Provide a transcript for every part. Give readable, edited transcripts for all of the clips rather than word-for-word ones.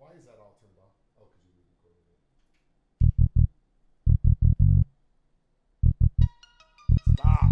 Why is that all turned off? Oh, because you re-recorded it. Stop.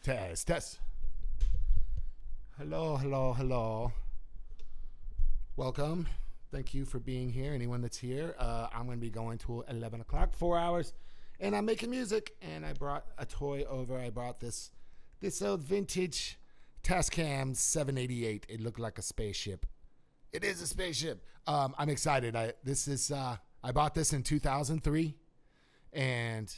Test, test. Hello, hello, hello. Welcome. Thank you for being here. Anyone that's here, I'm going to be going to 11 o'clock, 4 hours, and I'm making music. And I brought a toy over. I brought this old vintage Tascam 788. It looked like a spaceship. It is a spaceship. I'm excited. I bought this in 2003, and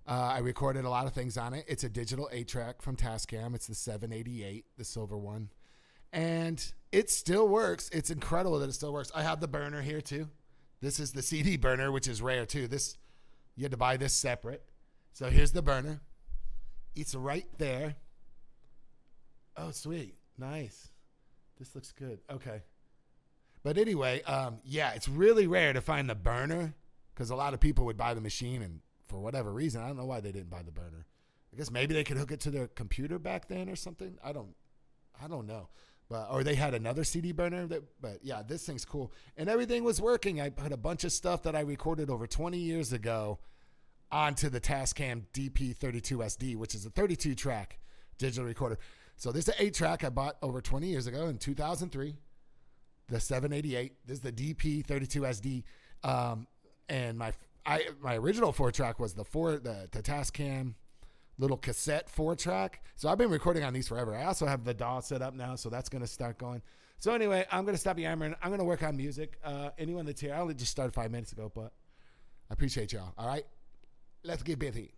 I recorded a lot of things on it. It's a digital 8-track from Tascam. It's the 788, the silver one. And it still works. It's incredible that it still works. I have the burner here too. This is the CD burner, which is rare too. You had to buy this separate. So here's the burner. It's right there. Oh, sweet. Nice. This looks good. Okay. But anyway, it's really rare to find the burner because a lot of people would buy the machine and for whatever reason, I don't know why they didn't buy the burner. I guess maybe they could hook it to their computer back then or something. I don't know. Or they had another CD burner. But yeah, this thing's cool. And everything was working. I put a bunch of stuff that I recorded over 20 years ago onto the Tascam DP32SD, which is a 32-track digital recorder. So this is an 8-track I bought over 20 years ago in 2003. The 788. This is the DP32SD. And my original 4-track was the Tascam little cassette 4-track. So I've been recording on these forever. I also have the DAW set up now, so that's going to start going. So anyway, I'm going to stop yammering. I'm going to work on music. Anyone that's here, I only just started 5 minutes ago, but I appreciate y'all. All right, let's get busy.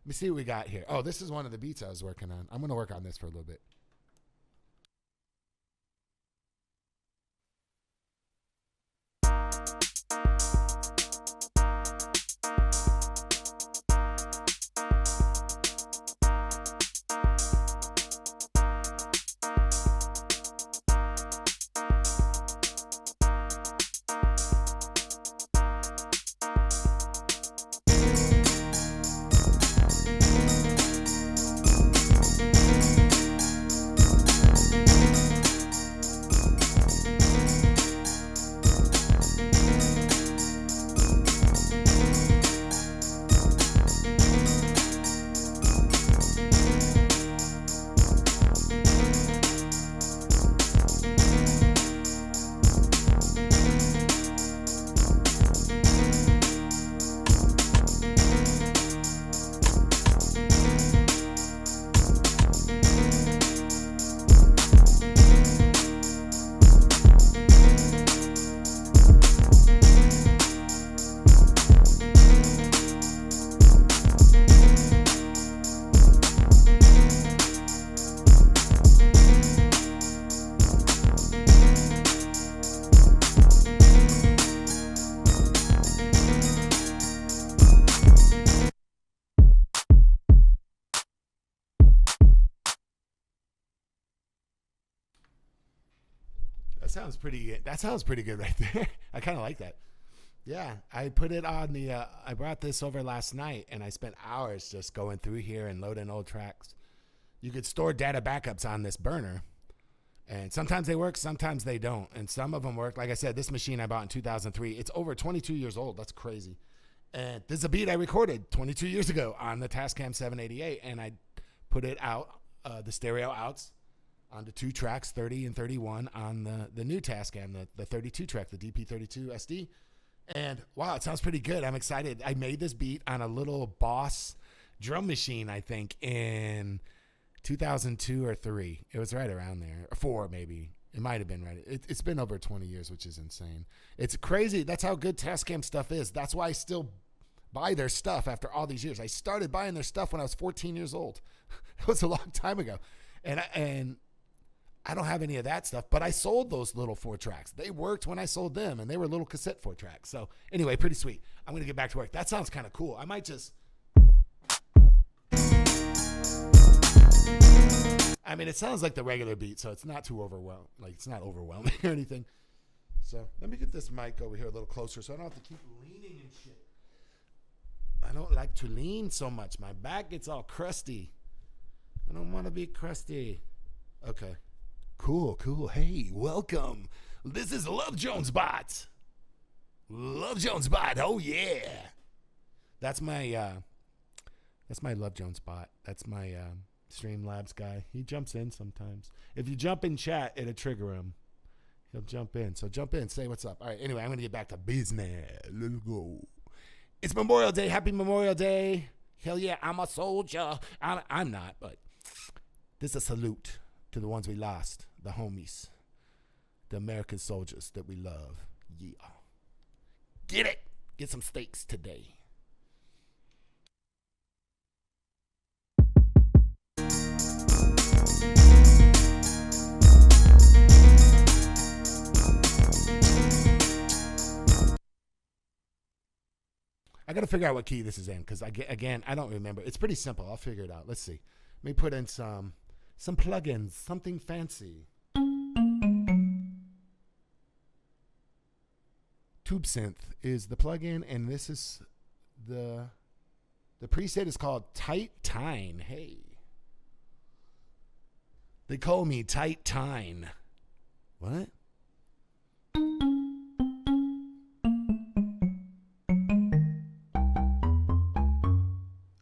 Let me see what we got here. Oh, this is one of the beats I was working on. I'm going to work on this for a little bit. That sounds pretty good right there. I kind of like that. Yeah, I put it on the. I brought this over last night, and I spent hours just going through here and loading old tracks. You could store data backups on this burner, and sometimes they work, sometimes they don't, and some of them work. Like I said, this machine I bought in 2003. It's over 22 years old. That's crazy. And this is a beat I recorded 22 years ago on the Tascam 788, and I put it out, the stereo outs, onto 2 tracks, 30 and 31 on the new Tascam, the 32 track, the DP32 SD. And wow, it sounds pretty good. I'm excited. I made this beat on a little Boss drum machine, I think, in 2002 or 3. It was right around there, or 4 maybe. It might have been right. It's been over 20 years, which is insane. It's crazy. That's how good Tascam stuff is. That's why I still buy their stuff after all these years. I started buying their stuff when I was 14 years old. That was a long time ago. And I don't have any of that stuff, but I sold those little 4 tracks. They worked when I sold them, and they were little cassette 4 tracks. So anyway, pretty sweet. I'm going to get back to work. That sounds kind of cool. I might just... I mean, it sounds like the regular beat, so it's not too overwhelming. Like, it's not overwhelming or anything. So let me get this mic over here a little closer so I don't have to keep leaning and shit. I don't like to lean so much. My back gets all crusty. I don't want to be crusty. Okay. Cool. Hey, welcome. This is LuvJonez. LuvJonez. Oh yeah. That's my LuvJonez. That's my Streamlabs guy. He jumps in sometimes. If you jump in chat, it'll trigger him. He'll jump in. So jump in, say what's up. All right. Anyway, I'm gonna get back to business. Let's go. It's Memorial Day. Happy Memorial Day. Hell yeah, I'm a soldier. I'm not, but this is a salute to the ones we lost, the homies, the American soldiers that we love. Yeah. Get it. Get some steaks today. I got to figure out what key this is in because, again, I don't remember. It's pretty simple. I'll figure it out. Let's see. Let me put in some plugins, something fancy. TubeSynth is the plugin, and this is the preset is called Tight Tine. Hey. They call me Tight Tine. What?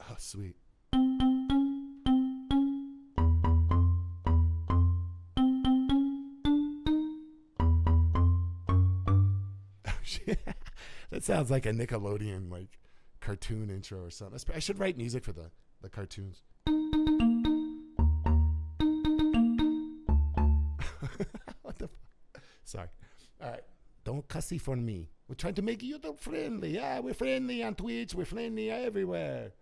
Oh, sweet. That sounds like a Nickelodeon cartoon intro or something. I should write music for the the cartoons. What the fuck? Sorry. All right. Don't cussy for me. We're trying to make YouTube friendly. Yeah, we're friendly on Twitch. We're friendly everywhere.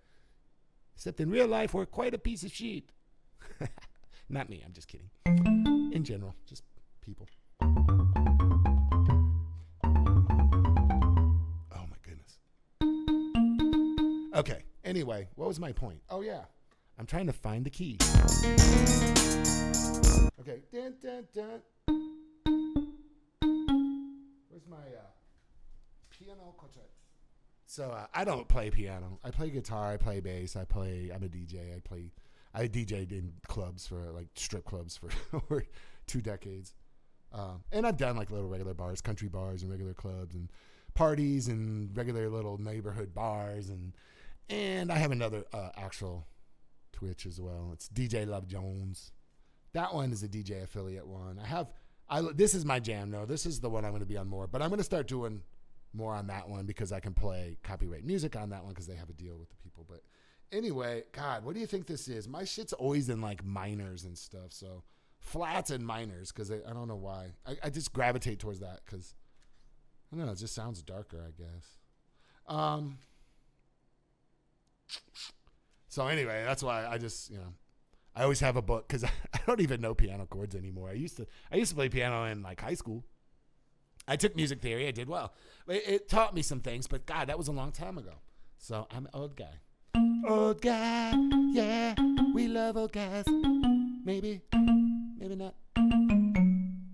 Except in real life, we're quite a piece of shit. Not me. I'm just kidding. In general, just people. Oh, my goodness. Okay. Anyway, what was my point? Oh, yeah. I'm trying to find the key. Okay. Dun, dun, dun. Where's my piano quartet? So I don't play piano. I play guitar. I play bass. I'm a DJ. I DJ'd in clubs for like strip clubs for over 2 decades. And I've done like little regular bars, country bars and regular clubs and parties and regular little neighborhood bars. And I have another actual Twitch as well. It's DjLuvJonez. That one is a DJ affiliate one. This is my jam. No, this is the one I'm going to be on more. But I'm going to start doing more on that one because I can play copyright music on that one because they have a deal with the people. But anyway, God, what do you think this is? My shit's always in like minors and stuff. So flats and minors because I don't know why. I just gravitate towards that because, I don't know, it just sounds darker, I guess. So anyway, that's why I just, I always have a book because I don't even know piano chords anymore. I used to play piano in like high school. I took music theory. I did well. It taught me some things, but God, that was a long time ago. So I'm an old guy. Old guy, yeah, we love old guys. Maybe not.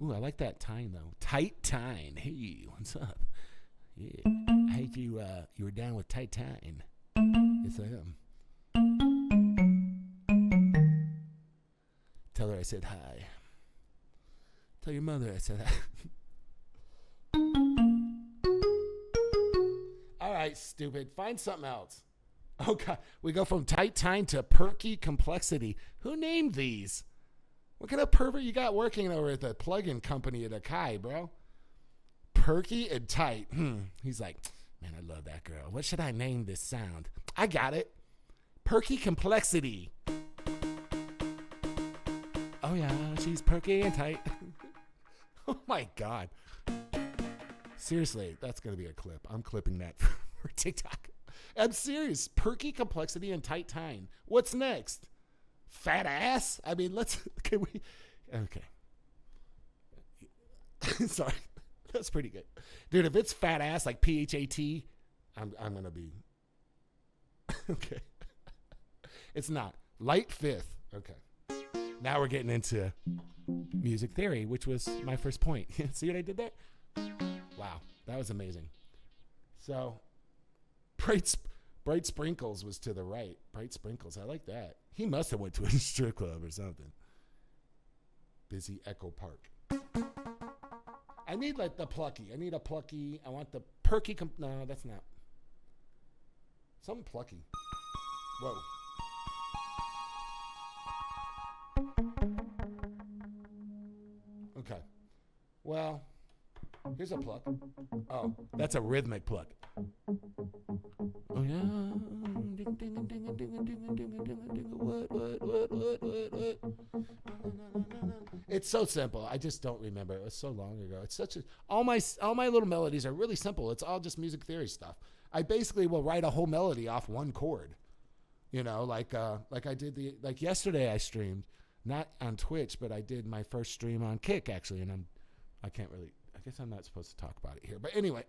Ooh, I like that tine though. Tight tine. Hey, what's up? Yeah, I heard you were down with tight tine. Yes, I am. Tell her I said hi. Tell your mother I said hi. All right, stupid. Find something else. Oh, God. We go from tight time to perky complexity. Who named these? What kind of pervert you got working over at the plug-in company at Akai, bro? Perky and tight. He's like, man, I love that girl. What should I name this sound? I got it. Perky complexity. Oh, yeah, she's perky and tight. Oh, my God. Seriously, that's going to be a clip. I'm clipping that for TikTok. I'm serious. Perky complexity and tight time. What's next? Fat ass? I mean, can we? Okay. Sorry. That's pretty good. Dude, if it's fat ass, like PHAT, I'm going to be. Okay. It's not. Light fifth. Okay. Now we're getting into music theory, which was my first point. See what I did there? Wow, that was amazing. So, Bright Sprinkles was to the right. Bright Sprinkles, I like that. He must have went to a strip club or something. Busy Echo Park. I need like the plucky. I need a plucky. I want the perky. No, that's not. Something plucky. Whoa. Okay. Well, here's a pluck. Oh, that's a rhythmic pluck. Oh yeah. What? It's so simple. I just don't remember. It was so long ago. It's such a all my little melodies are really simple. It's all just music theory stuff. I basically will write a whole melody off one chord. Like I did yesterday I streamed, not on Twitch, but I did my first stream on Kick actually, and I guess I'm not supposed to talk about it here. But anyway,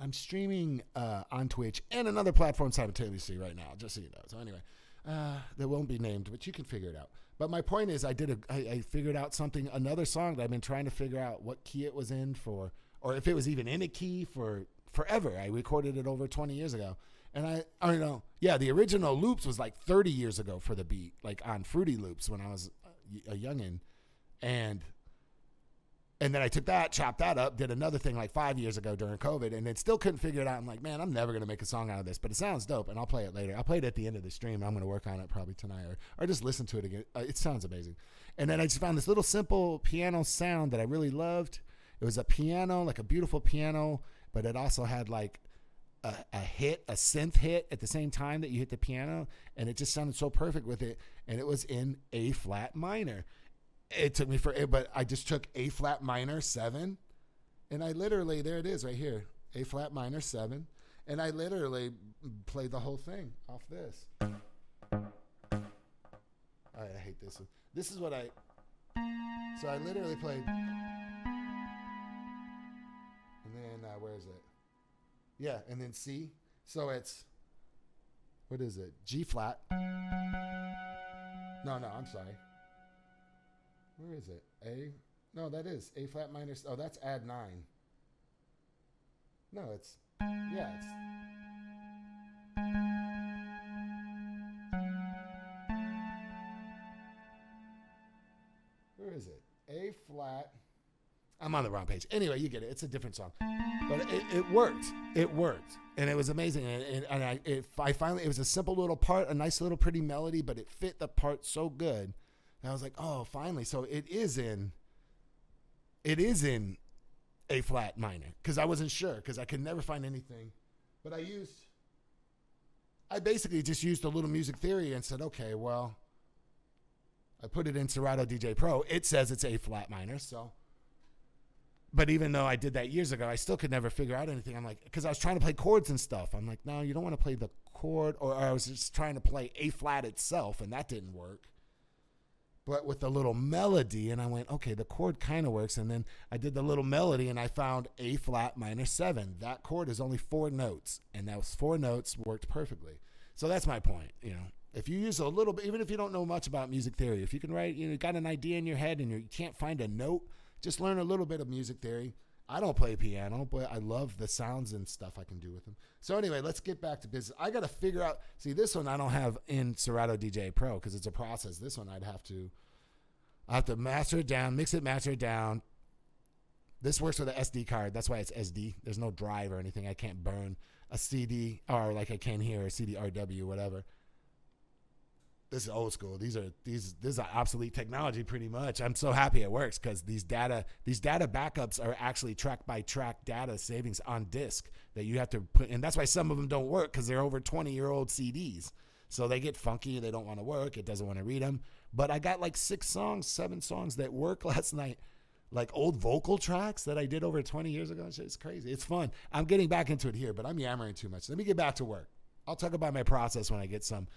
I'm streaming on Twitch and another platform simultaneously right now, just so you know. So anyway, that won't be named, but you can figure it out. But my point is I figured out another song that I've been trying to figure out what key it was in for, or if it was even in a key for forever. I recorded it over 20 years ago. And I don't know. Yeah, the original loops was like 30 years ago for the beat, like on Fruity Loops when I was a youngin'. And then I took that, chopped that up, did another thing like 5 years ago during COVID, and then still couldn't figure it out. I'm like, man, I'm never going to make a song out of this, but it sounds dope, and I'll play it later. I'll play it at the end of the stream. I'm going to work on it probably tonight or just listen to it again. It sounds amazing. And then I just found this little simple piano sound that I really loved. It was a piano, like a beautiful piano, but it also had like a hit, a synth hit at the same time that you hit the piano, and it just sounded so perfect with it. And it was in A flat minor. It took me but I just took A flat minor 7, and I literally, there it is right here, A flat minor 7, and I literally played the whole thing off this. I hate this one. This is what so I literally played, and then where is it? Yeah, and then C. So it's, what is it? G flat. No, I'm sorry. Where is it? A? No, that is A flat minor. Oh, that's add 9. No, it's, yeah, it's. Where is it? A flat. I'm on the wrong page. Anyway, you get it. It's a different song. But it worked. It worked. And it was amazing. And I finally, it was a simple little part, a nice little pretty melody, but it fit the part so good. And I was like, oh, finally. So it is in A flat minor. Because I wasn't sure. Because I could never find anything. But I basically just used a little music theory and said, okay, well, I put it in Serato DJ Pro. It says it's A flat minor, so. But even though I did that years ago, I still could never figure out anything. I'm like, because I was trying to play chords and stuff. I'm like, no, you don't want to play the chord. Or I was just trying to play A flat itself, and that didn't work. But with the little melody, and I went, okay, the chord kind of works. And then I did the little melody, and I found A flat minor 7. That chord is only 4 notes, and those 4 notes worked perfectly. So that's my point, you know. If you use a little bit, even if you don't know much about music theory, if you can write, you got an idea in your head and you can't find a note, just learn a little bit of music theory. I don't play piano, but I love the sounds and stuff I can do with them. So anyway, let's get back to business. I got to figure out, see, this one I don't have in Serato DJ Pro because it's a process. This one I have to master it down, mix it, master it down. This works with an SD card. That's why it's SD. There's no drive or anything. I can't burn a CD or like I can here, a CD-RW, whatever. This is old school. This is obsolete technology pretty much. I'm so happy it works because these data backups are actually track by track data savings on disk that you have to put, and that's why some of them don't work because they're over 20-year-old CDs. So they get funky. They don't want to work. It doesn't want to read them. But I got like 7 songs that work last night, like old vocal tracks that I did over 20 years ago. It's crazy. It's fun. I'm getting back into it here, but I'm yammering too much. Let me get back to work. I'll talk about my process when I get something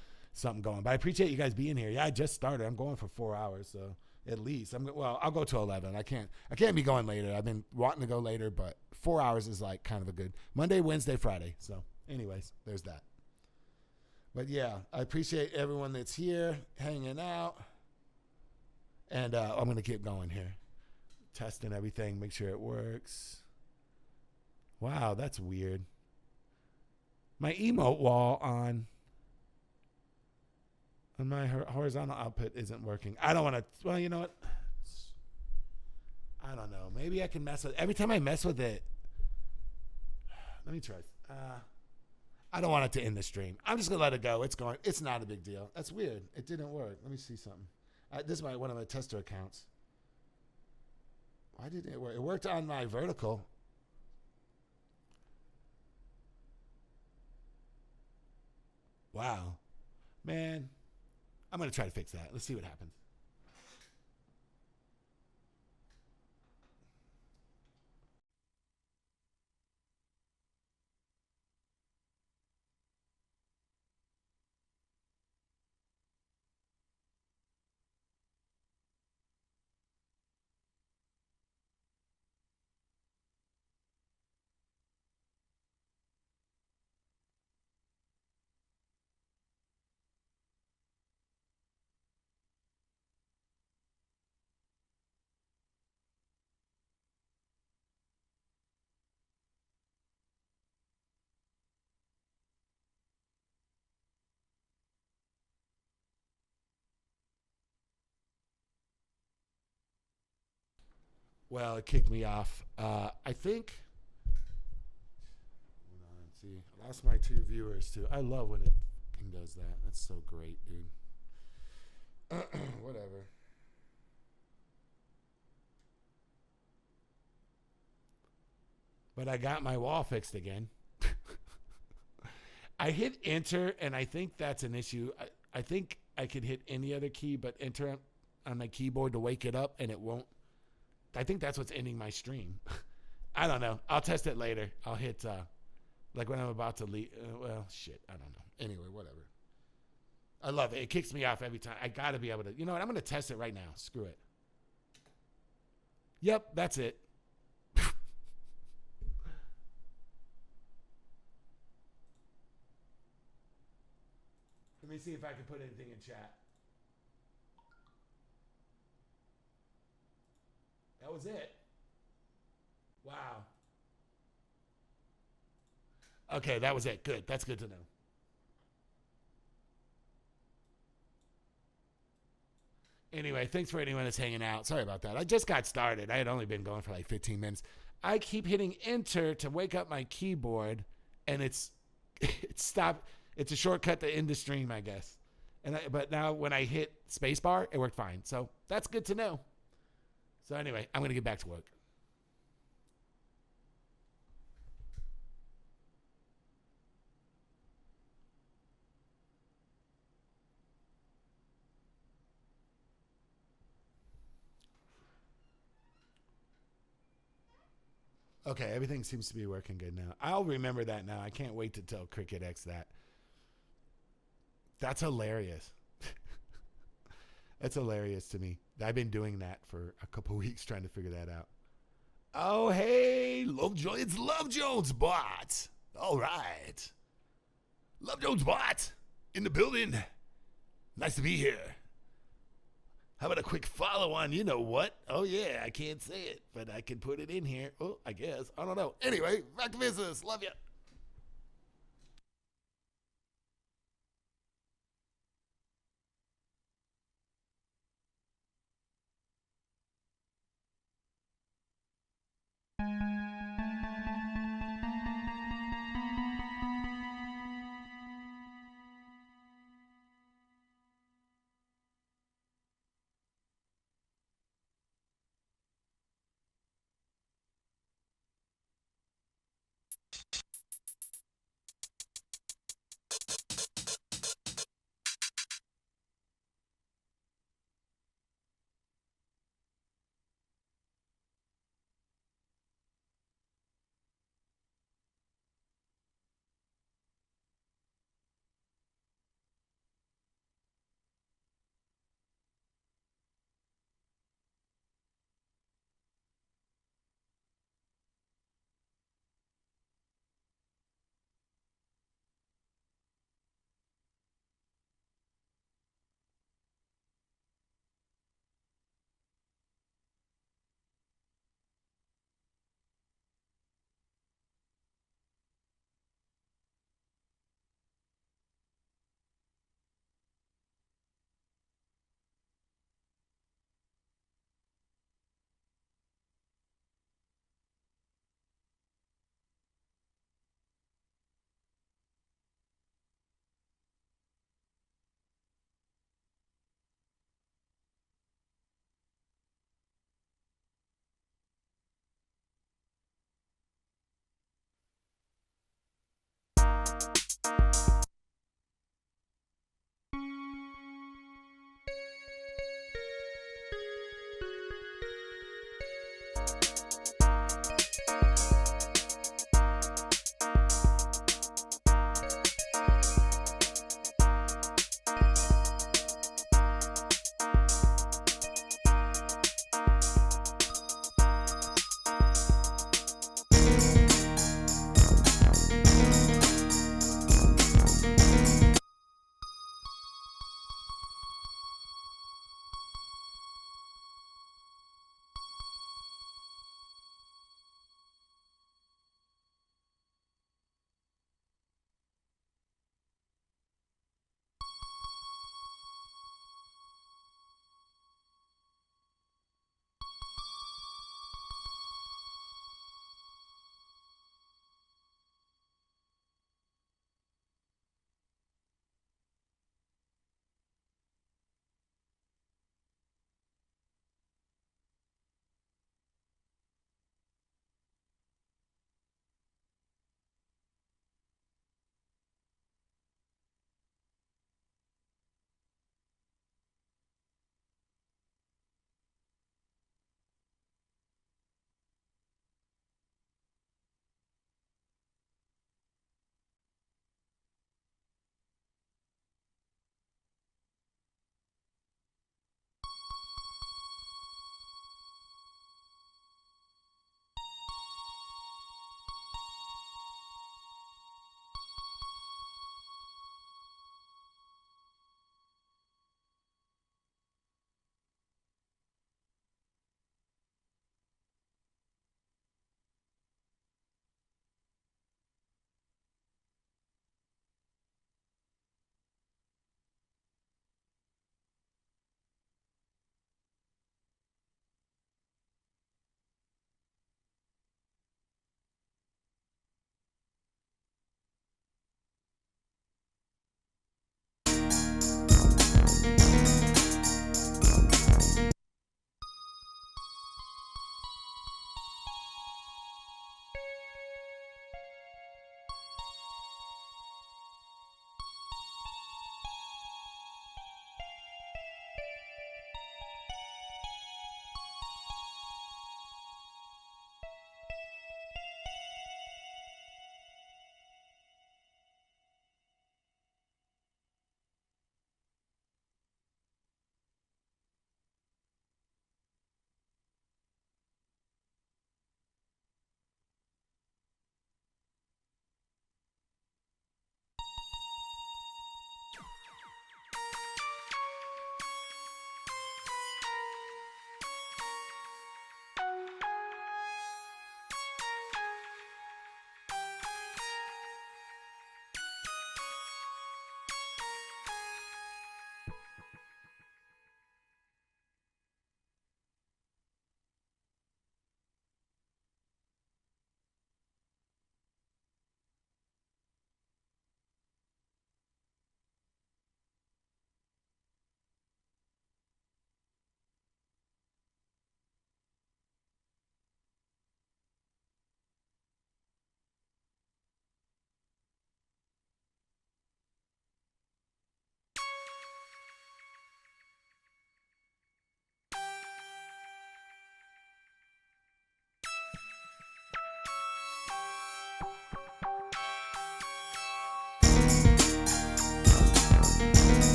going. But I appreciate you guys being here. Yeah, I just started. I'm going for 4 hours, so at least I'll go to 11. I can't be going later. I've been wanting to go later, but 4 hours is like kind of a good Monday, Wednesday, Friday. So anyways, there's that. But yeah, I appreciate everyone that's here hanging out, and I'm gonna keep going here, testing everything, make sure it works. Wow, that's weird. My emote wall on my horizontal output isn't working. I don't want to, well, you know what? I don't know. Maybe I can mess with, every time I mess with it, let me try. I don't want it to end the stream. I'm just going to let it go. It's going, it's not a big deal. That's weird. It didn't work. Let me see something. This is one of my tester accounts. Why didn't it work? It worked on my vertical. Wow. Man. I'm going to try to fix that. Let's see what happens. Well, it kicked me off. I think. Hold on, see. I lost my 2 viewers too. I love when it does that. That's so great, dude. Whatever. But I got my wall fixed again. I hit enter, and I think that's an issue. I think I could hit any other key, but enter on my keyboard to wake it up, and it won't. I think that's what's ending my stream. I don't know. I'll test it later. I'll hit, like when I'm about to leave. Well, shit. I don't know. Anyway, whatever. I love it. It kicks me off every time. I got to be able to. You know what? I'm going to test it right now. Screw it. Yep, that's it. Let me see if I can put anything in chat. That was it. Wow. Okay, that was it. Good. That's good to know. Anyway, thanks for anyone that's hanging out. Sorry about that. I just got started. I had only been going for like 15 minutes. I keep hitting enter to wake up my keyboard, and it's stopped. It's a shortcut to end the stream, I guess. But now when I hit spacebar, it worked fine. So that's good to know. So anyway, I'm going to get back to work. Okay, everything seems to be working good now. I'll remember that now. I can't wait to tell Cricket X that. That's hilarious. That's hilarious to me. I've been doing that for a couple weeks trying to figure that out. Oh, hey, LuvJonez. It's LuvJonez bot. All right. LuvJonez bot in the building. Nice to be here. How about a quick follow on? You know what? Oh, yeah, I can't say it, but I can put it in here. Oh, I guess. I don't know. Anyway, back to business. Love you.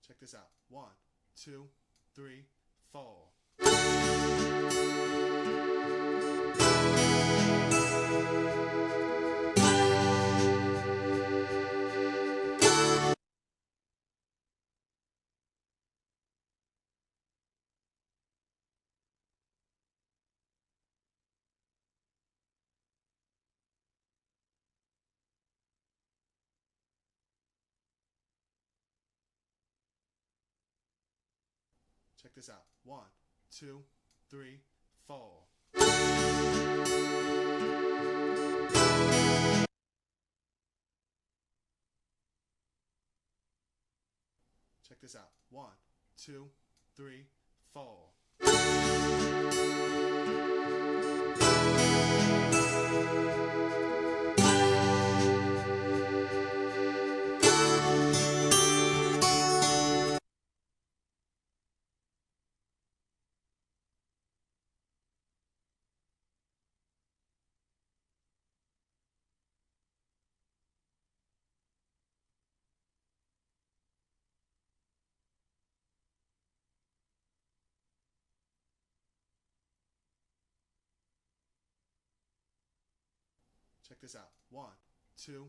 Check this out. 1, 2, 3, 4. Check this out. 1, 2, 3, 4. Check this out. 1, 2, 3, 4. Check this out. 1, 2.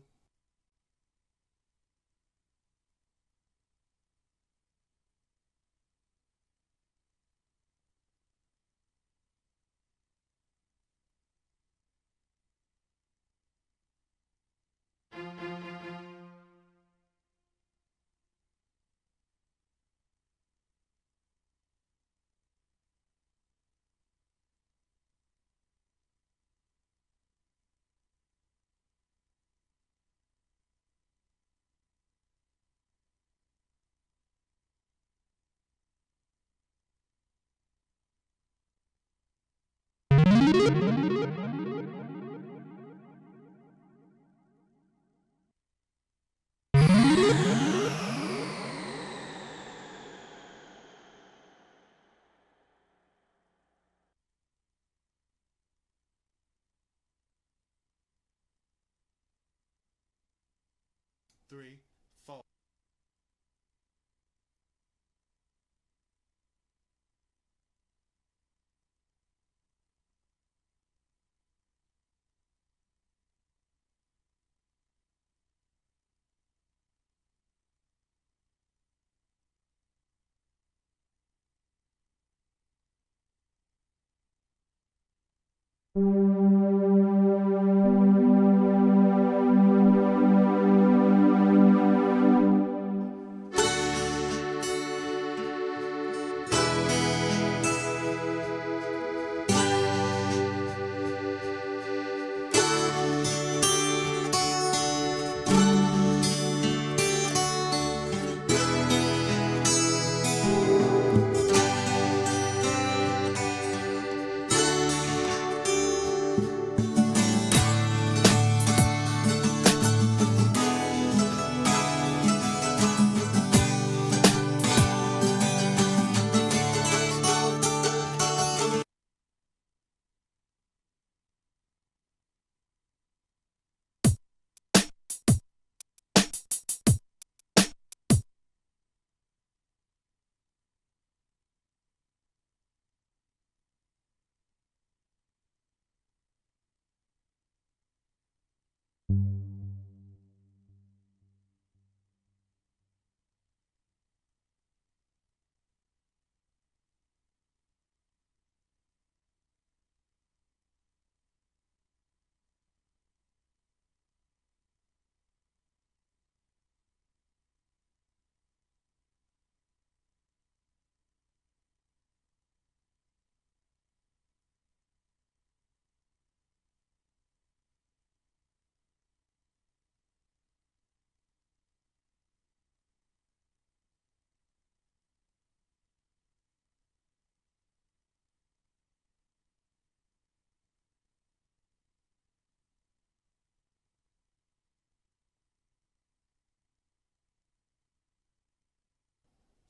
Three, 4.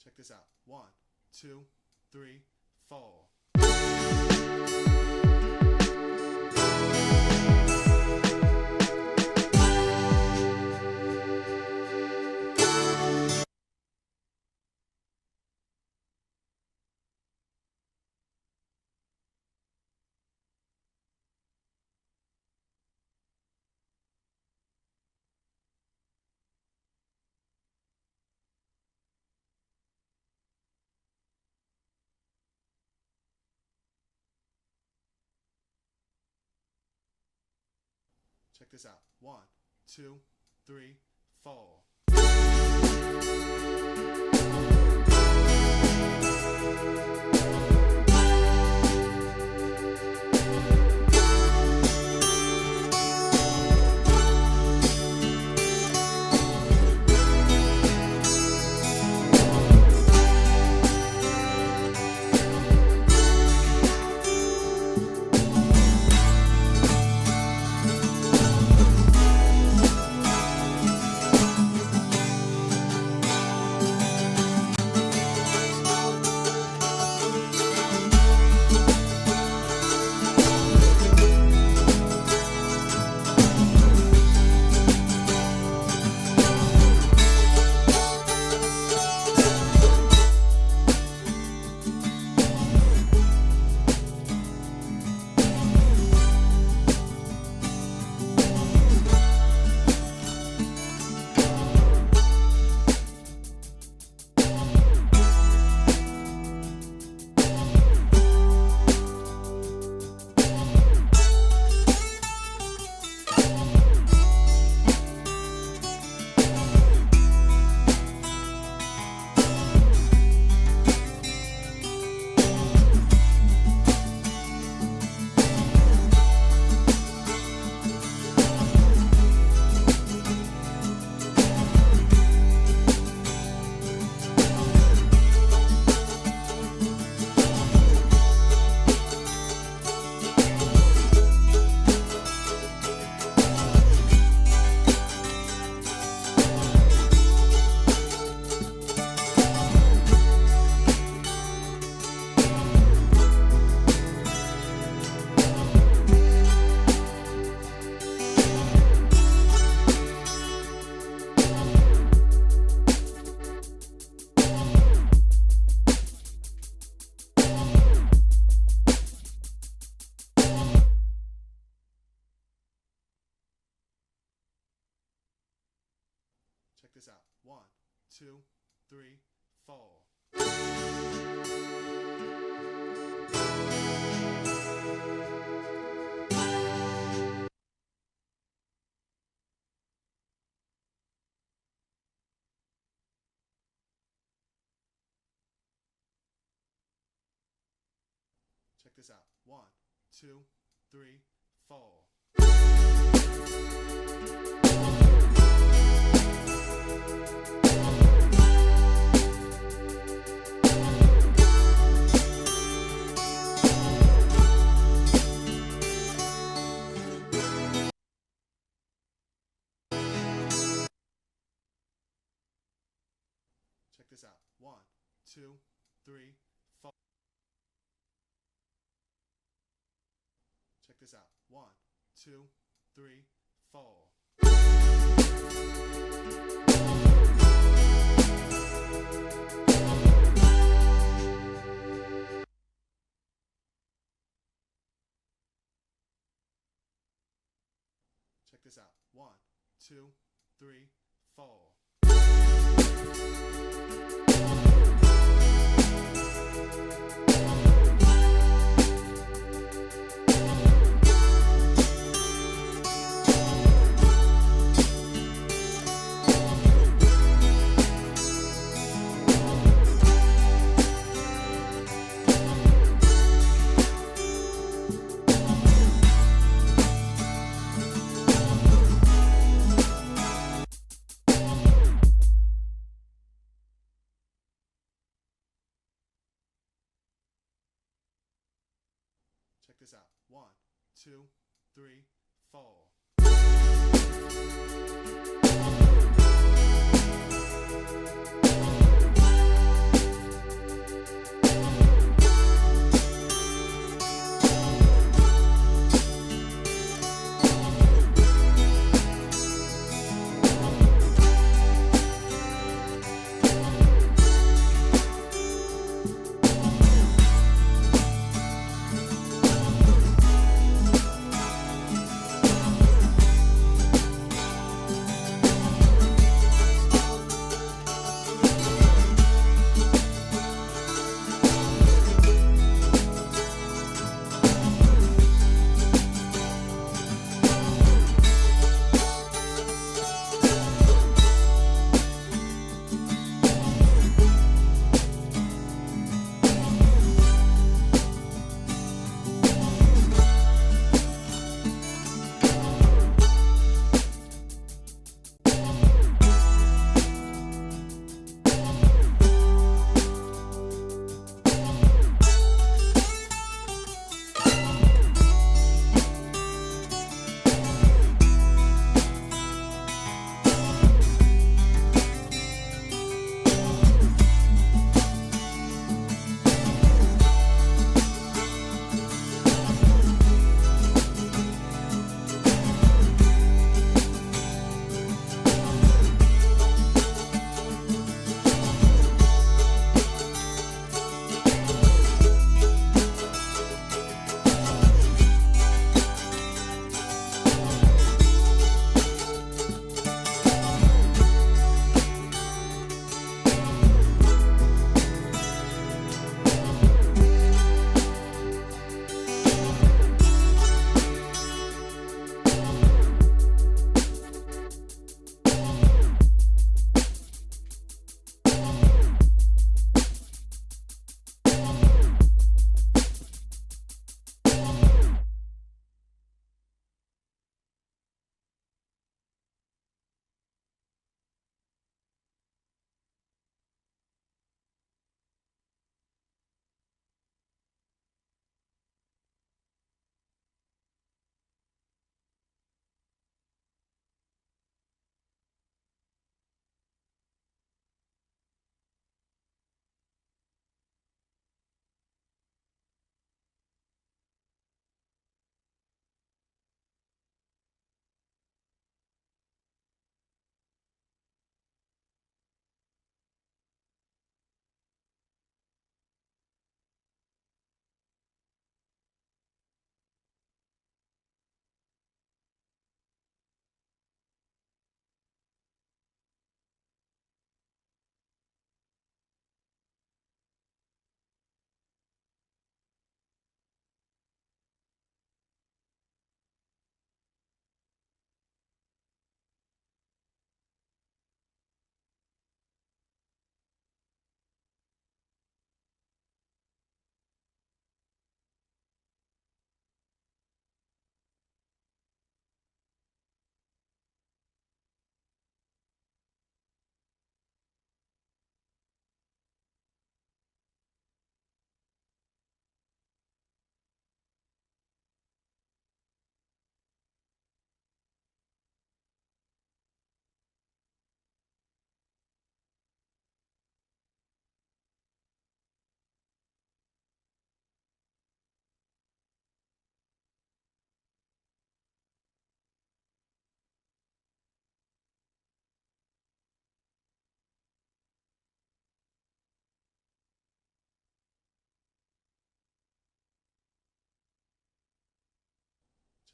Check this out. 1, 2, 3, 4. Check this out. 1, 2, 3, 4. Check this out. 1, 2, 3, 4. Check this out. 1, 2, 3, 4. Check this out. 1, 2, 3, 4. Check this out. 1, 2, 3, 4. Check this out. 1, 2, 3, 4. Check this out. 1, 2, 3, 4.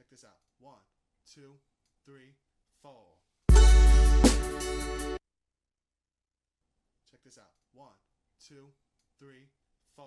Check this out. 1, 2, 3, 4. Check this out. 1, 2, 3, 4.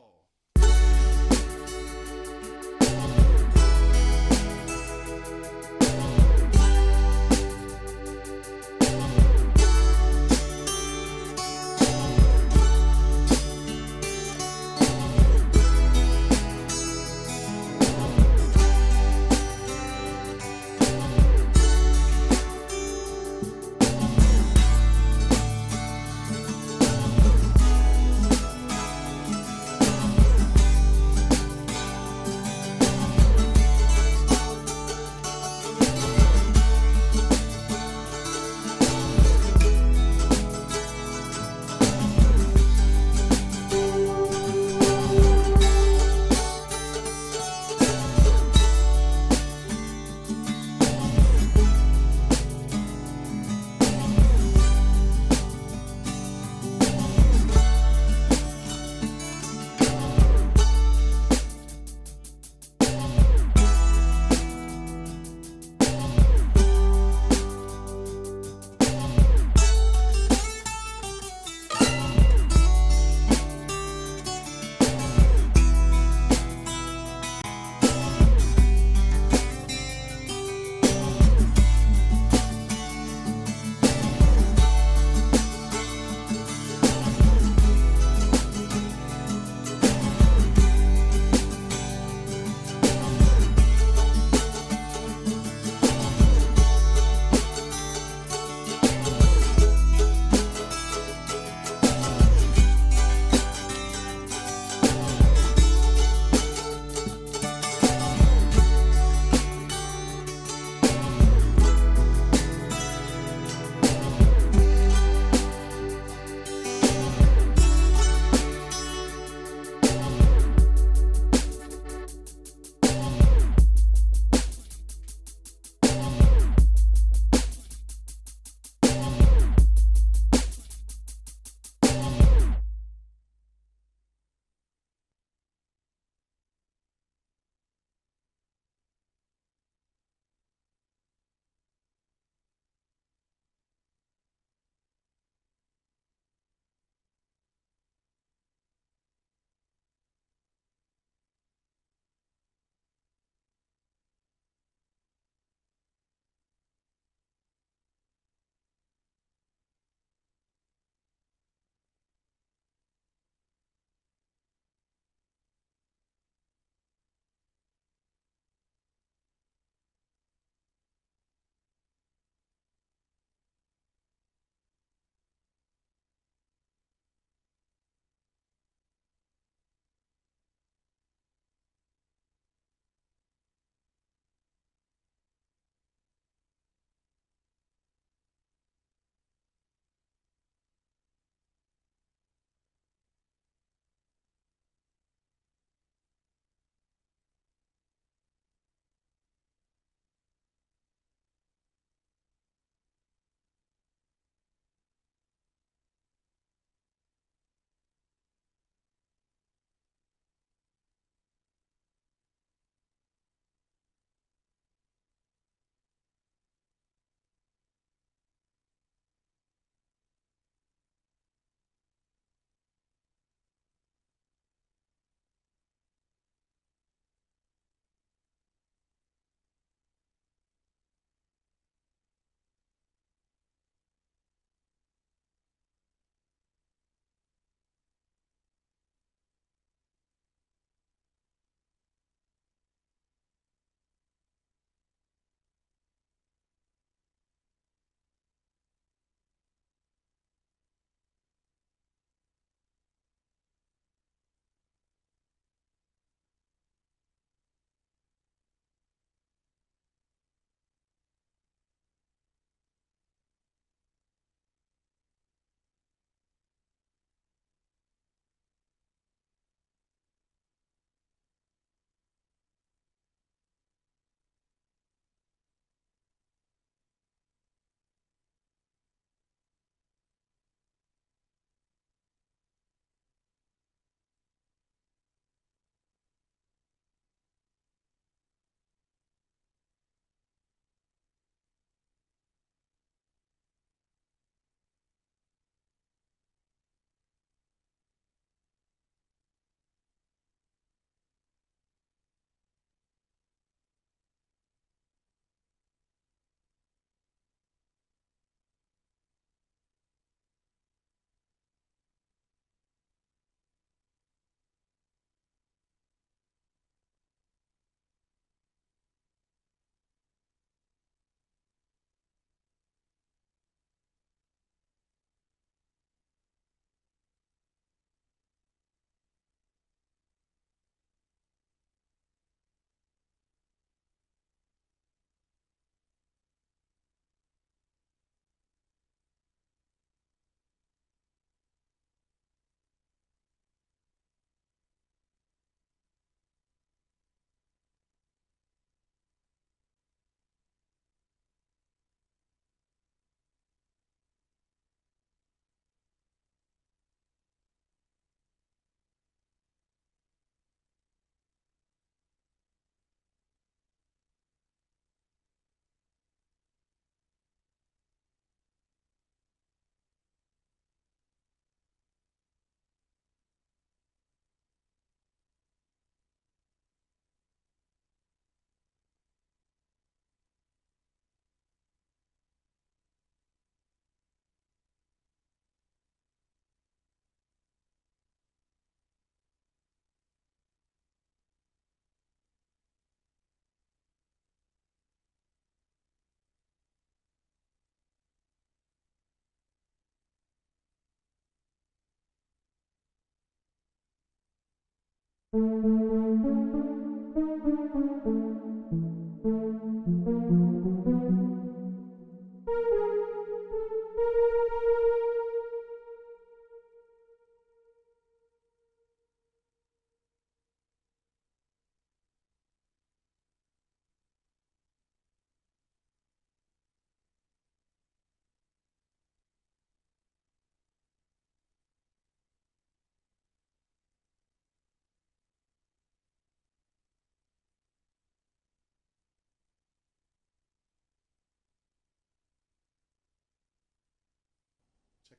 Check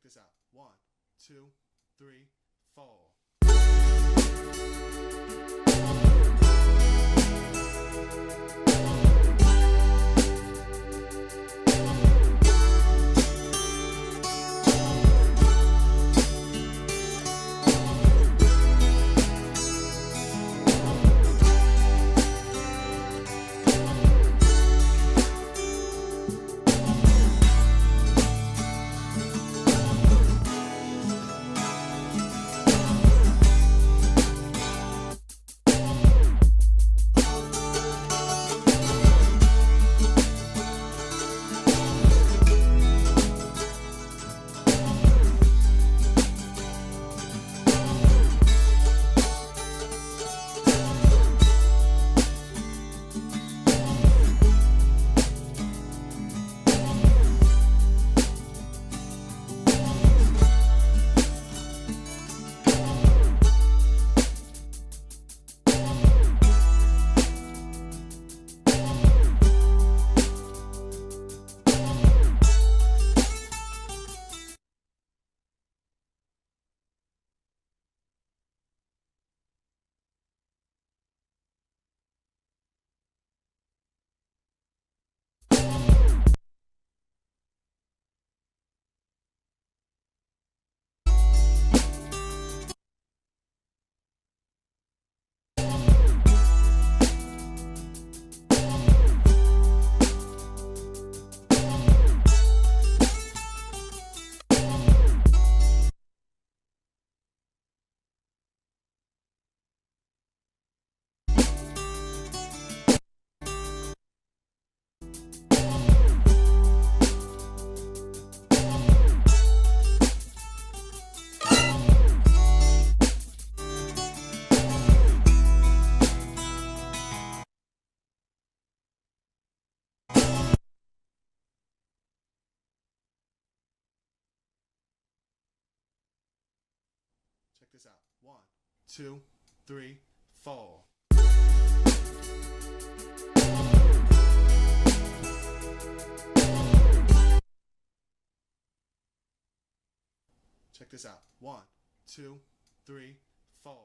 this out. 1, 2, 3, 4. Check this out. 1, 2, 3, 4. Check this out. 1, 2, 3, 4.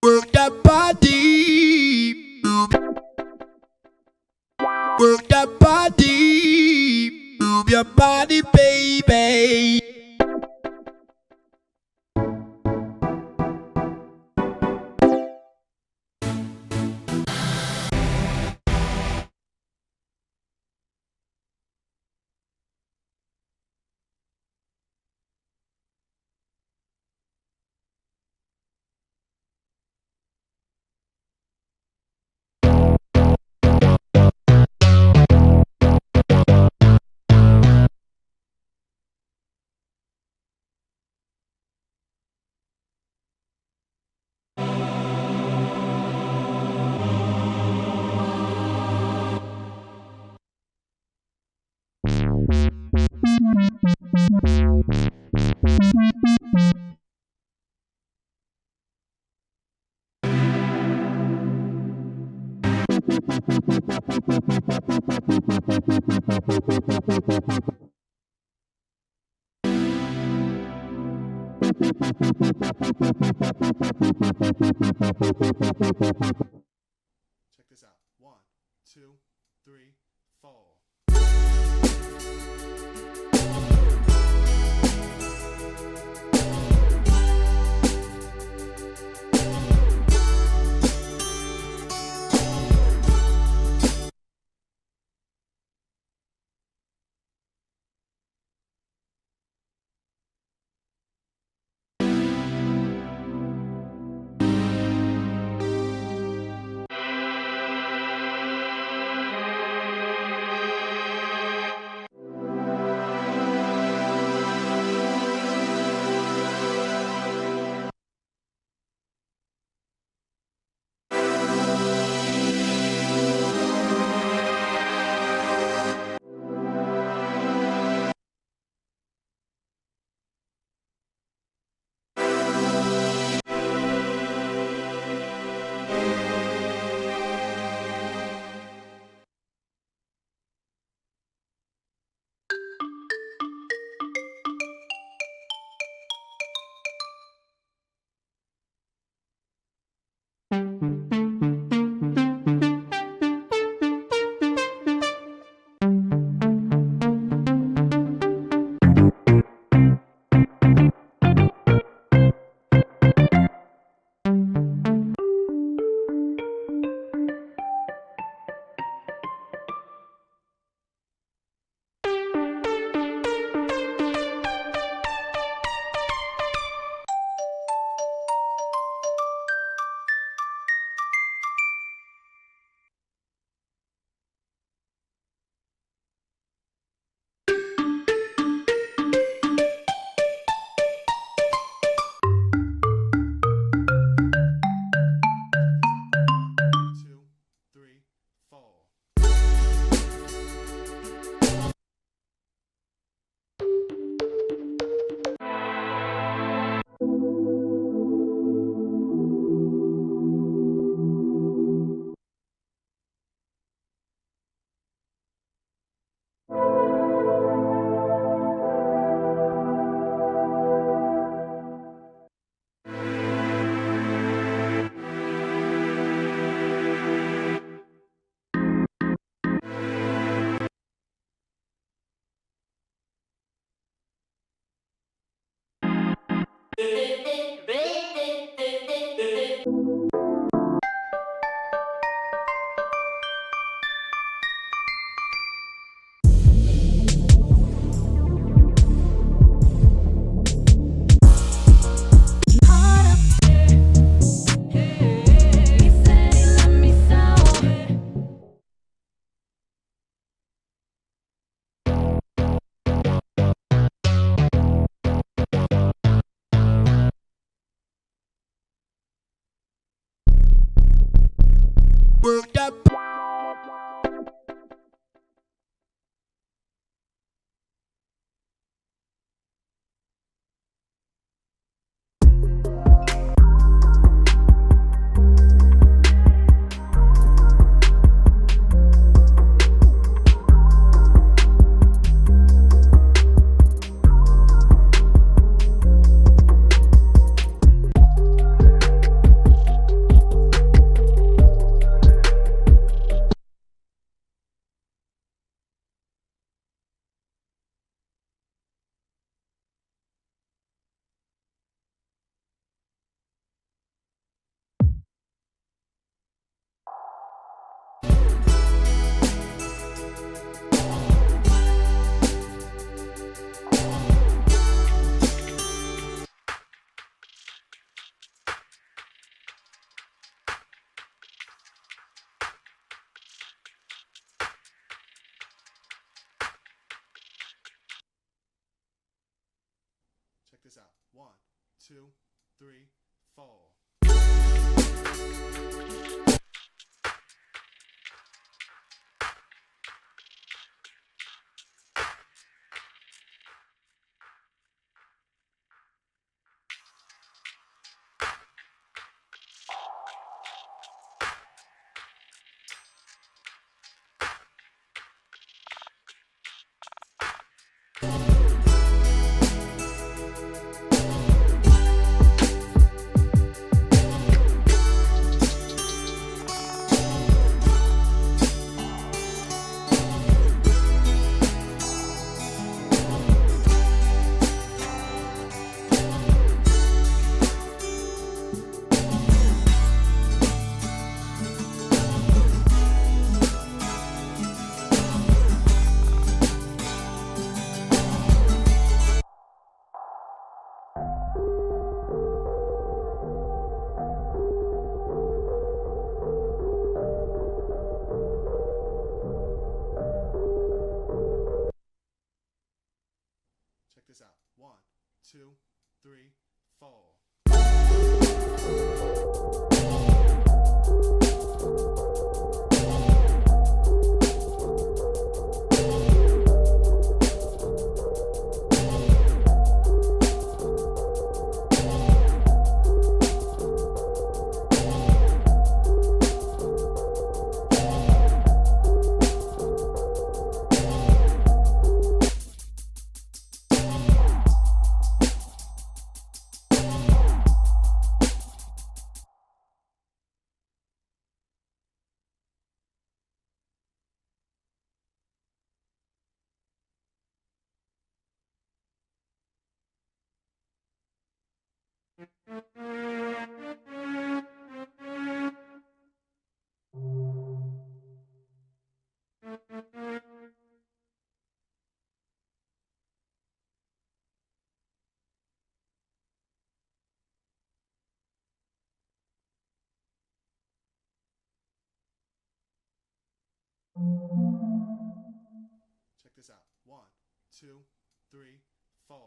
Work that body. Work that body. Move your body, baby. Check this out. 1, 2, 3, 4. 2, 3, 4. Check this out. 1, 2, 3, 4. Check this out. 1, 2, 3, 4.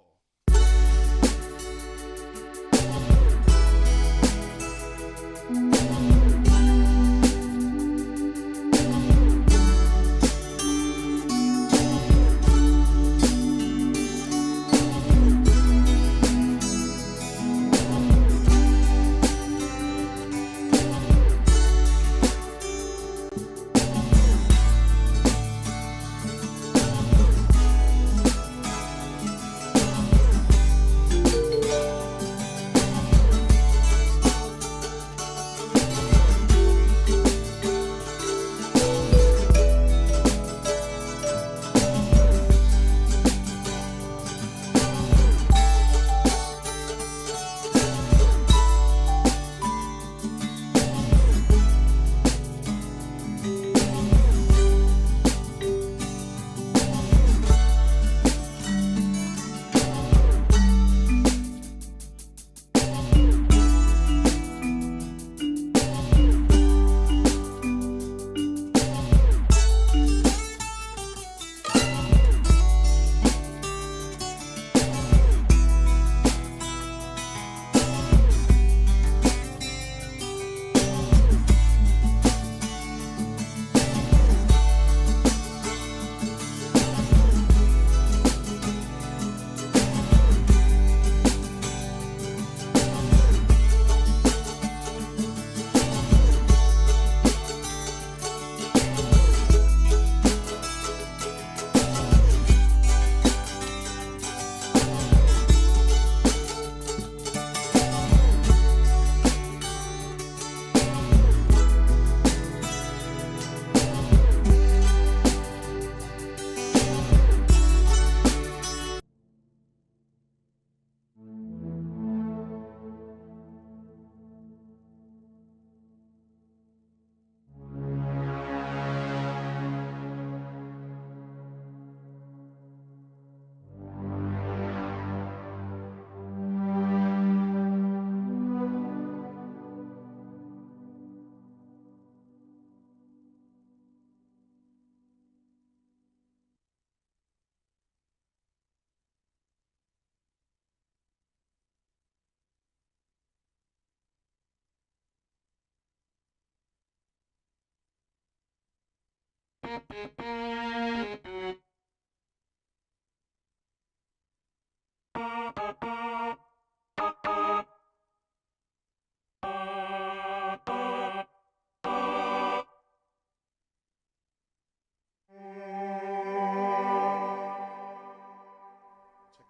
Check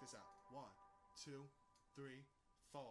this out. 1, 2, 3, 4.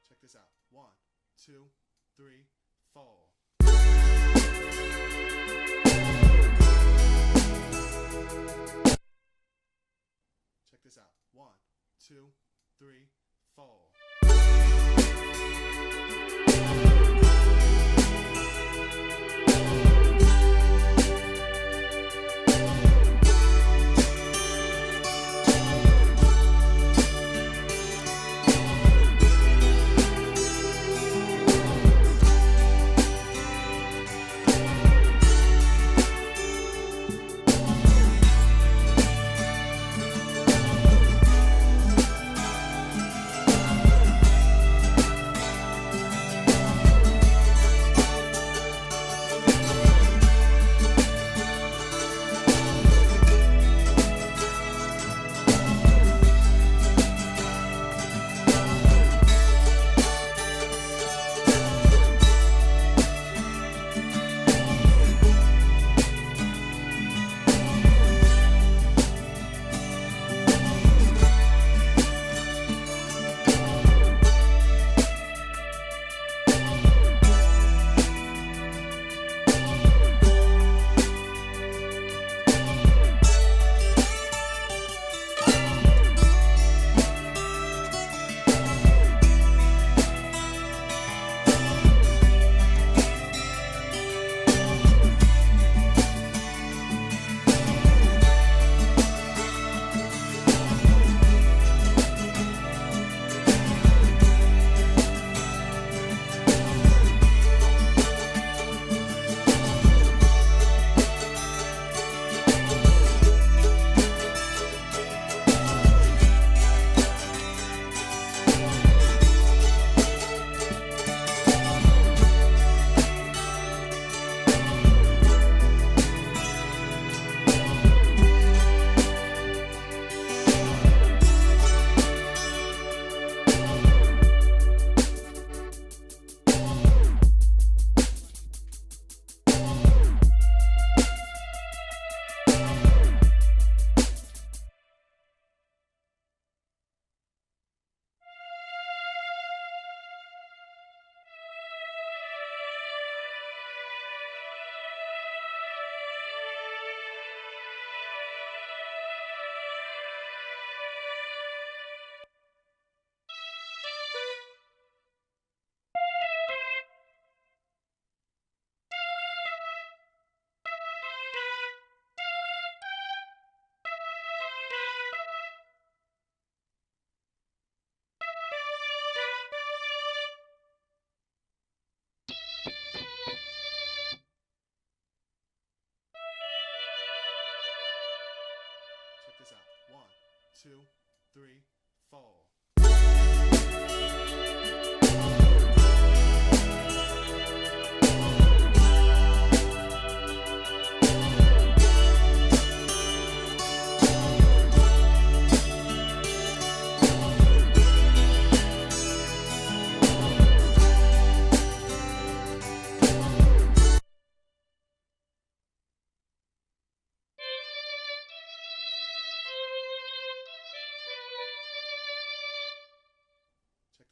Check this out. 1, 2, 3, 4. Check this out. 1, 2, 3, 4. Check this out. 1, 2, 3, 4. Check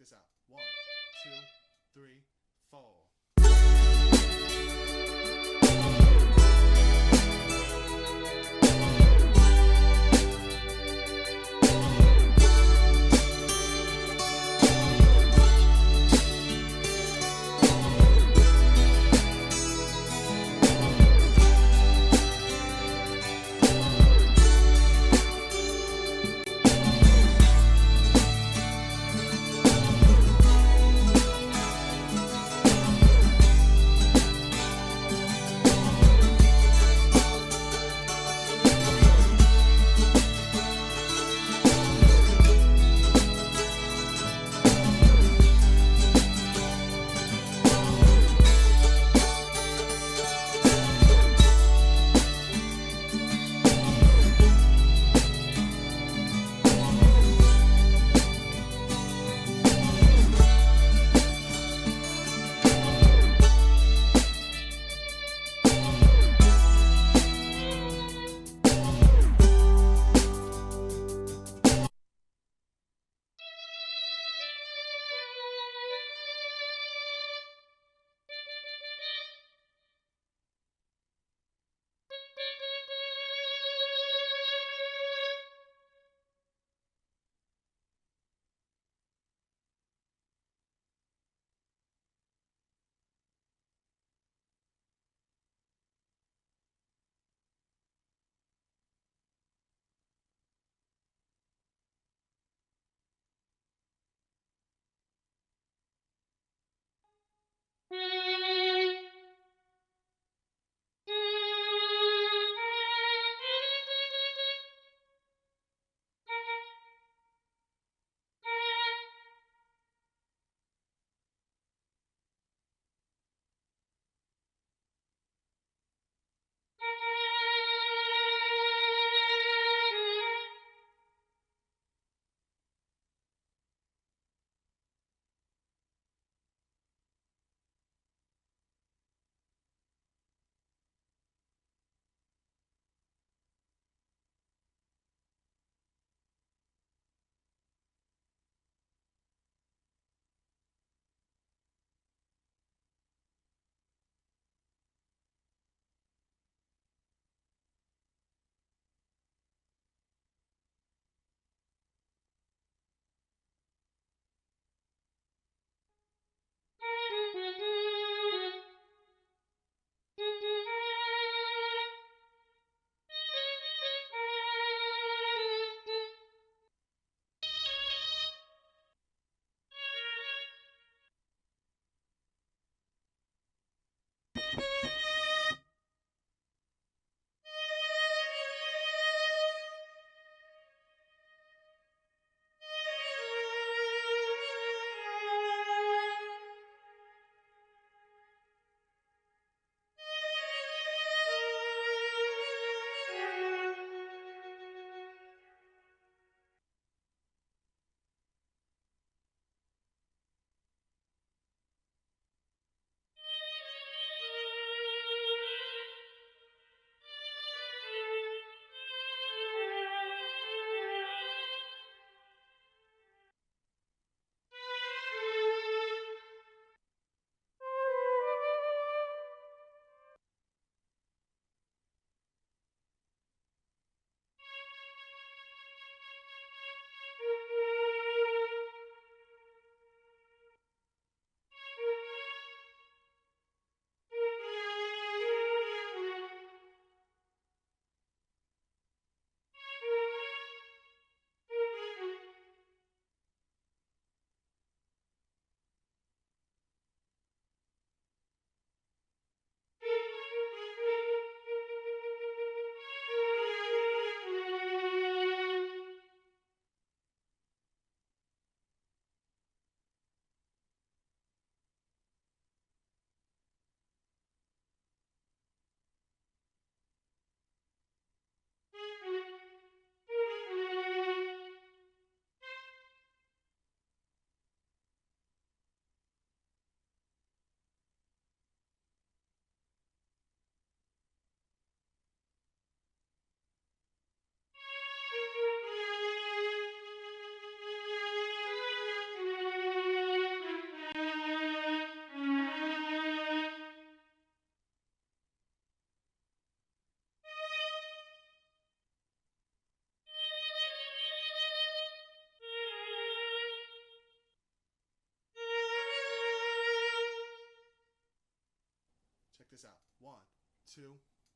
2,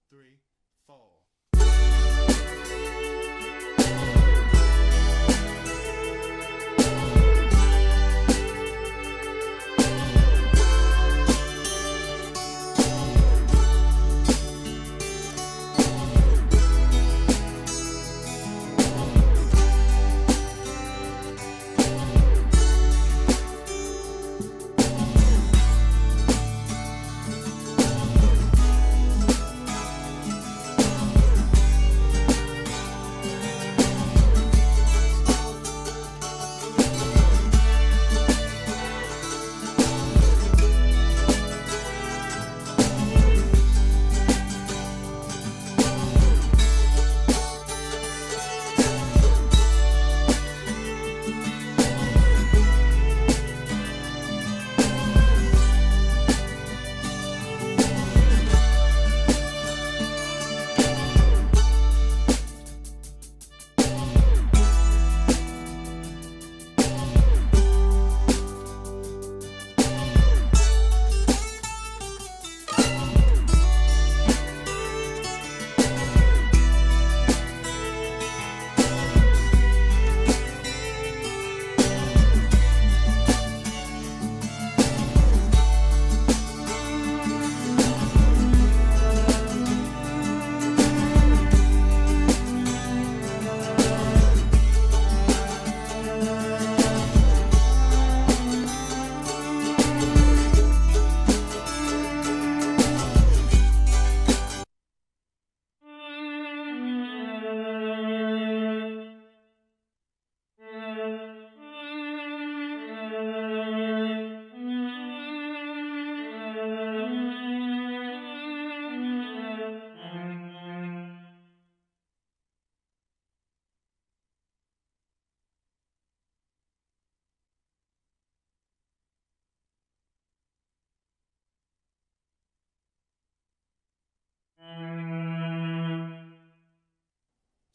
3, 4.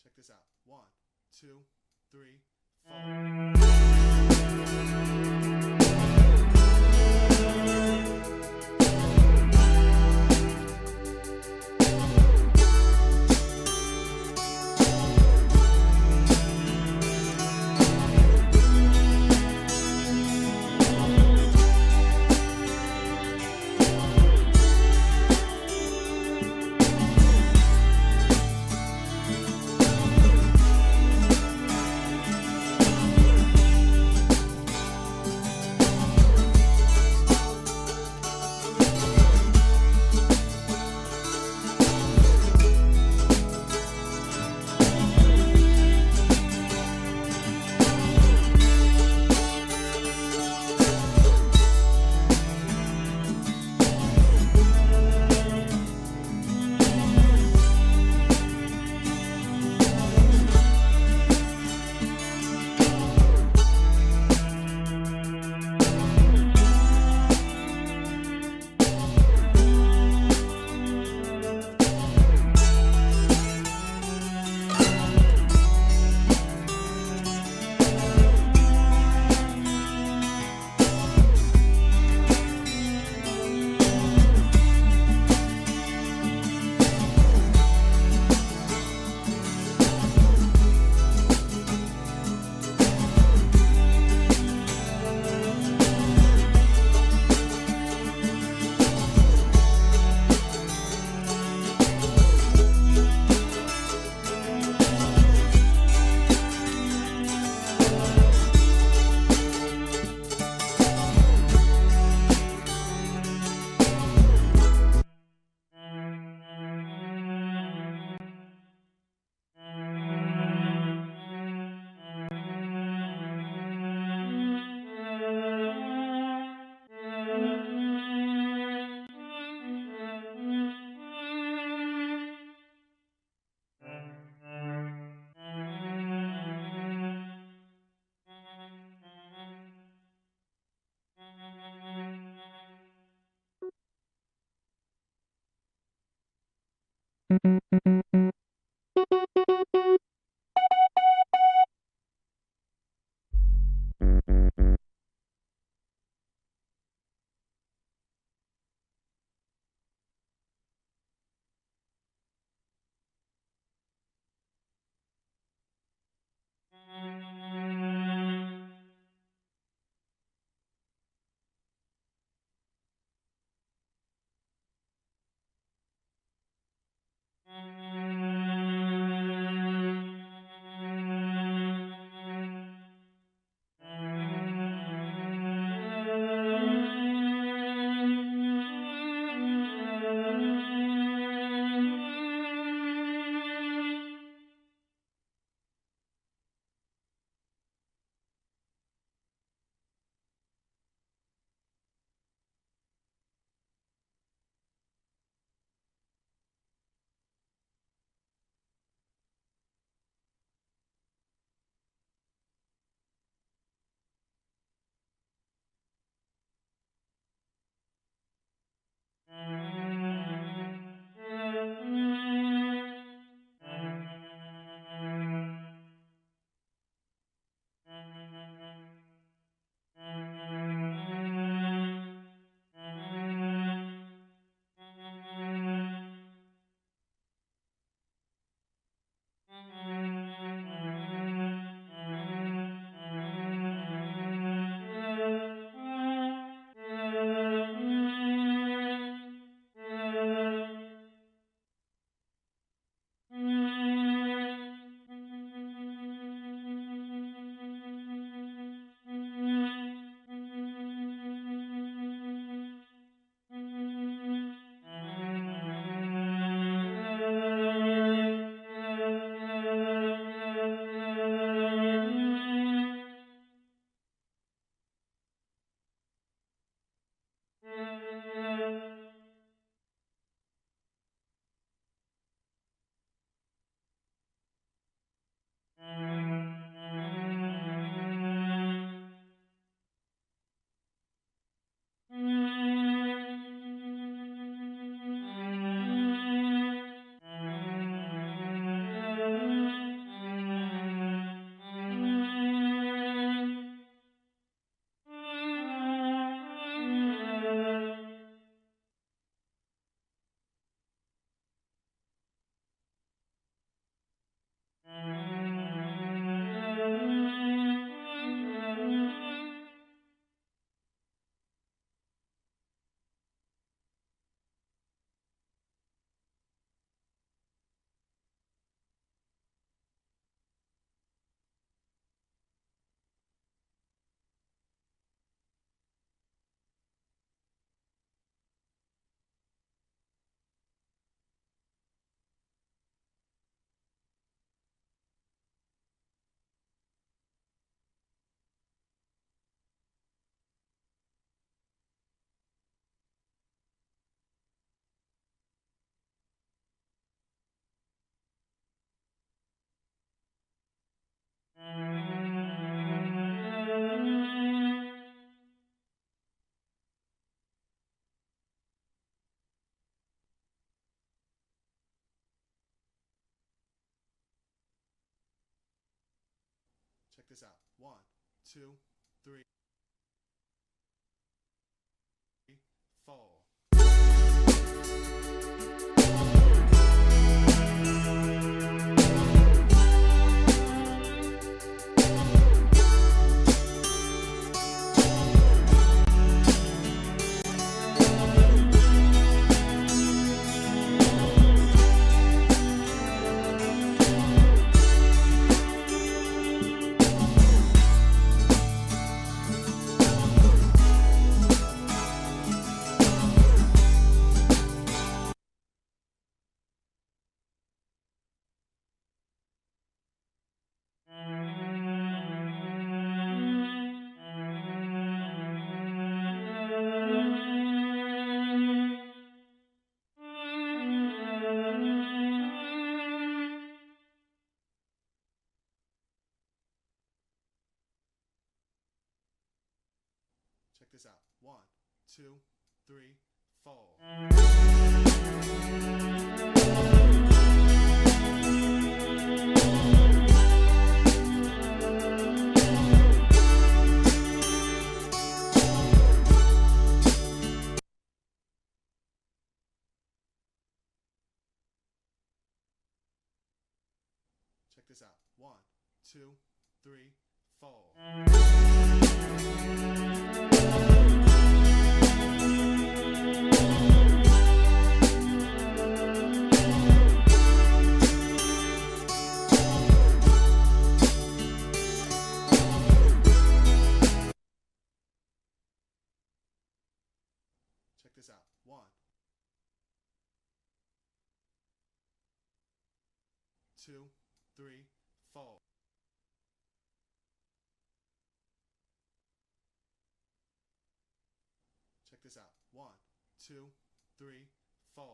Check this out. 1, 2, 3, this out. 1, 2, 3, 4. Check this out. 1, 2, 3, 4. Check this out. 1, 2, 3, 4. Check this out. 1, 2, 3, 4. Check this out. 1, 2, 3, 4.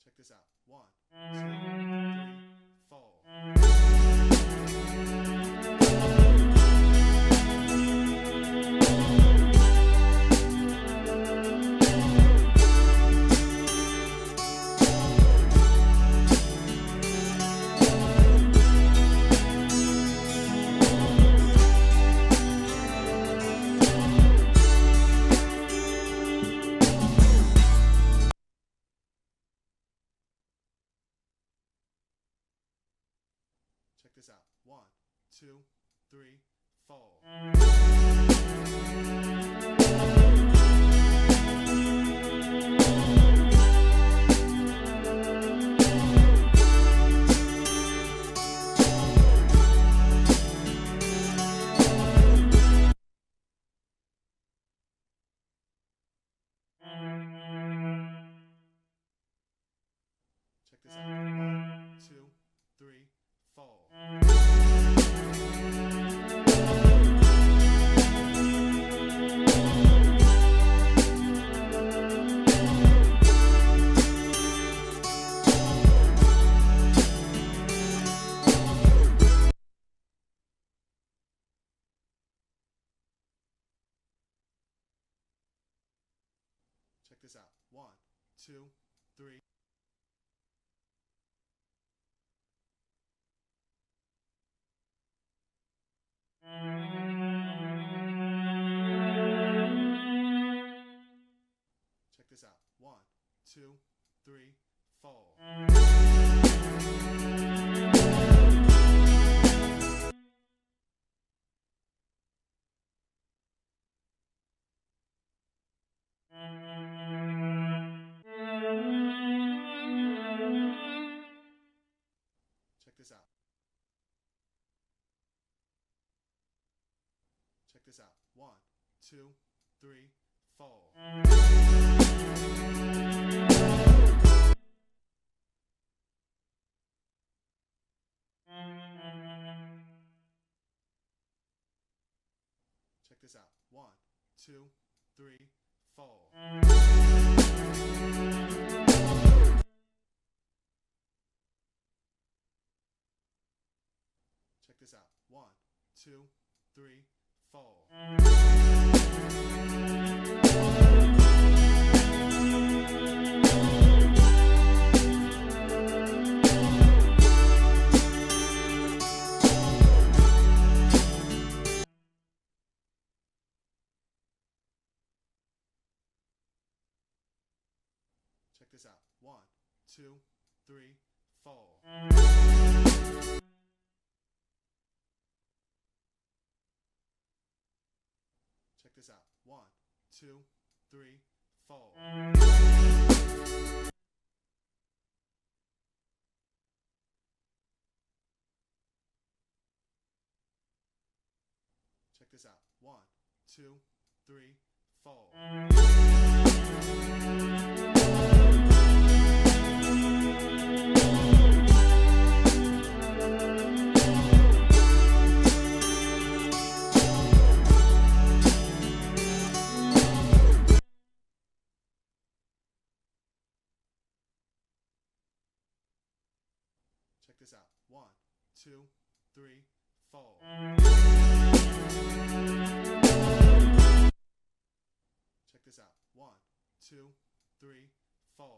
Check this out. 1, 2, 3, 4. Check this out. 1, 2, 3, 4. Check this out. 1, 2, 3, 4. Check this out. 1, 2, 3. Check this out. 1, 2, 3, 4. Check this out. Check this out. 1, 2, 3, 4. Check this out. 1, 2, 3, 4. Check this out. 1, 2, 3, 4. Check this out. 1, 2, 3, 4. Check this out. 1, 2, 3, 4. Check this out. 1, 2, 3, 4. Check this out. 1, 2, 3, 4. Check this out. 1, 2, 3, 4.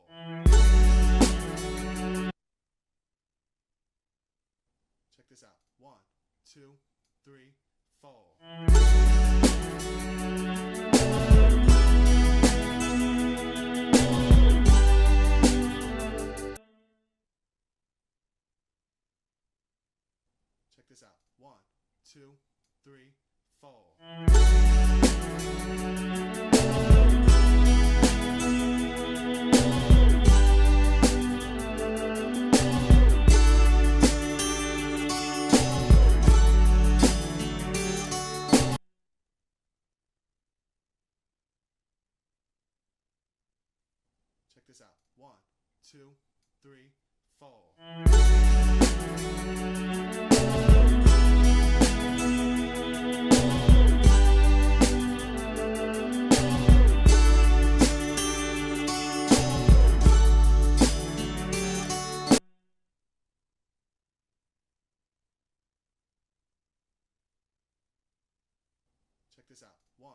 Check this out. 1, 2, 3, 4. Check this out. 1, 2, 3, 4. Check this out. 1, 2, 3, 4. Check this out. 1,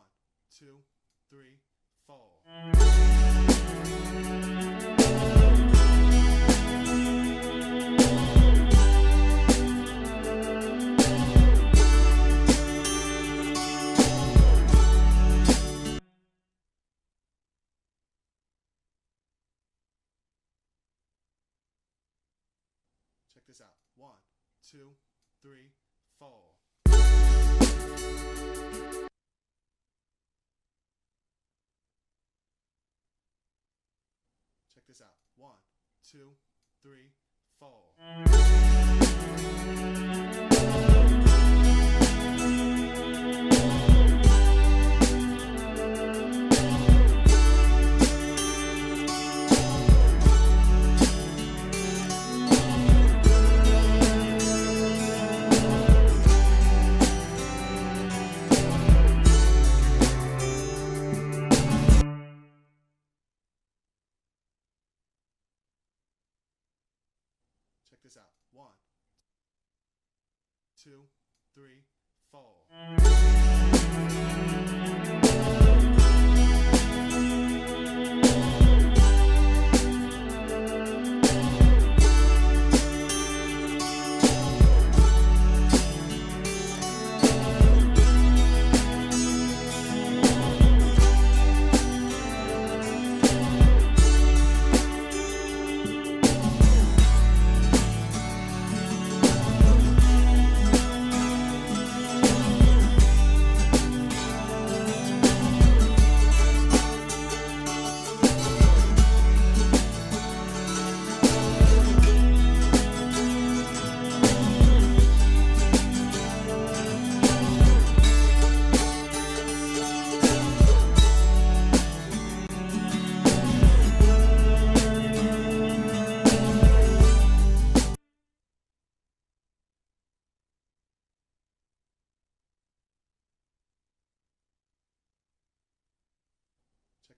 2, 3, 4. Check this out. 1, 2, 3, 4. Check this out. 1, 2, 3, 4. Check this out. 1, 2, 3, 4.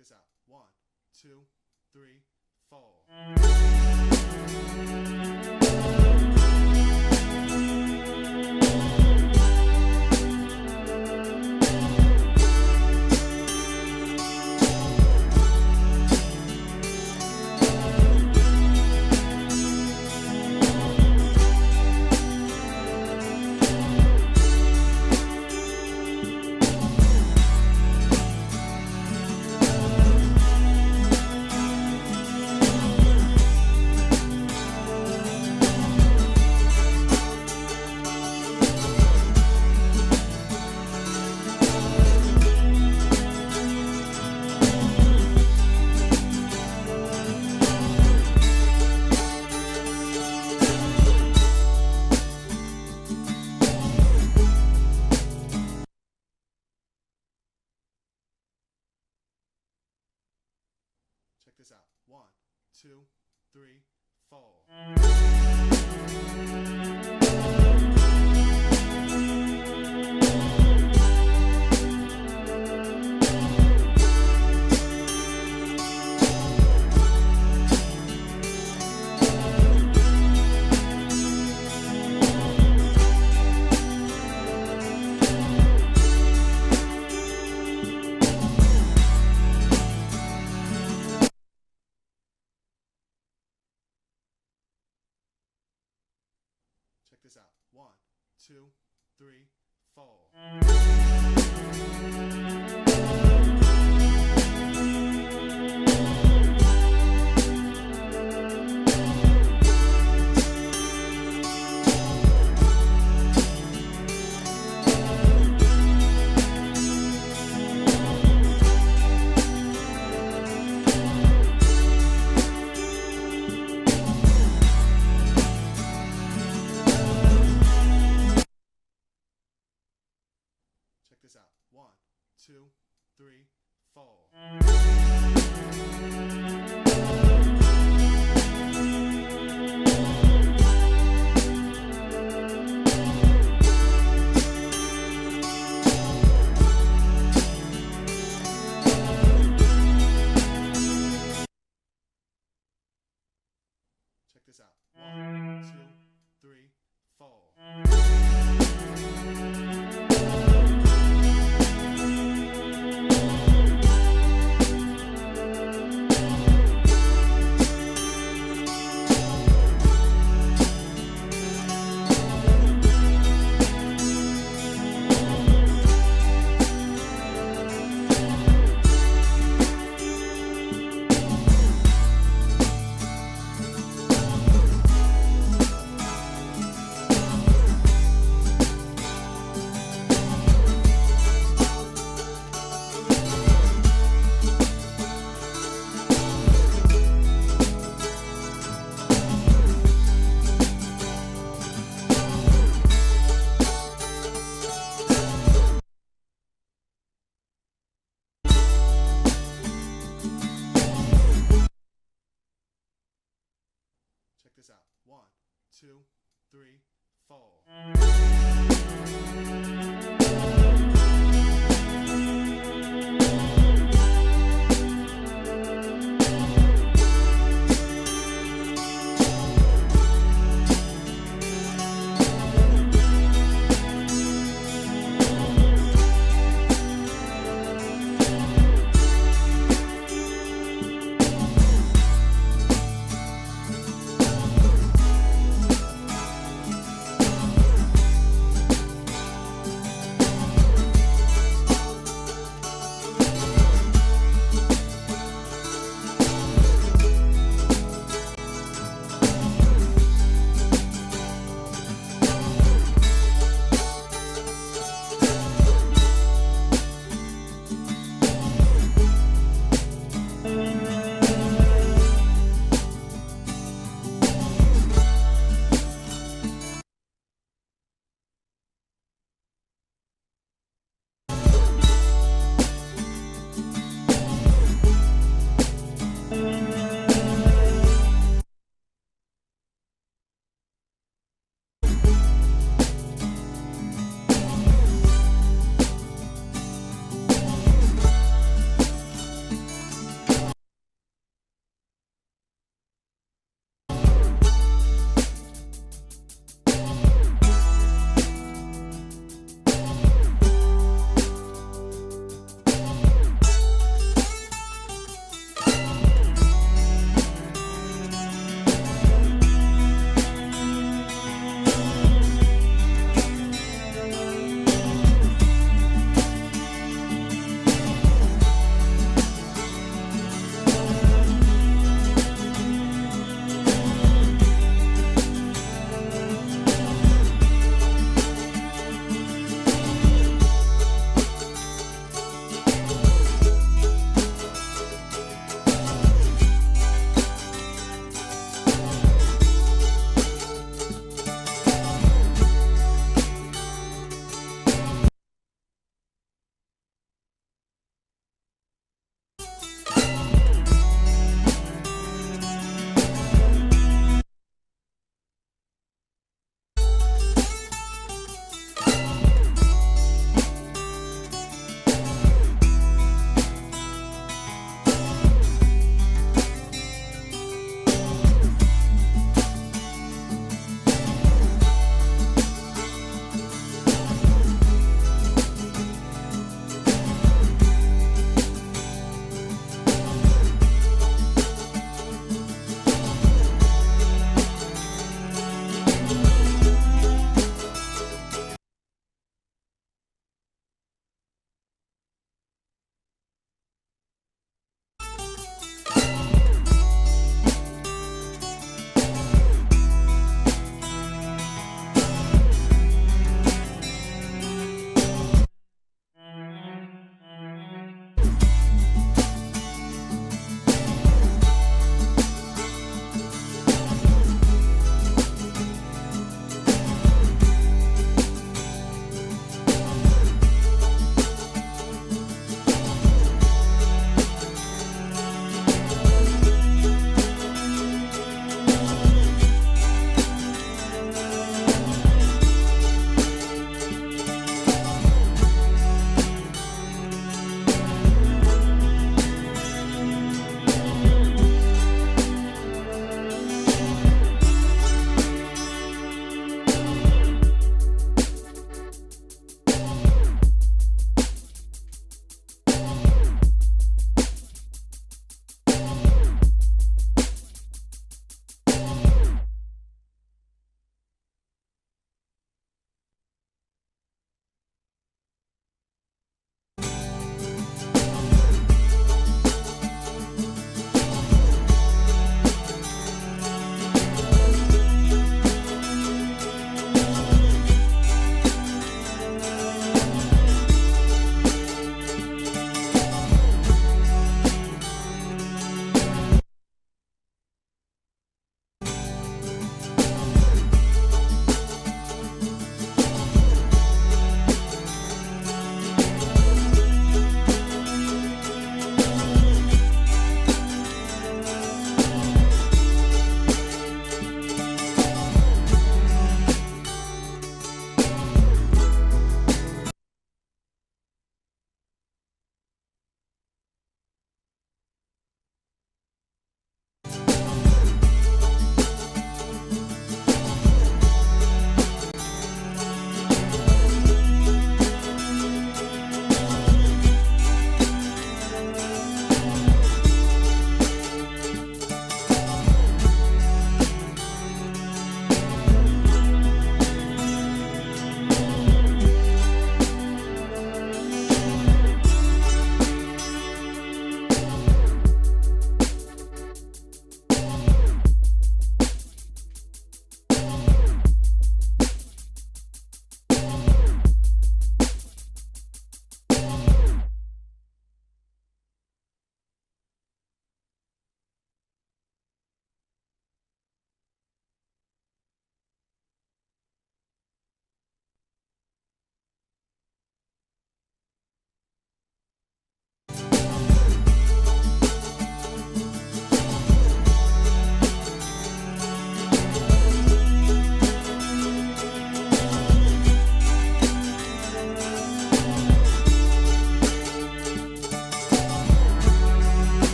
this out. 1, 2, 3, 4. Check this out. 1, 2, 3, 4. Check this out. 1, 2, 3, 4. Check this out. 1, 2, 3, 4. Check this out. 1, 2, 3, 4. Check this out. 1, 2, 3, 4.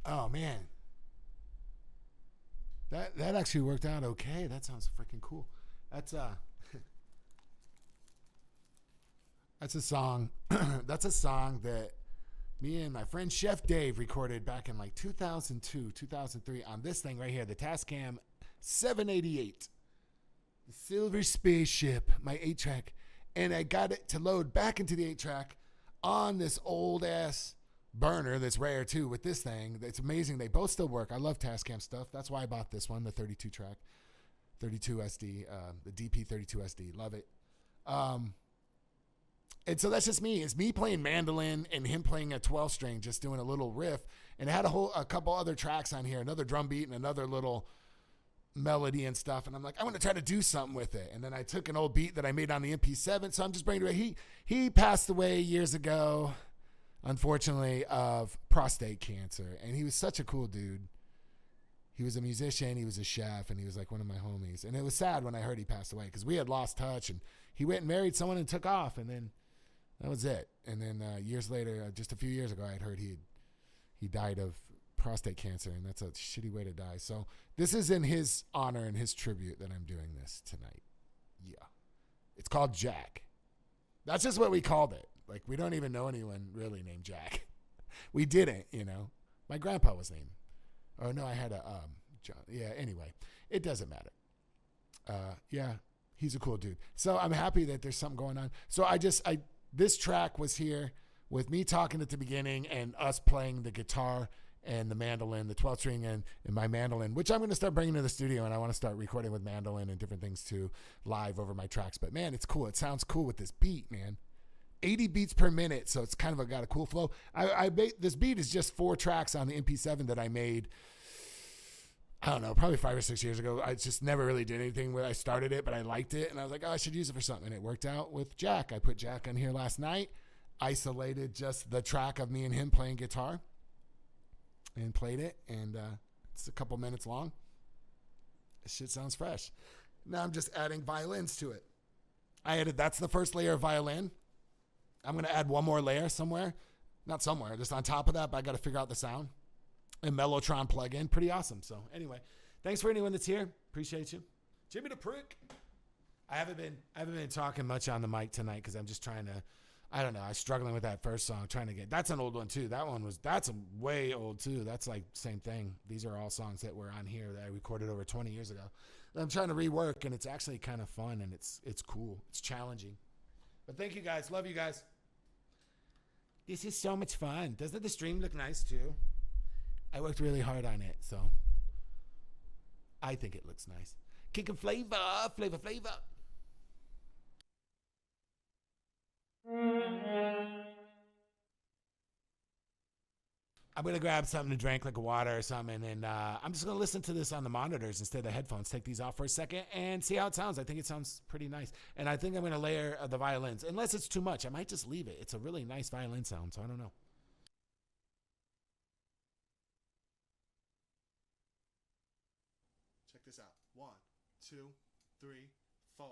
Oh man, that actually worked out okay. That sounds freaking cool. That's that's a song. That's a song that me and my friend Chef Dave recorded back in like 2002, 2003 on this thing right here, the Tascam 788, the silver spaceship, my 8-track, and I got it to load back into the 8-track on this old ass burner that's rare too with this thing. It's amazing. They both still work. I love Tascam stuff. That's why I bought this one, the 32-track, 32 SD, the DP 32 SD. Love it. And so that's just me. It's me playing mandolin and him playing a 12-string, just doing a little riff. And it had a couple other tracks on here, another drum beat and another little melody and stuff. And I'm like, I want to try to do something with it. And then I took an old beat that I made on the MP7. So I'm just bringing it away. He passed away years ago, unfortunately, of prostate cancer. And he was such a cool dude. He was a musician, he was a chef, and he was like one of my homies. And it was sad when I heard he passed away because we had lost touch. And he went and married someone and took off. And then that was it. And then years later, just a few years ago, I had heard he died of prostate cancer, and that's a shitty way to die. So this is in his honor and his tribute that I'm doing this tonight. Yeah. It's called Jack. That's just what we called it. Like, we don't even know anyone really named Jack. We didn't, you know. My grandpa was named. Oh, no, I had a John. Yeah, anyway. It doesn't matter. Yeah, he's a cool dude. So I'm happy that there's something going on. So this track was here with me talking at the beginning and us playing the guitar and the mandolin, the 12-string and my mandolin, which I'm going to start bringing to the studio, and I want to start recording with mandolin and different things too live over my tracks. But, man, it's cool. It sounds cool with this beat, man. 80 beats per minute, so it's kind of got a cool flow. This beat is just 4 tracks on the MP7 that I made, I don't know, probably 5 or 6 years ago. I just never really did anything when I started it, but I liked it, and I was like, oh, I should use it for something. And it worked out with Jack. I put Jack on here last night, isolated just the track of me and him playing guitar, and played it, and it's a couple minutes long. This shit sounds fresh. Now I'm just adding violins to it. That's the first layer of violin. I'm going to add one more layer somewhere. Not somewhere, just on top of that, but I got to figure out the sound. And Mellotron plugin, pretty awesome. So anyway, thanks for anyone that's here. Appreciate you. Jimmy the Prick. I haven't been talking much on the mic tonight because I'm just trying to, I don't know, I'm struggling with that first song, trying to get, that's an old one too. That's a way old too. That's like same thing. These are all songs that were on here that I recorded over 20 years ago. That I'm trying to rework, and it's actually kind of fun, and it's cool. It's challenging. But thank you guys. Love you guys. This is so much fun. Doesn't the stream look nice too? I worked really hard on it, so I think it looks nice. Kicking flavor. I'm going to grab something to drink, like a water or something, and I'm just going to listen to this on the monitors instead of the headphones. Take these off for a second and see how it sounds. I think it sounds pretty nice. And I think I'm going to layer the violins. Unless it's too much, I might just leave it. It's a really nice violin sound, so I don't know. Check this out. 1, 2, 3, 4.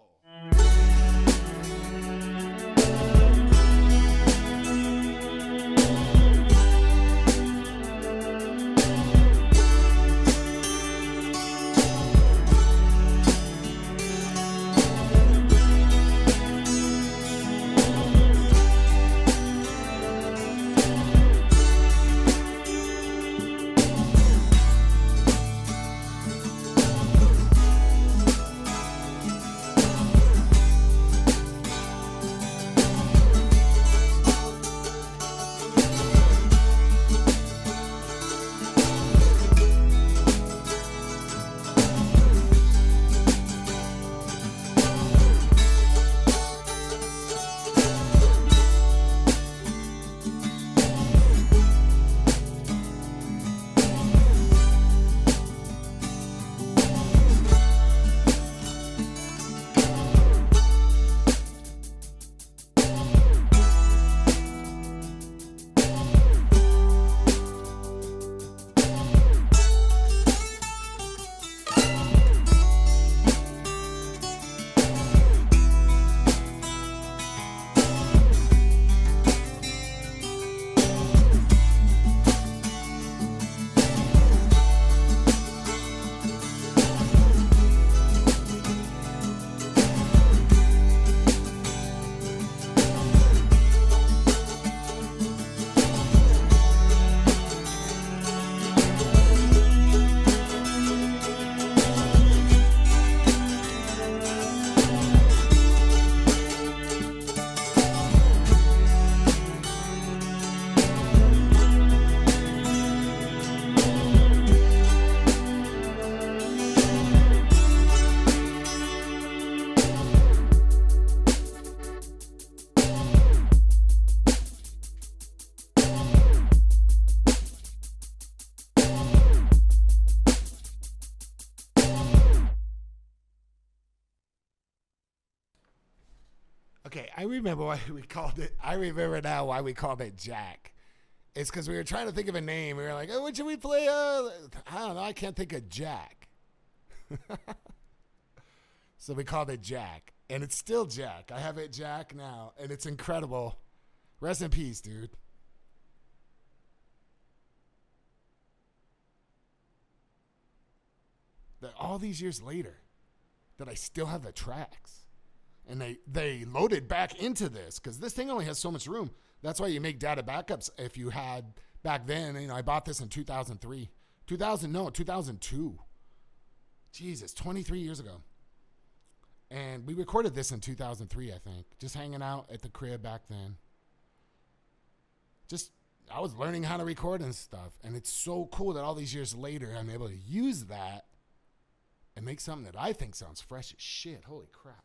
Okay, I remember why we called it. I remember now why we called it Jack. It's because we were trying to think of a name. We were like, oh, what should we play? I don't know. I can't think of Jack. So we called it Jack. And it's still Jack. I have it Jack now. And it's incredible. Rest in peace, dude. That all these years later, that I still have the tracks. And they loaded back into this because this thing only has so much room. That's why you make data backups. If you had back then, I bought this in 2003. 2002. Jesus, 23 years ago. And we recorded this in 2003, I think. Just hanging out at the crib back then. I was learning how to record and stuff. And it's so cool that all these years later, I'm able to use that and make something that I think sounds fresh as shit. Holy crap.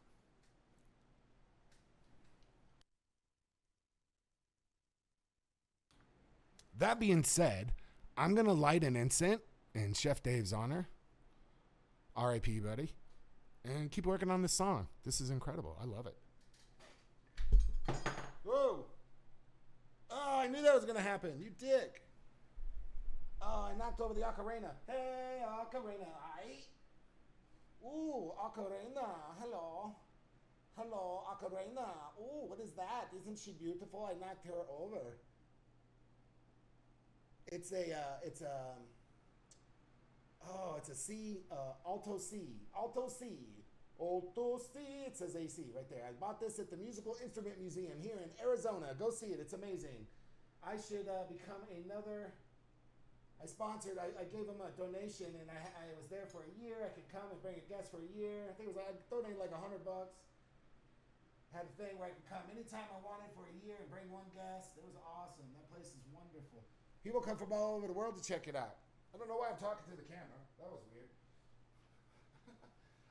That being said, I'm going to light an incense in Chef Dave's honor. R.I.P., buddy. And keep working on this song. This is incredible. I love it. Whoa. Oh, I knew that was going to happen. You dick. Oh, I knocked over the ocarina. Hey, ocarina. Aye. Ooh, ocarina. Hello. Hello, ocarina. Ooh, what is that? Isn't she beautiful? I knocked her over. It's a C, alto C. It says AC right there. I bought this at the Musical Instrument Museum here in Arizona. Go see it. It's amazing. I should become another. I gave them a donation, and I was there for a year. I could come and bring a guest for a year. I think I donated like $100. Had a thing where I could come anytime I wanted for a year and bring one guest. It was awesome. That place is wonderful. People come from all over the world to check it out. I don't know why I'm talking to the camera. That was weird.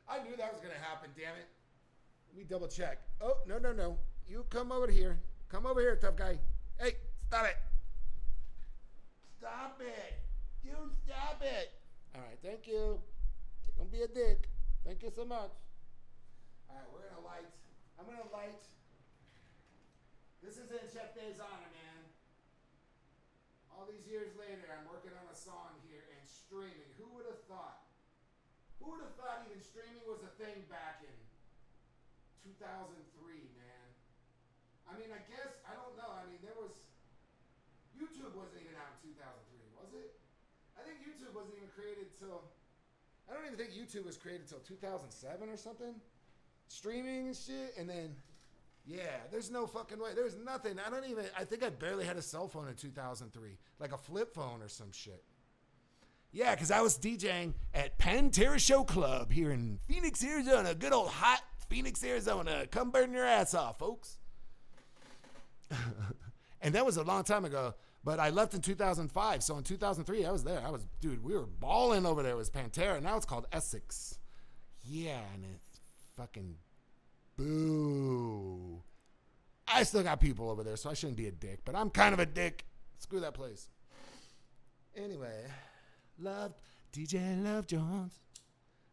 I knew that was going to happen, damn it. Let me double check. Oh, no. You come over here. Come over here, tough guy. Hey, stop it. Stop it. You stop it. All right, thank you. Don't be a dick. Thank you so much. All right, we're going to light. I'm going to light. This is in Chef Dave's honor, man. All these years later, I'm working on a song here and streaming. Who would have thought? Who would have thought even streaming was a thing back in 2003, man? I mean, I guess, I don't know. I mean, YouTube wasn't even out in 2003, was it? I think YouTube wasn't even created I don't even think YouTube was created till 2007 or something. Streaming and shit, and then... Yeah, there's no fucking way. There's nothing. I think I barely had a cell phone in 2003. Like a flip phone or some shit. Yeah, because I was DJing at Pantera Show Club here in Phoenix, Arizona. Good old hot Phoenix, Arizona. Come burn your ass off, folks. And that was a long time ago. But I left in 2005. So in 2003, I was there. Dude, we were balling over there. It was Pantera. Now it's called Essex. Yeah, and it's fucking... Boo. I still got people over there, so I shouldn't be a dick, but I'm kind of a dick. Screw that place. Anyway, DjLuvJonez.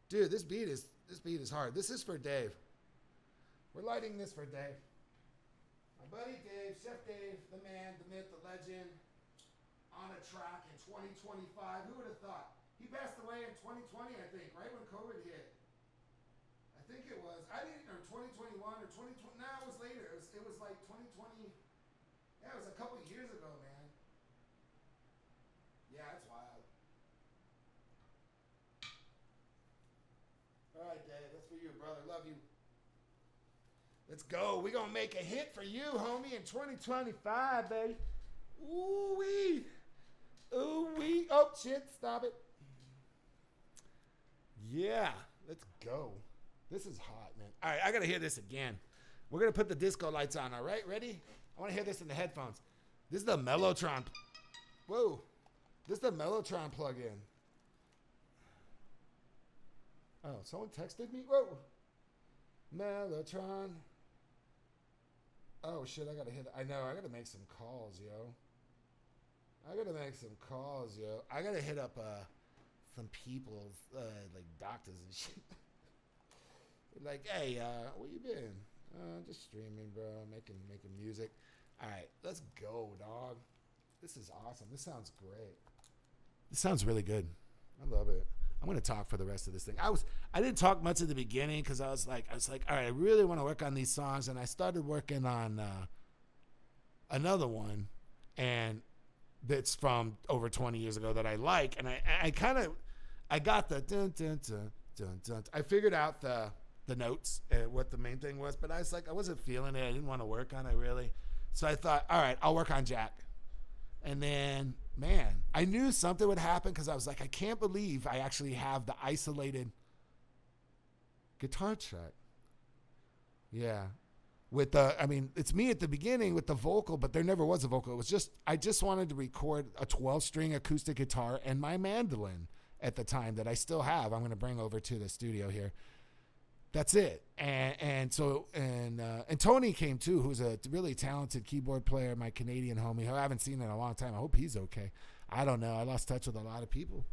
Dude, this beat is hard. This is for Dave. We're lighting this for Dave. My buddy Dave, Chef Dave, the man, the myth, the legend, on a track in 2025. Who would have thought? He passed away in 2020, I think, right when COVID hit. I think it was. I didn't, or 2021 or 2020. No, it was later. It was like 2020. Yeah, it was a couple years ago, man. Yeah, it's wild. All right, Dave. That's for you, brother. Love you. Let's go. We're going to make a hit for you, homie, in 2025, baby. Ooh-wee. Ooh-wee. Oh, shit. Stop it. Yeah. Let's go. This is hot, man. All right, I got to hear this again. We're going to put the disco lights on, all right? Ready? I want to hear this in the headphones. This is the Mellotron. Whoa. This is the Mellotron plug-in. Oh, someone texted me? Whoa. Mellotron. Oh, shit, I got to hit. I know, I got to make some calls, yo. I got to hit up some people, like doctors and shit. Like, hey, where you been? Just streaming, bro. Making music. All right, let's go, dog. This is awesome. This sounds great. This sounds really good. I love it. I'm gonna talk for the rest of this thing. I didn't talk much at the beginning because I was like, all right, I really want to work on these songs, and I started working on another one, and that's from over 20 years ago that I like, and I got the dun dun dun dun dun. I figured out the notes and what the main thing was, but I was like, I wasn't feeling it. I didn't want to work on it really, so I thought, all right, I'll work on Jack. And then, man, I knew something would happen because I was like, I can't believe I actually have the isolated guitar track. Yeah. It's me at the beginning with the vocal, but there never was a vocal. It was just, I just wanted to record a 12-string acoustic guitar and my mandolin at the time that I still have. I'm going to bring over to the studio here. That's it. And Tony came too, who's a really talented keyboard player, my Canadian homie, who I haven't seen in a long time. I hope he's okay. I don't know. I lost touch with a lot of people.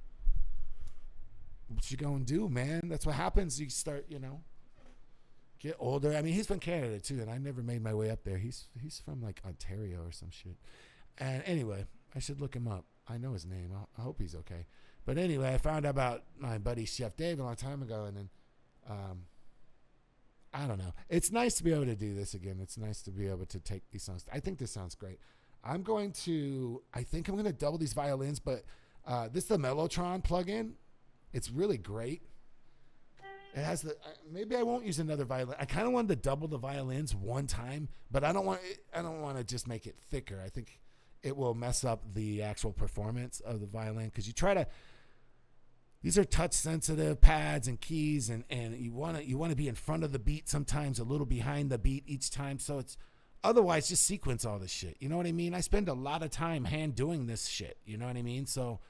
What you gonna do, man? That's what happens. You start, get older. I mean, he's from Canada too, and I never made my way up there. He's from like Ontario or some shit. And anyway, I should look him up. I know his name. I hope he's okay. But anyway, I found out about my buddy Chef Dave a long time ago, and then I don't know. It's nice to be able to do this again. It's nice to be able to take these songs. I think this sounds great. I think I'm going to double these violins, but this is the Mellotron plugin. It's really great. It has maybe I won't use another violin. I kind of wanted to double the violins one time, but I don't want to just make it thicker. I think it will mess up the actual performance of the violin because these are touch sensitive pads and keys, and you want to be in front of the beat, sometimes a little behind the beat each time. So it's otherwise just sequence all this shit. You know what I mean? I spend a lot of time hand doing this shit. You know what I mean? So,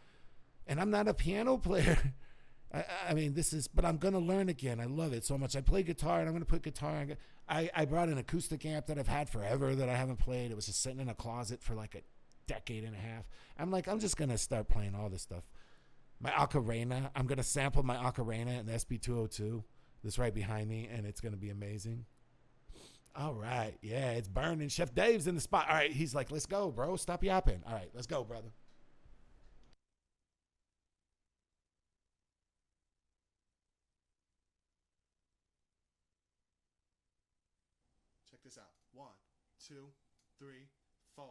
and I'm not a piano player. But I'm going to learn again. I love it so much. I play guitar, and I'm going to put guitar on. I brought an acoustic amp that I've had forever that I haven't played. It was just sitting in a closet for like a decade and a half. I'm just going to start playing all this stuff. My ocarina, I'm going to sample my ocarina in the SB202 that's right behind me, and it's going to be amazing. All right. Yeah, it's burning. Chef Dave's in the spot. All right. He's like, let's go, bro. Stop yapping. All right. Let's go, brother. Check this out. 1, 2, 3, 4.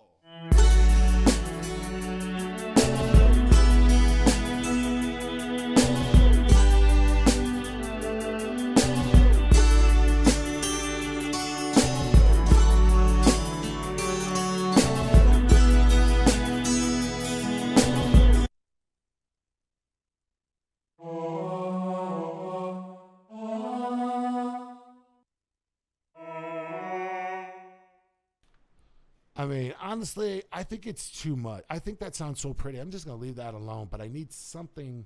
I mean, honestly, I think it's too much. I think that sounds so pretty. I'm just going to leave that alone, but I need something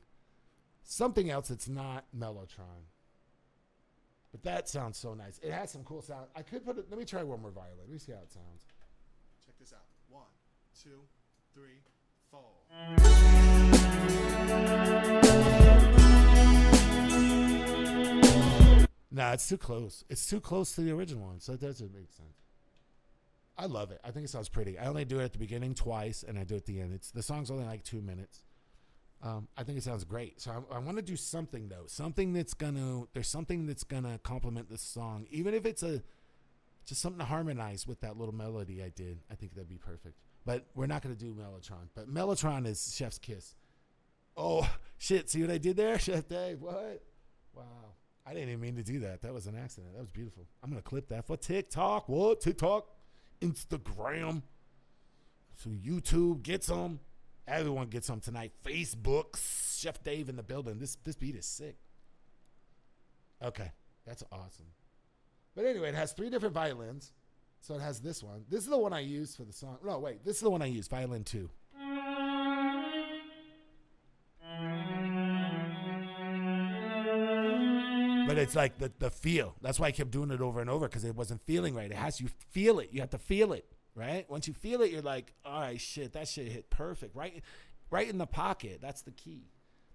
else that's not Mellotron. But that sounds so nice. It has some cool sound. I could put it, let me try one more violin. Let me see how it sounds. Check this out. 1, 2, 3, 4. Nah, it's too close. It's too close to the original one, so it doesn't make sense. I love it. I think it sounds pretty. I only do it at the beginning twice, and I do it at the end. The song's only like 2 minutes. I think it sounds great. So I want to do something though, there's something that's gonna complement this song, even if it's just something to harmonize with that little melody I did. I think that'd be perfect. But we're not gonna do Mellotron. But Mellotron is Chef's kiss. Oh shit! See what I did there, Chef Dave? What? Wow! I didn't even mean to do that. That was an accident. That was beautiful. I'm gonna clip that for TikTok. What? TikTok? Instagram, so YouTube gets them. Everyone gets them tonight. Facebook, Chef Dave in the building. This beat is sick. Okay, that's awesome. But anyway, it has 3 different violins. So it has this one. This is the one I used for the song. No, wait, this is the one I used, violin 2. But it's like the feel. That's why I kept doing it over and over, because it wasn't feeling right. It has you feel it. You have to feel it, right? Once you feel it, you're like, all right, shit, that shit hit perfect. Right in the pocket. That's the key.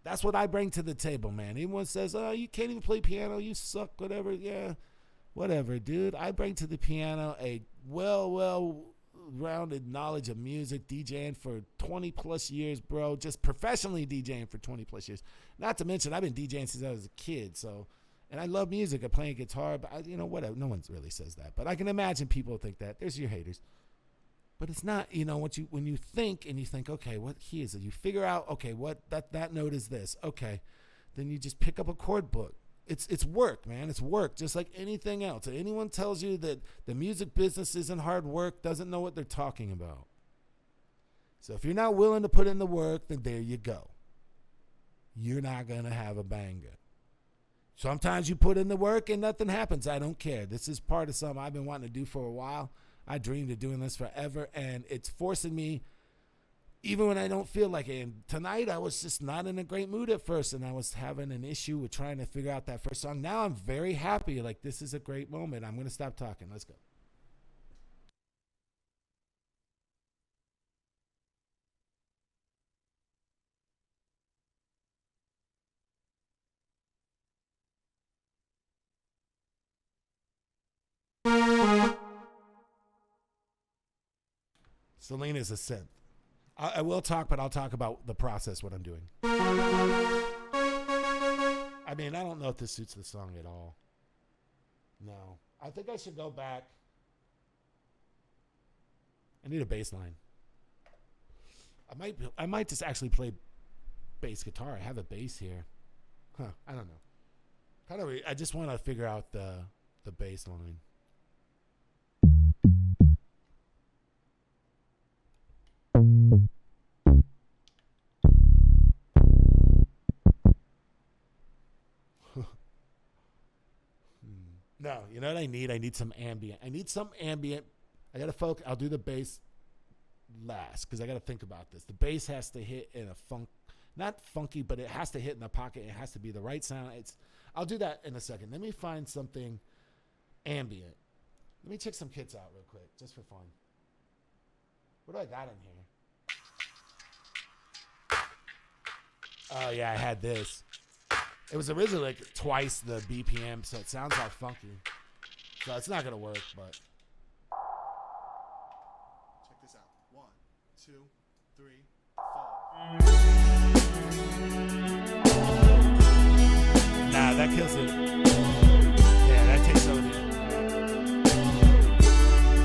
That's what I bring to the table, man. Anyone says, oh, you can't even play piano, you suck, whatever. Yeah, whatever, dude. I bring to the piano a well-rounded knowledge of music, DJing for 20 plus years, bro. Just professionally DJing for 20 plus years. Not to mention, I've been DJing since I was a kid, so, and I love music. I play guitar, but whatever. No one really says that, but I can imagine people think that. There's your haters. But it's not, when you think, okay, what key is it? You figure out, okay, what that note is this. Okay. Then you just pick up a chord book. It's work, man. It's work, just like anything else. If anyone tells you that the music business isn't hard work, doesn't know what they're talking about. So if you're not willing to put in the work, then there you go. You're not going to have a banger. Sometimes you put in the work and nothing happens. I don't care. This is part of something I've been wanting to do for a while. I dreamed of doing this forever, and it's forcing me, even when I don't feel like it. And tonight, I was just not in a great mood at first, and I was having an issue with trying to figure out that first song. Now I'm very happy. Like, this is a great moment. I'm going to stop talking. Let's go. Selena's a synth. I will talk, but I'll talk about the process, what I'm doing. I mean, I don't know if this suits the song at all. No. I think I should go back. I need a bass line. I might just actually play bass guitar. I have a bass here. I don't know. I just want to figure out the bass line. No, you know what I need? I need some ambient. I got to focus. I'll do the bass last because I got to think about this. The bass has to hit in a not funky, but it has to hit in the pocket. It has to be the right sound. I'll do that in a second. Let me find something ambient. Let me check some kits out real quick, just for fun. What do I got in here? Oh yeah, I had this. It was originally like twice the BPM, so it sounds all funky. So it's not going to work, but. Check this out. 1, 2, 3, 4. Nah, that kills it. Yeah, that takes over the end.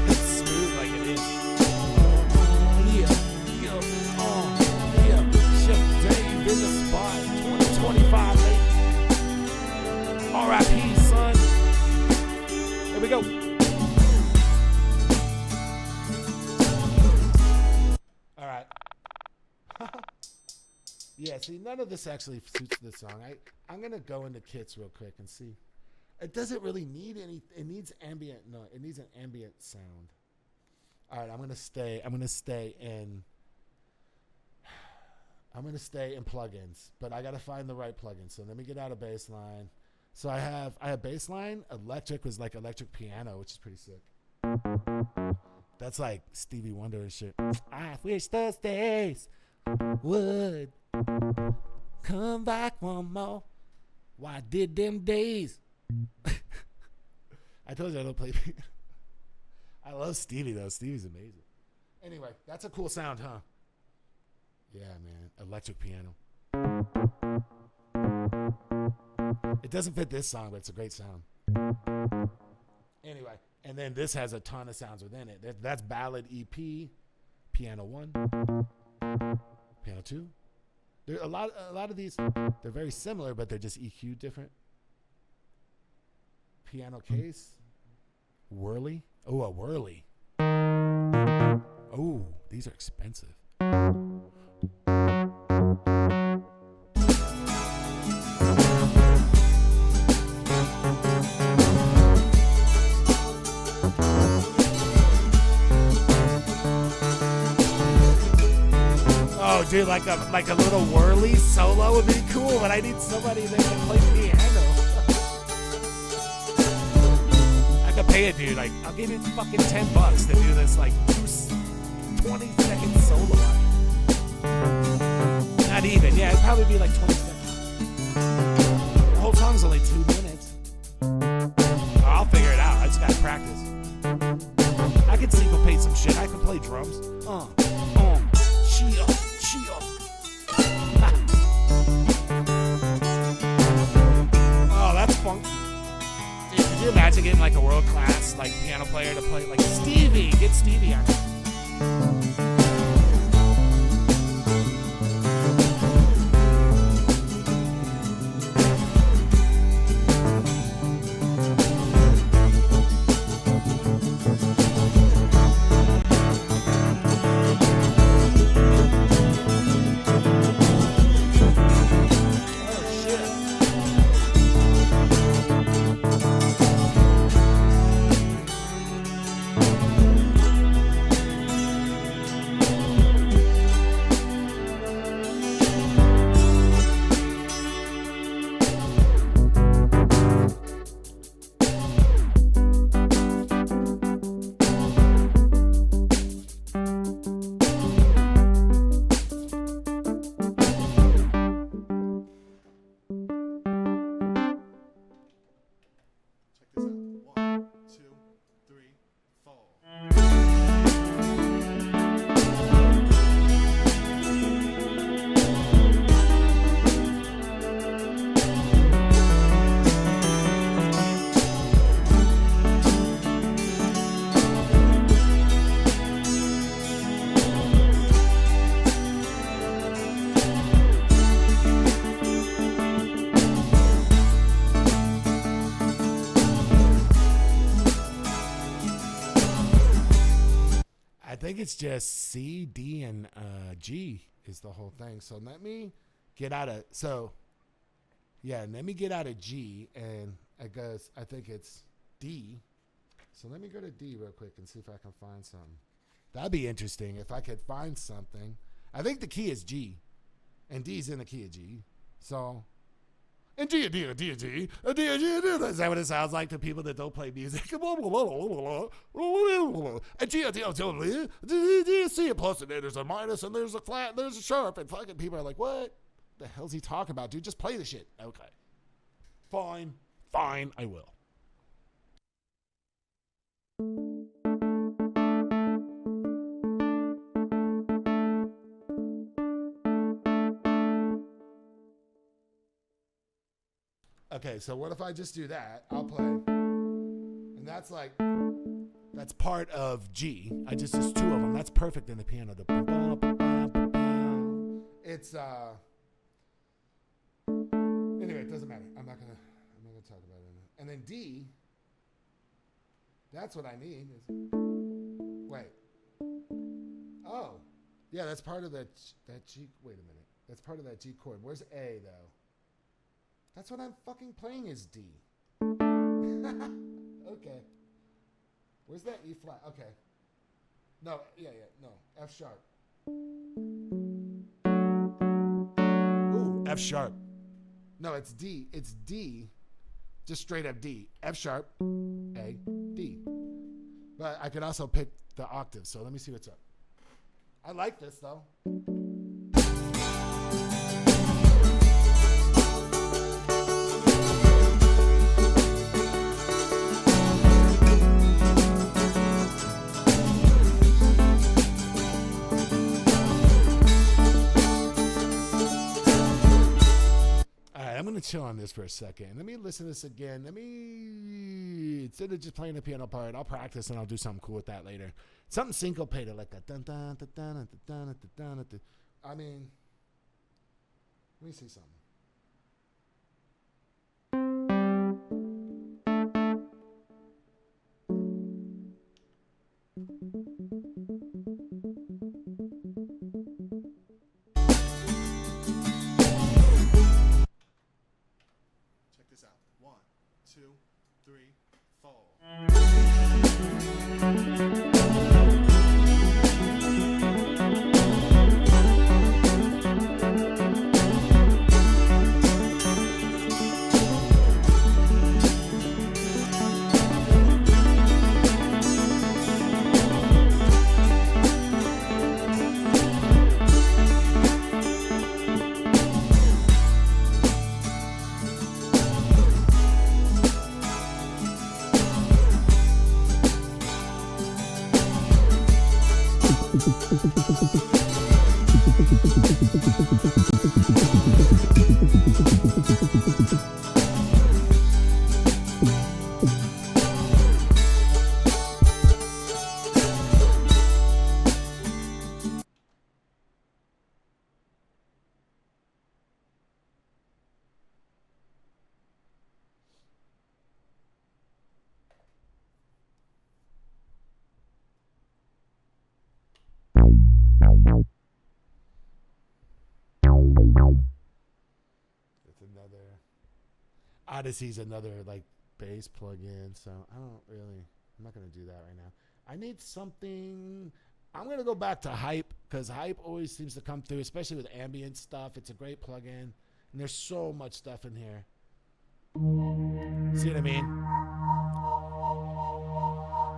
It's smooth like it is. Yeah. Chef Dave in the spot. 2025 late. R.I.P. son. Here we go. All right. Yeah, see, none of this actually suits this song. I'm going to go into kits real quick and see. It doesn't really need any. It needs ambient. No, it needs an ambient sound. All right, I'm going to stay in plugins, but I got to find the right plugin. So let me get out of bassline. So I have bassline. Electric was like electric piano, which is pretty sick. That's like Stevie Wonder and shit. I wish those days would come back one more. Why did them days? I told you I don't play. I love Stevie though. Stevie's amazing. Anyway, that's a cool sound, huh? Yeah, man. Electric piano. It doesn't fit this song, but it's a great sound. Anyway, and then this has a ton of sounds within it. That's Ballad EP, Piano 1, Piano 2. There a lot of these, they're very similar, but they're just EQ different. Piano case, Whirly. Oh, a Whirly. Oh, these are expensive. Oh, dude, like a little Whirly solo would be cool, but I need somebody that can play piano. I could pay a dude, like, I'll give you fucking $10 to do this, like, 20-second solo on it. Not even, yeah, it'd probably be like 20 seconds. The whole song's only 2 minutes. I'll figure it out. I can syncopate some shit. I can play drums. Chia. Oh, that's funky. Dude, could you imagine getting like a world-class like piano player to play like Stevie? Get Stevie on it. I think it's just C, D, and G is the whole thing. So let me get out of let me get out of G, and I guess I think it's D. So let me go to D real quick and see if I can find something. That'd be interesting if I could find something. I think the key is G, and D's in the key of G. So, and G. Is that what it sounds like to people that don't play music? And G, C, plus, and then there's a minus, and there's a flat, and there's a sharp, and fucking people are like, what the hell's he talking about, dude? Just play the shit. Okay. Fine, I will. Okay, so what if I just do that? I'll play. And that's part of G. It's two of them. That's perfect in the piano. It's anyway, it doesn't matter. I'm not gonna talk about it. And then D, that's what I need. Wait. Oh. Yeah, that's part of that G. Wait a minute. That's part of that G chord. Where's A though? That's what I'm fucking playing is D. Okay. Where's that E flat? Okay. No, no. F sharp. Ooh, F sharp. No, it's D. It's D. Just straight up D. F sharp, A, D. But I could also pick the octave, so let me see what's up. I like this though. I'm going to chill on this for a second. Let me listen to this again. Instead of just playing the piano part, I'll practice and I'll do something cool with that later. Something syncopated like that. I mean, let me see something. Check this out. 1, 2, 3, 4. Odyssey's another like bass plug-in, so I'm not gonna do that right now. I need something. I'm gonna go back to Hype because Hype always seems to come through, especially with ambient stuff. It's a great plug-in, and there's so much stuff in here. See what I mean?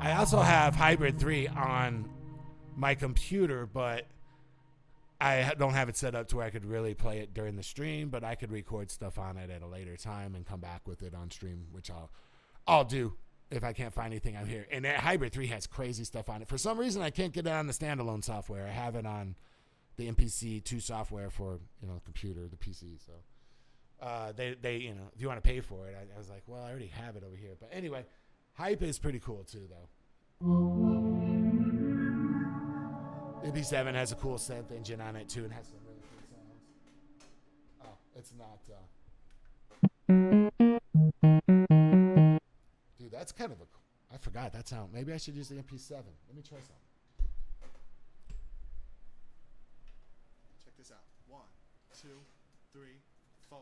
I also have Hybrid 3 on my computer, but I don't have it set up to where I could really play it during the stream, but I could record stuff on it at a later time and come back with it on stream, which I'll do if I can't find anything out here. And that Hybrid 3 has crazy stuff on it. For some reason, I can't get it on the standalone software. I have it on the MPC 2 software for, the computer, the PC. So they if you want to pay for it, I was like, well, I already have it over here. But anyway, Hype is pretty cool too, though. MP7 has a cool synth engine on it too, and has some really cool sounds. Oh, it's not. Dude, that's kind of I forgot that sound. Maybe I should use the MP7. Let me try something. Check this out. 1, 2, 3, 4.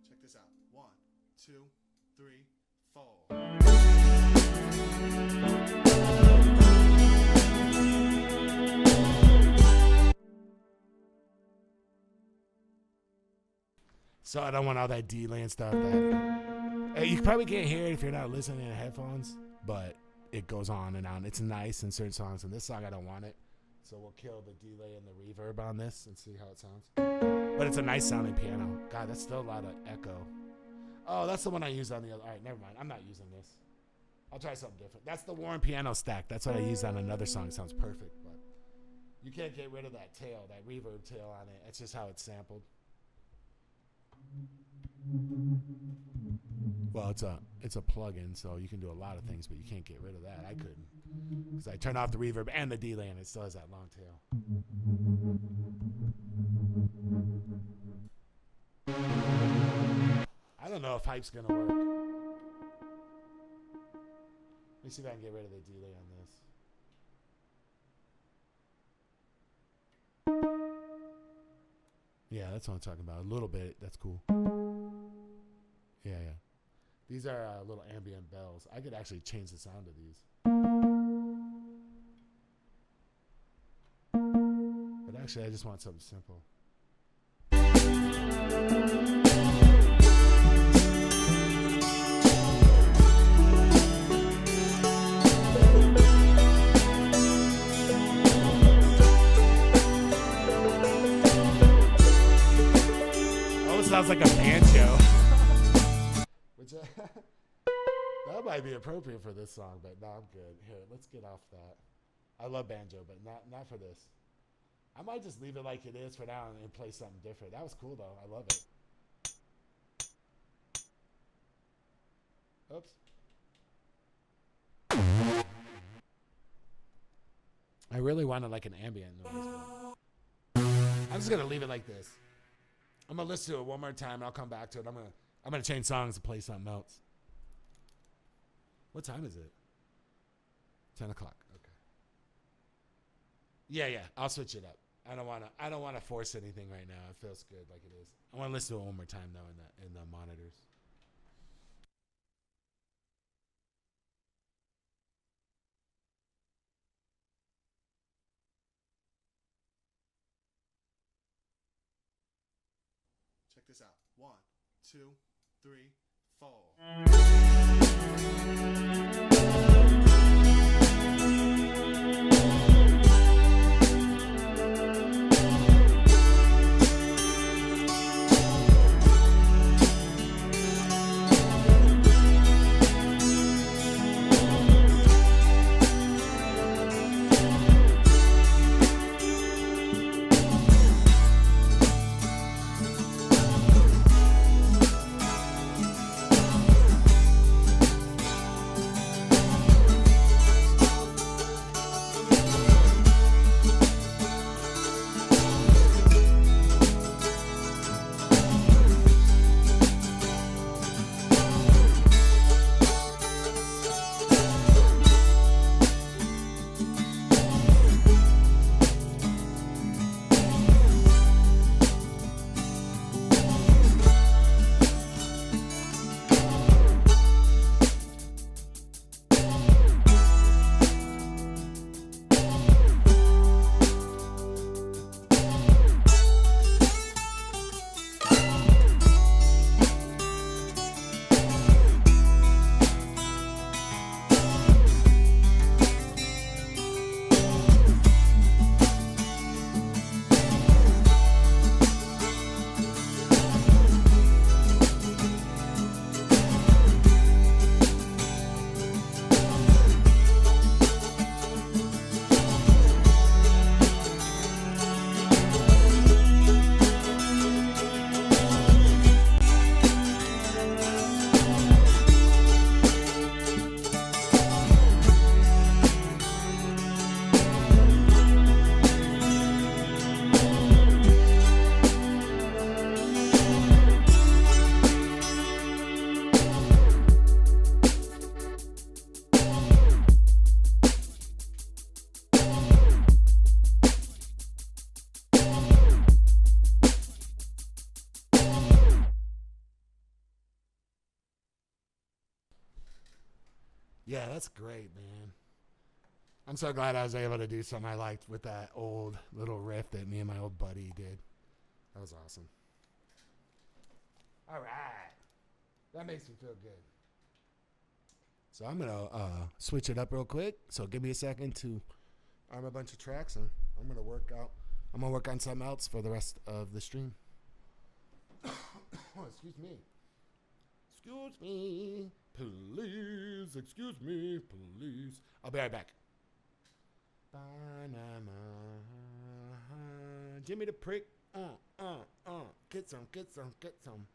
Check this out. 1, 2, 3, 4. So I don't want all that delay and stuff. You probably can't hear it if you're not listening in headphones, but it goes on and on. It's nice in certain songs, and this song I don't want it. So we'll kill the delay and the reverb on this and see how it sounds. But it's a nice sounding piano. God, that's still a lot of echo. Oh, that's the one I used on the other. All right, never mind. I'm not using this. I'll try something different. That's the Warren piano stack. That's what I used on another song. It sounds perfect, but you can't get rid of that tail, that reverb tail on it. It's just how it's sampled. Well, it's a plug-in, so you can do a lot of things, but you can't get rid of that. I couldn't, because I turned off the reverb and the delay, and it still has that long tail. I don't know if hype's gonna work. Let me see if I can get rid of the delay on this. Yeah, that's what I'm talking about. A little bit. That's cool. Yeah. These are little ambient bells. I could actually change the sound of these. But actually, I just want something simple. Sounds like a banjo. Which that might be appropriate for this song, but no, I'm good. Here, let's get off that. I love banjo, but not for this. I might just leave it like it is for now and play something different. That was cool though. I love it. Oops. I really wanted like an ambient noise. I'm just gonna leave it like this. I'm gonna listen to it one more time and I'll come back to it. I'm gonna change songs and play something else. What time is it? 10 o'clock. Okay. Yeah. I'll switch it up. I don't wanna force anything right now. It feels good like it is. I wanna listen to it one more time though in the monitors. Check this out. 1, 2, 3, 4. Yeah, that's great, man. I'm so glad I was able to do something I liked with that old little riff that me and my old buddy did. That was awesome. All right. That makes me feel good. So I'm going to switch it up real quick. So give me a second to arm a bunch of tracks, and I'm going to work out. I'm going to work on something else for the rest of the stream. Oh, excuse me. Excuse me. Please. Excuse me. Please. I'll be right back. Jimmy the Prick. Get some, get some, get some.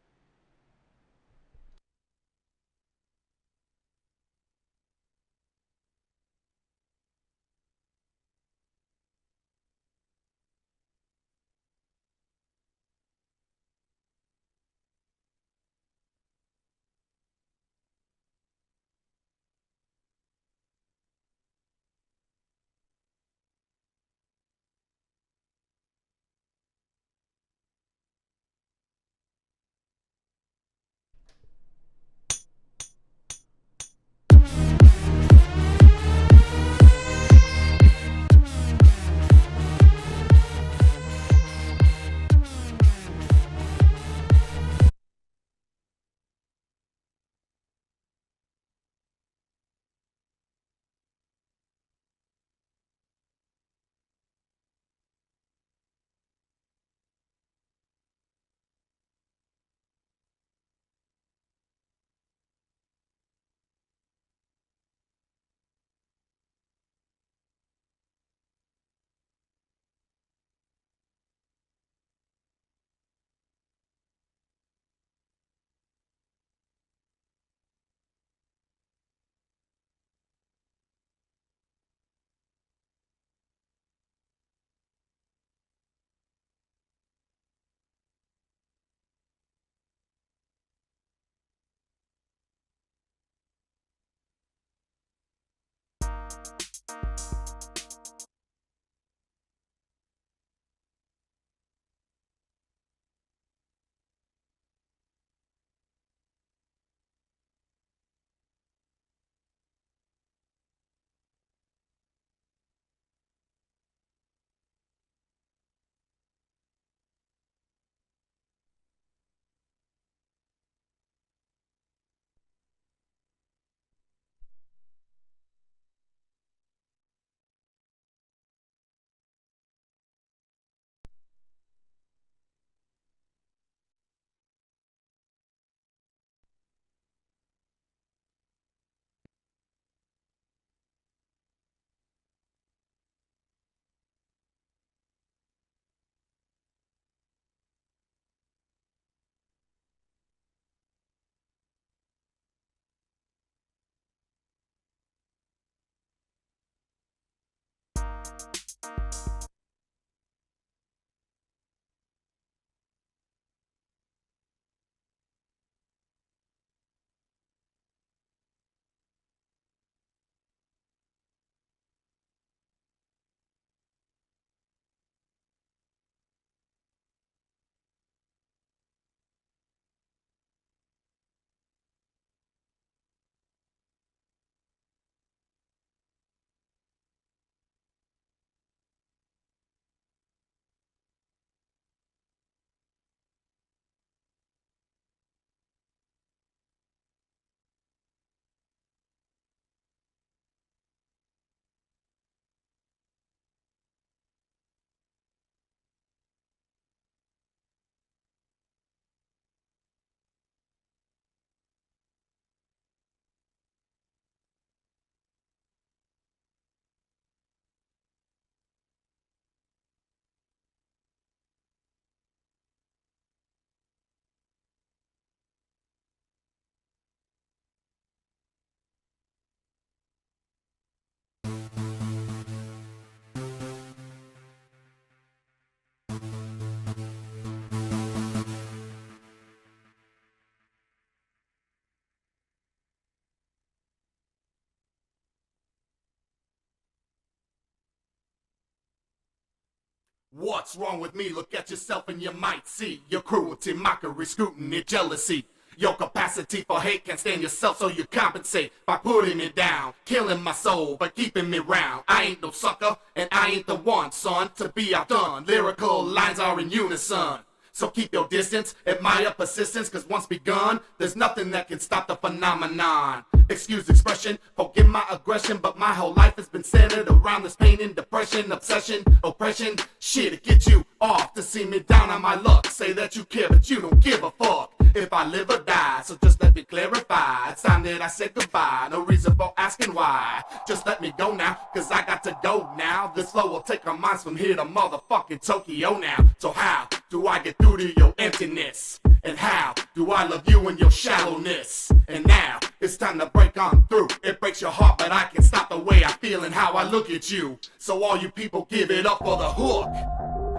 What's wrong with me? Look at yourself and you might see your cruelty, mockery, scrutiny, jealousy. Your capacity for hate can't stand yourself, so you compensate by putting me down, killing my soul, but keeping me round. I ain't no sucker, and I ain't the one, son, to be outdone. Lyrical lines are in unison. So keep your distance, admire persistence, cause once begun, there's nothing that can stop the phenomenon. Excuse expression, forgive my aggression, but my whole life has been centered around this pain and depression, obsession, oppression. Shit, to get you off, to see me down on my luck. Say that you care, but you don't give a fuck if I live or die, so just let me clarify. It's time that I said goodbye, no reason for asking why. Just let me go now, cause I got to go now. This flow will take our minds from here to motherfucking Tokyo now. So how do I get through to your emptiness? And how do I love you in your shallowness? And now, it's time to break on through. It breaks your heart, but I can stop the way I feel and how I look at you. So all you people give it up for the hook,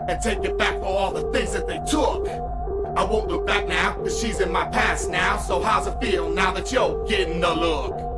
and take it back for all the things that they took. I won't look back now, cause she's in my past now. So how's it feel now that you're getting the look?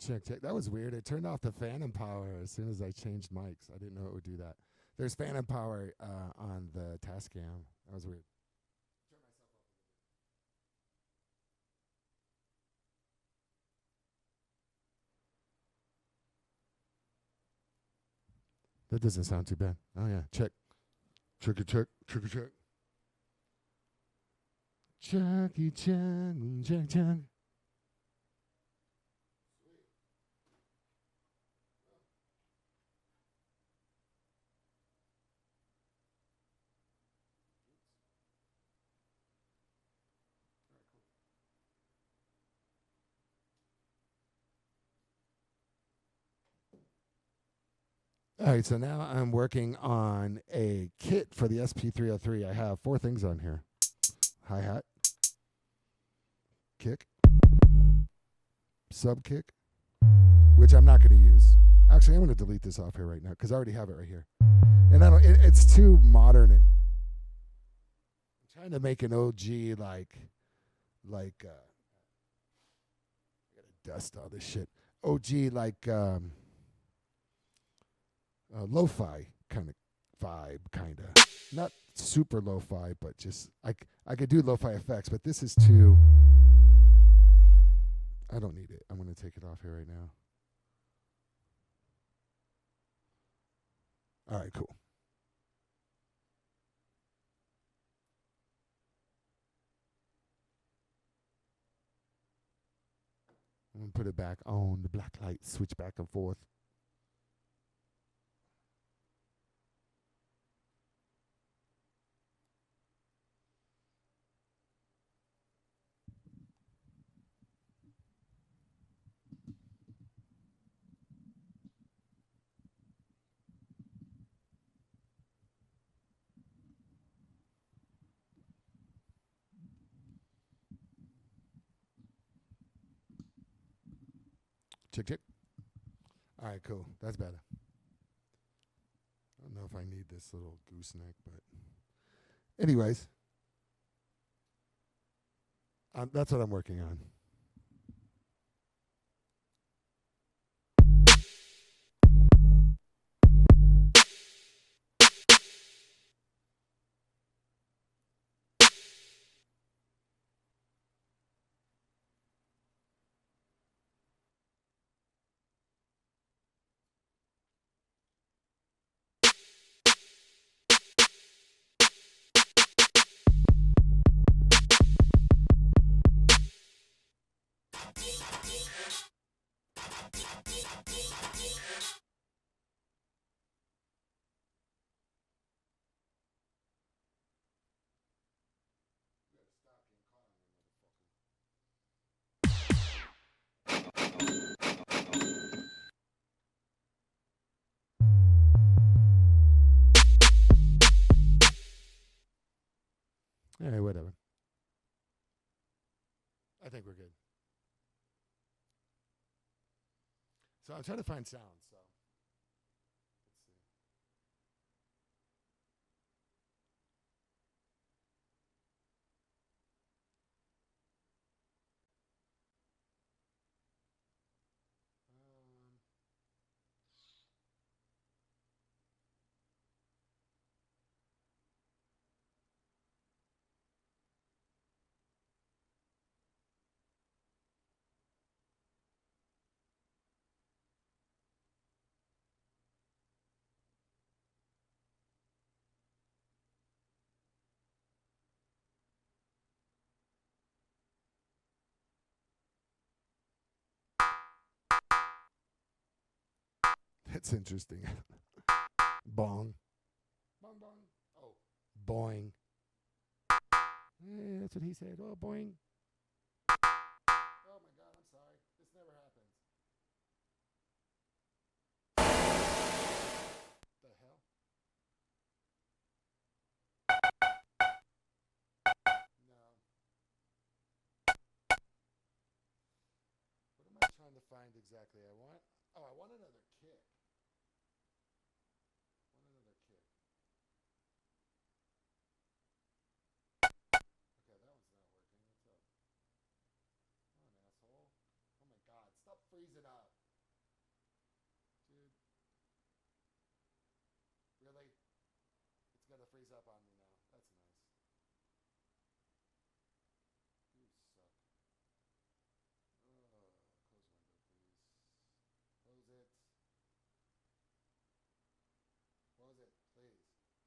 Check, check. That was weird. It turned off the phantom power as soon as I changed mics. I didn't know it would do that. There's phantom power on the Tascam. That was weird. That doesn't sound too bad. Oh, yeah. Check. Check, check, check, check. Checky, check, check, check. All right, so now I'm working on a kit for the SP303. I have 4 things on here. Hi-hat, kick, sub-kick, which I'm not going to use. Actually, I'm going to delete this off here right now because I already have it right here. And I don't, it's too modern, and I'm trying to make an OG like I gotta dust all this shit. OG like lo-fi kind of vibe, kind of. Not super lo-fi, but just I could do lo-fi effects, but this is too. I don't need it. I'm going to take it off here right now. All right, cool. I'm going to put it back on the black light, switch back and forth. Check, check. All right, cool. That's better. I don't know if I need this little gooseneck, but anyways, that's what I'm working on. All right, whatever. I think we're good. So I'm trying to find sound. So let's see. That's interesting. Bong. Bong, bong. Oh, boing. That's what he said. Oh, boing. Oh, my God, I'm sorry. This never happens. The hell? No. What am I trying to find exactly? I want another kick. Okay, that one's not working. What's up? Come on, asshole. Oh my God, stop freezing up. Dude. Really? It's gonna freeze up on me now. That's nice. You suck. Close window, please. Close it. Close it, please. Oh my God.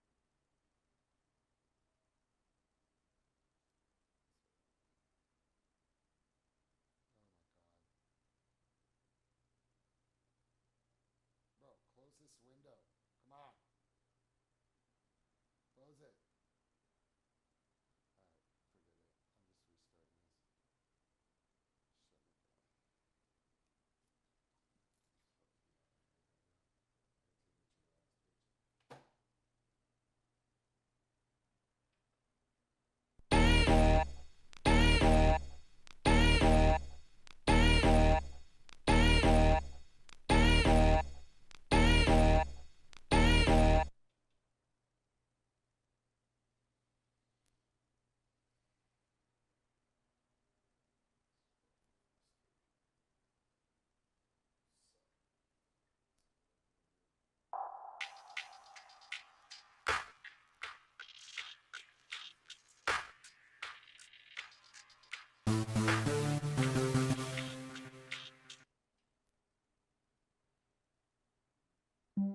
Bro, close this window. Come on. Close it. Alright, forget it. I'm just restarting this. Shut it down.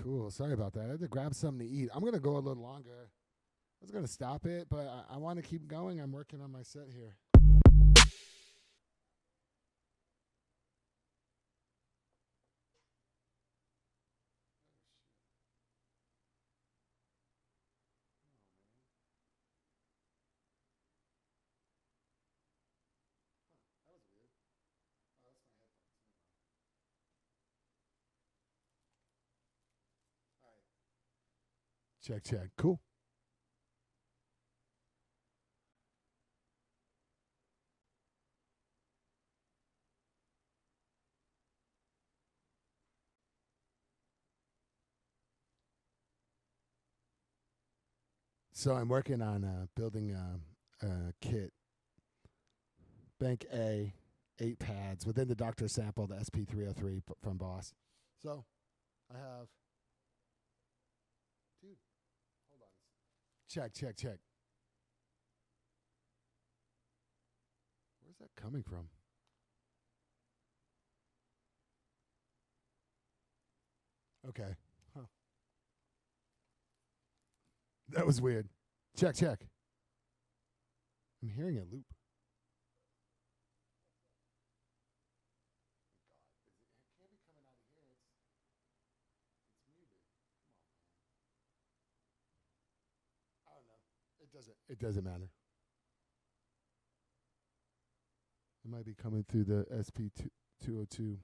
Cool. Sorry about that. I had to grab something to eat. I'm going to go a little longer. I was going to stop it, but I want to keep going. I'm working on my set here. That was weird. Oh, that's my headphones. All right. Check, check. Cool. So I'm working on building a kit. Bank A, 8 pads within the Doctor sample, the SP303 from Boss. So I have, dude, hold on. Check, check, check. Where's that coming from? Okay. Huh. That was weird. Check, check. I'm hearing a loop. It can't be coming out of here. It's muted. Come on, man. I don't know. It doesn't matter. It might be coming through the SP202.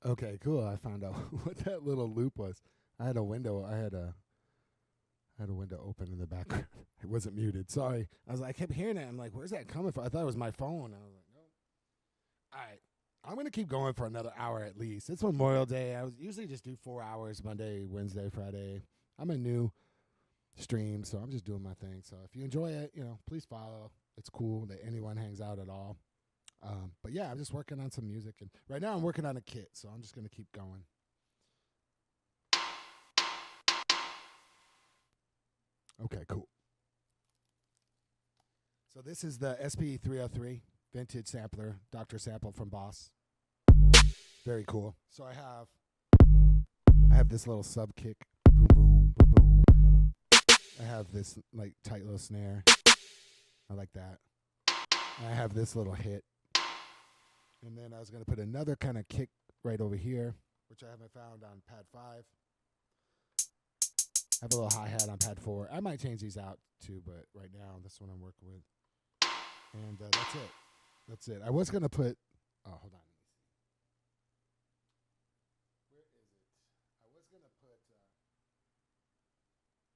Okay, cool. I found out what that little loop was. I had a window. I had a window open in the background. It wasn't muted. Sorry. I kept hearing it. I'm like, where's that coming from? I thought it was my phone. I was like, no. All right. I'm going to keep going for another hour at least. It's Memorial Day. I usually just do 4 hours Monday, Wednesday, Friday. I'm a new stream, so I'm just doing my thing. So if you enjoy it, please follow. It's cool that anyone hangs out at all. But yeah, I'm just working on some music. And right now I'm working on a kit, so I'm just going to keep going. Okay, cool. So this is the SP303 vintage sampler, Dr. Sample from Boss. Very cool. So I have this little sub kick, boom, boom, boom, boom. I have this like tight little snare. I like that. And I have this little hit. And then I was going to put another kind of kick right over here, which I haven't found on pad 5. I have a little hi-hat on pad 4. I might change these out too, but right now that's what I'm working with. And that's it. That's it. I was going to put, hold on. Where is it? I was going to put,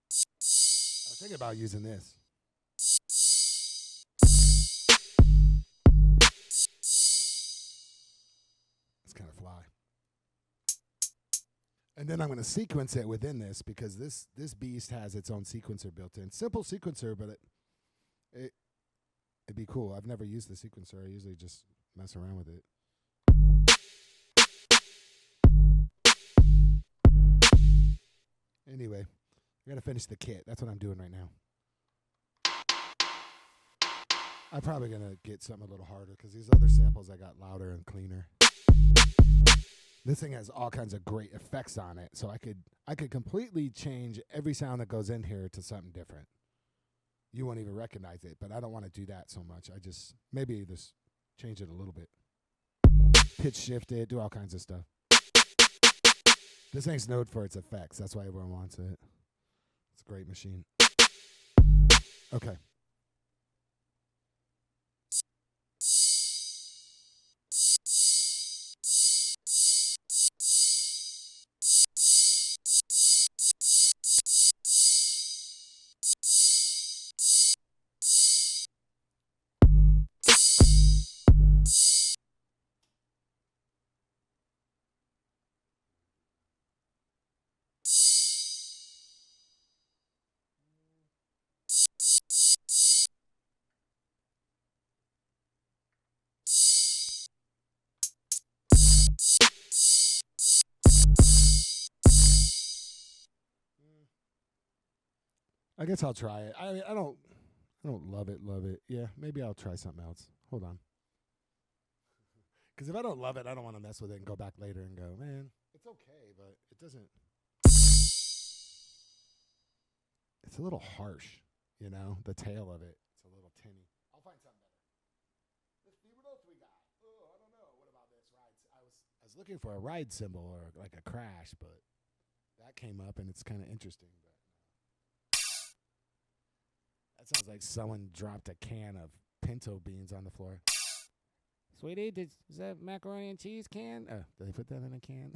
I was thinking about using this. It's kind of fly. And then I'm going to sequence it within this because this beast has its own sequencer built in. Simple sequencer, but it'd be cool. I've never used the sequencer. I usually just mess around with it. Anyway, I got to finish the kit. That's what I'm doing right now. I'm probably going to get something a little harder because these other samples I got louder and cleaner. This thing has all kinds of great effects on it, so I could completely change every sound that goes in here to something different. You won't even recognize it, but I don't want to do that so much. I just maybe just change it a little bit. Pitch shift it, do all kinds of stuff. This thing's known for its effects. That's why everyone wants it. It's a great machine. Okay. I guess I'll try it. I don't love it. Yeah, maybe I'll try something else. Hold on. Because if I don't love it, I don't want to mess with it and go back later and go, man, it's okay, but it doesn't. It's a little harsh, the tail of it. It's a little tinny. I'll find something better. Let's see what else we got. Oh, I don't know. What about this ride? I was looking for a ride symbol or like a crash, but that came up and it's kind of interesting. But that sounds like someone dropped a can of pinto beans on the floor. Sweetie, is that macaroni and cheese can? Did they put that in a can?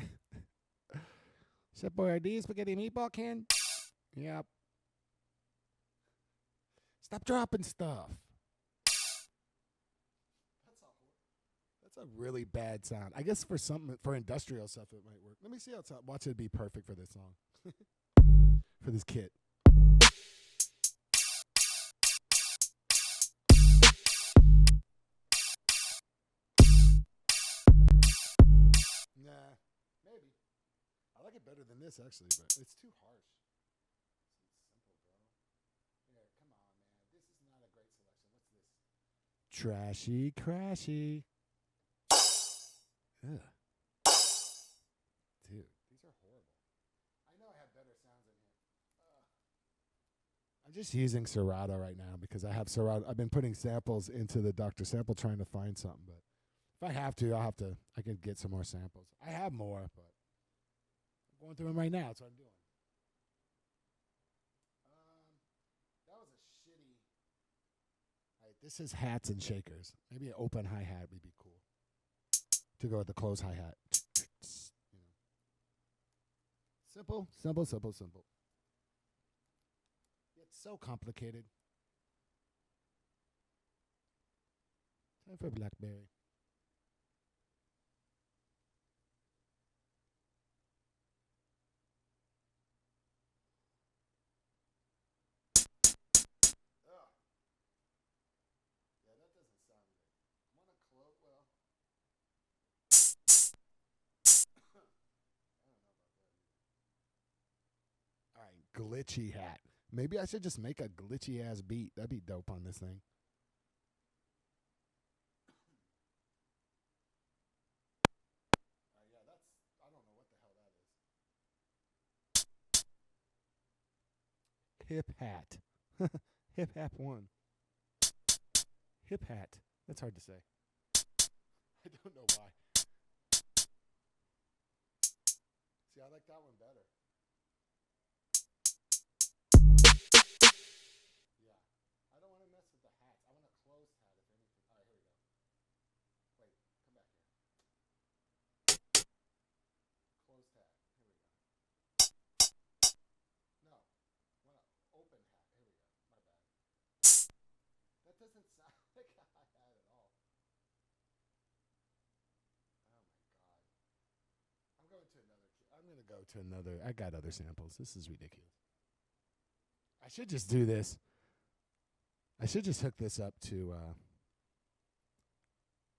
Chef Boyardee spaghetti meatball can? Yep. Stop dropping stuff. That's a really bad sound. I guess for industrial stuff it might work. Let me see how it sounds. Watch it be perfect for this song. For this kit. Nah, maybe. I like it better than this actually, but it's too harsh. Here, come on, man. This is not a great selection. What's this? Trashy, crashy. Ugh. Dude, these are horrible. I know I have better sounds in here. I'm just using Serato right now because I have Serato. I've been putting samples into the Dr. Sample trying to find something, but if I have to, I can get some more samples. I have more, but I'm going through them right now. That's what I'm doing. That was a shitty. All right, this is hats and shakers. Maybe an open hi-hat would be cool to go with the closed hi-hat. Simple, simple, simple, simple. It's so complicated. Time for Blackberry. Yeah, that doesn't sound good. I want to close. Well, I don't know about that either. All right, glitchy hat. Maybe I should just make a glitchy ass beat. That'd be dope on this thing. Yeah, that's. I don't know what the hell that is. Hip hat. Hip hap one. Hip hat. That's hard to say. I don't know why. See, I like that one better. Yeah. I don't want to mess with the hats. I want a closed hat, if anything. All right, here we go. Wait, come back here. Closed hat. Here we go. No. I want an open hat. Here we go. My bad. That doesn't sound like a hat at all. Oh my god. I'm going to another. I'm going to go to another. I got other samples. This is ridiculous. I should just do this. I should just hook this up to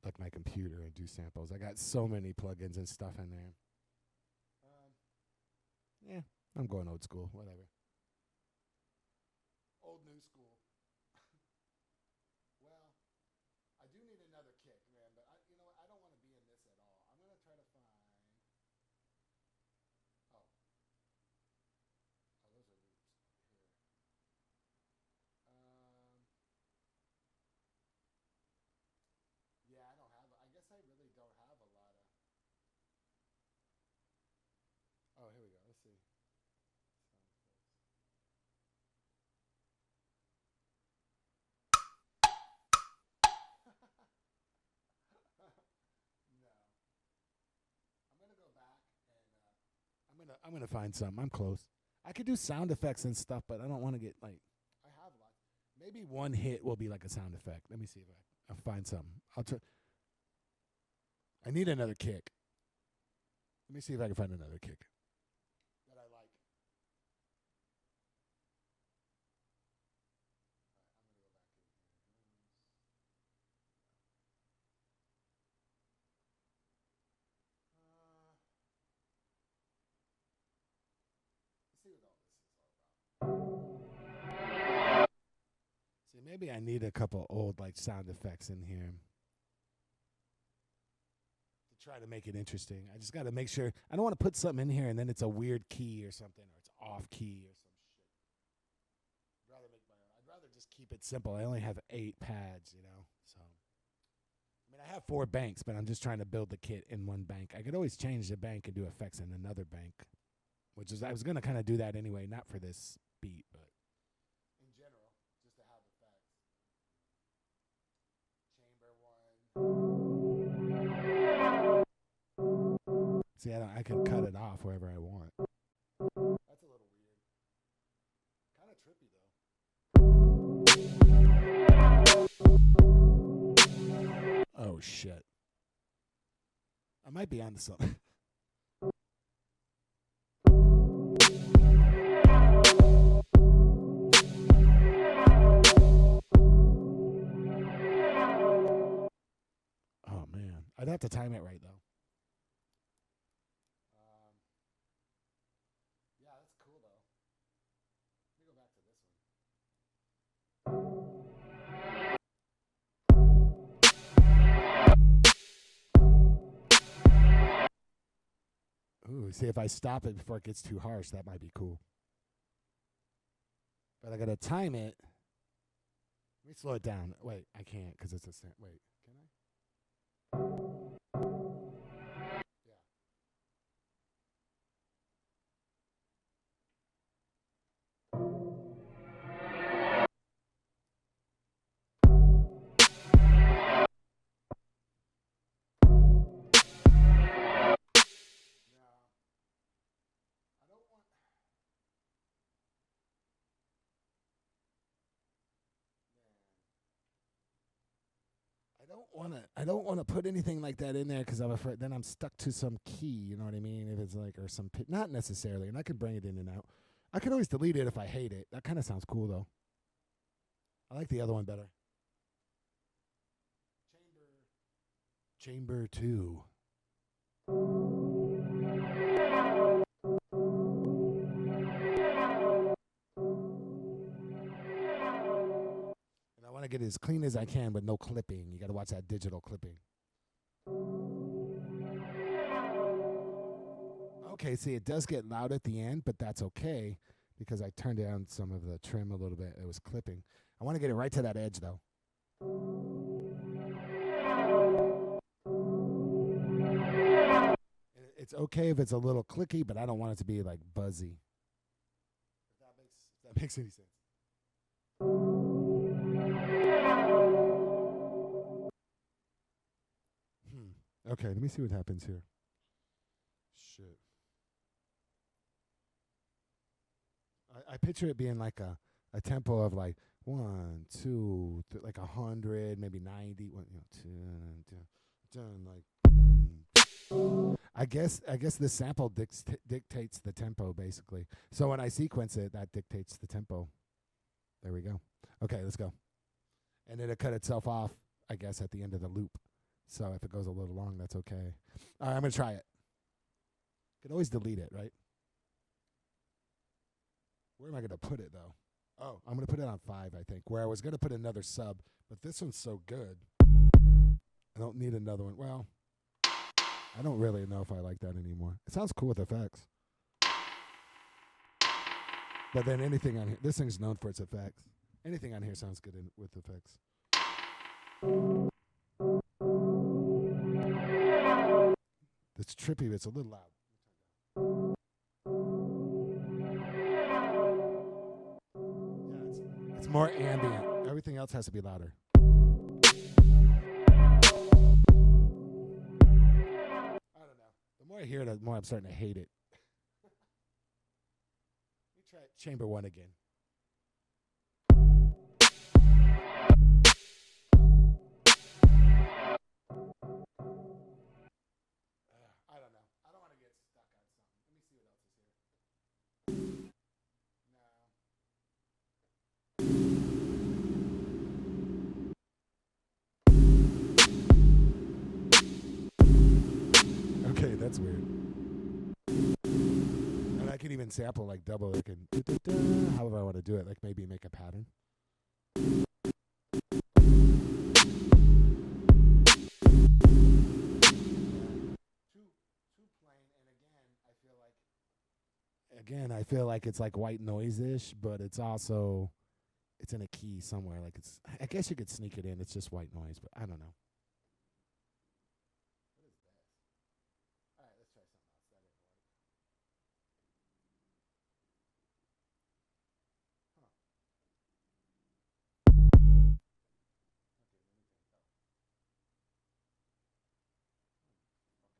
like my computer and do samples. I got so many plugins and stuff in there. Yeah, I'm going old school. Whatever. Old new school. Well, I do need another kick, man. But you know what? I don't want to be in this at all. I'm gonna try to find. Oh, those are loops here. Yeah, I don't have. I guess I really don't have a lot of. Oh, here we go. Let's see. No. I'm gonna go back and I'm gonna find some. I'm close. I could do sound effects and stuff, but I don't want to get like. I have lots. Maybe one hit will be like a sound effect. Let me see if I'll find something. I'll try. I need another kick. Let me see if I can find another kick that I like. I'm gonna go back in here. Let's see what all this is all about. See, maybe I need a couple old like sound effects in here. Try to make it interesting. I just got to make sure. I don't want to put something in here and then it's a weird key or something, or it's off key or some shit. I'd rather make my own. I'd rather just keep it simple. I only have 8 pads, you know. So, I mean, I have 4 banks, but I'm just trying to build the kit in one bank. I could always change the bank and do effects in another bank, which is I was gonna kind of do that anyway, not for this beat, but in general, just to have effects. Chamber one. See, I can cut it off wherever I want. That's a little weird. Kind of trippy, though. Oh, shit. I might be onto something. Oh, man. I'd have to time it right, though. Ooh, see, if I stop it before it gets too harsh, that might be cool. But I gotta time it. Let me slow it down. Wait, I can't because it's a wait. Can I? Yeah. I don't wanna put anything like that in there because I'm afraid then I'm stuck to some key. You know what I mean? If it's like or some not necessarily, and I could bring it in and out. I could always delete it if I hate it. That kind of sounds cool though. I like the other one better. Chamber 2. And I want to get it as clean as I can with no clipping. You got to watch that digital clipping. Okay, see, it does get loud at the end, but that's okay because I turned down some of the trim a little bit. It was clipping. I want to get it right to that edge, though. It's okay if it's a little clicky, but I don't want it to be like buzzy. If that makes any sense. Okay, let me see what happens here. Shit. I picture it being like a tempo of like 1, 2, like 100, maybe 90, 10, like. I guess this sample dictates the tempo basically. So when I sequence it, that dictates the tempo. There we go. Okay, let's go. And it'll cut itself off, I guess, at the end of the loop. So if it goes a little long, that's okay. All right, I'm gonna try it. Could always delete it, right? Where am I gonna put it though? Oh, I'm gonna put it on 5, I think. Where I was gonna put another sub, but this one's so good. I don't need another one. Well, I don't really know if I like that anymore. It sounds cool with effects. But then anything on here, this thing's known for its effects. Anything on here sounds good with effects. It's trippy, but it's a little loud. Yeah, it's more ambient. Everything else has to be louder. The more I hear it, the more I'm starting to hate it. Let me try chamber 1 again. I don't know. I don't want to get stuck on something. Let me see what else is here. No. Okay, that's weird. And I can even sample like double. I can however I want to do it. Like maybe make a pattern. Again, I feel like it's like white noise-ish, but it's also, it's in a key somewhere. Like it's, I guess you could sneak it in. It's just white noise, but I don't know. What is that? All right, let's try something else. That didn't work. Huh. Okay, let me think.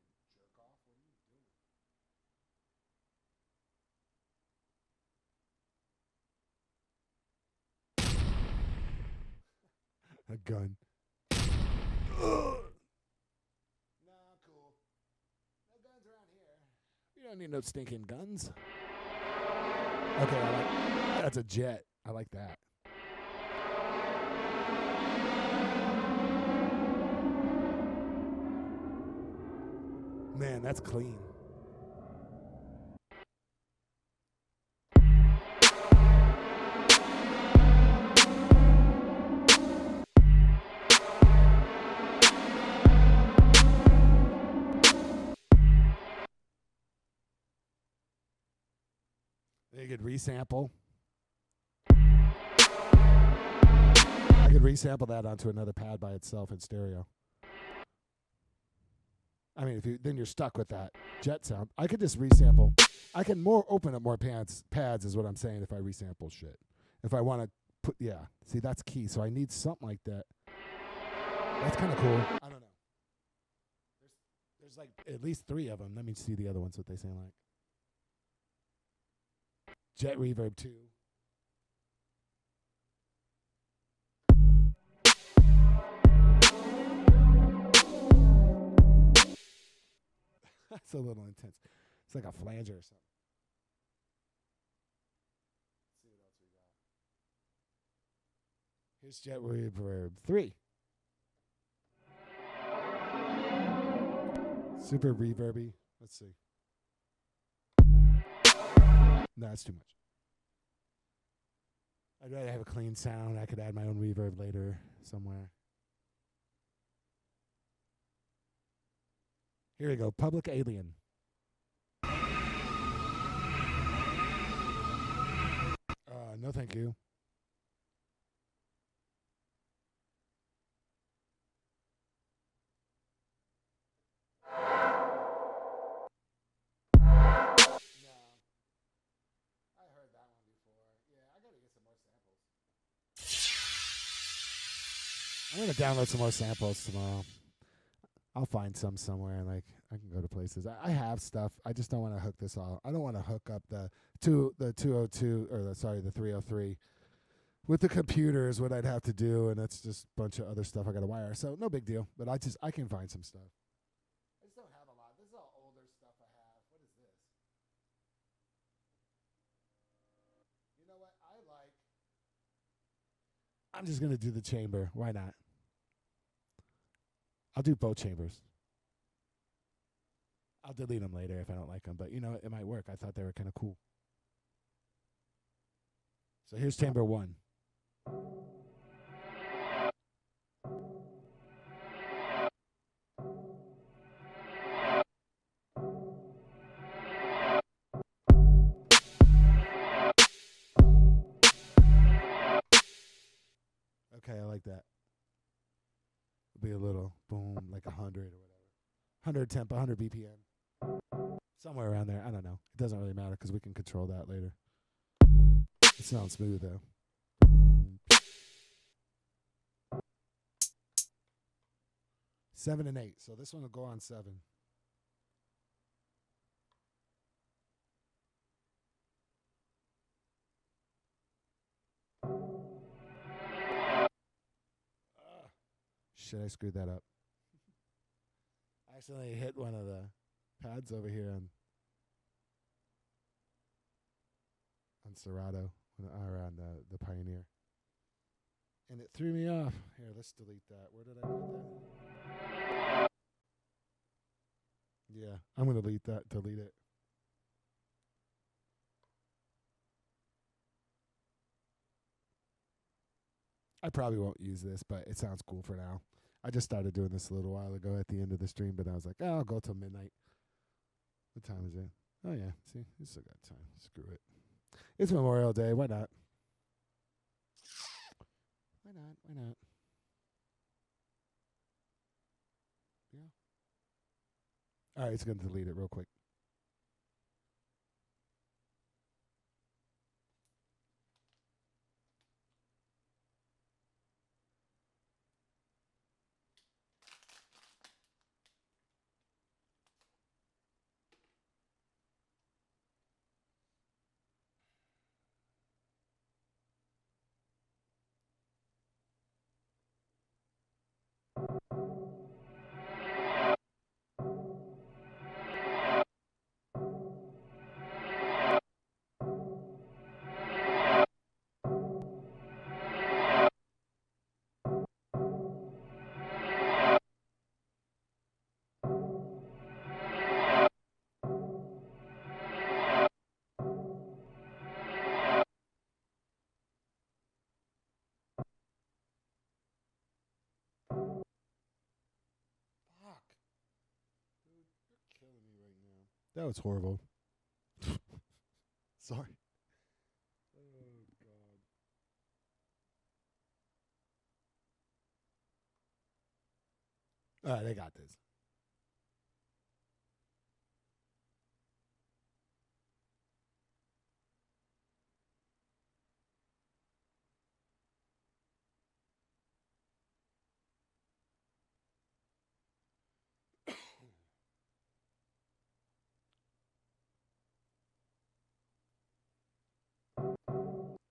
Fucking jerk off. What are you doing? A gun. Nah, cool. No guns around here. We don't need no stinking guns. Okay, that's a jet. I like that. Man, that's clean. You could resample. I could resample that onto another pad by itself in stereo. I mean, then you're stuck with that jet sound. I could just resample. I can open up more pads is what I'm saying if I resample shit. If I want to put, yeah. See, that's key. So I need something like that. That's kind of cool. I don't know. There's like at least 3 of them. Let me see the other ones, what they sound like. Jet Reverb 2. That's a little intense. It's like a flanger or something. Let's see what else we got. Here's Jet Reverb 3. Super reverby. Let's see. No, that's too much. I'd rather have a clean sound. I could add my own reverb later somewhere. Here we go. Public Alien. No, thank you. I'm going to download some more samples tomorrow. I'll find some somewhere. Like, I can go to places. I have stuff. I just don't want to hook this all. I don't want to hook up the 202 or the 303 with the computer is what I'd have to do, and that's just a bunch of other stuff I got to wire. So no big deal. But I can find some stuff. I just don't have a lot. This is all older stuff I have. What is this? You know what? I'm just going to do the chamber. Why not? I'll do both chambers. I'll delete them later if I don't like them. But, you know, it might work. I thought they were kind of cool. So here's chamber 1. Okay, I like that. It'll be a little boom, like 100 or whatever. 100 temp, 100 BPM. Somewhere around there. I don't know. It doesn't really matter because we can control that later. It sounds smooth, though. 7 and 8. So this one will go on 7. Shit, I screwed that up. I accidentally hit one of the pads over here on Serato, or on the Pioneer. And it threw me off. Here, let's delete that. Where did I put that? Yeah, I'm going to delete it. I probably won't use this, but it sounds cool for now. I just started doing this a little while ago at the end of the stream, but I was like, oh, I'll go till midnight. What time is it? Oh, yeah. See, we still got time. Screw it. It's Memorial Day. Why not? Why not? Why not? Yeah. All right, it's going to delete it real quick. That was horrible. Sorry. Oh, God. All right, I got this.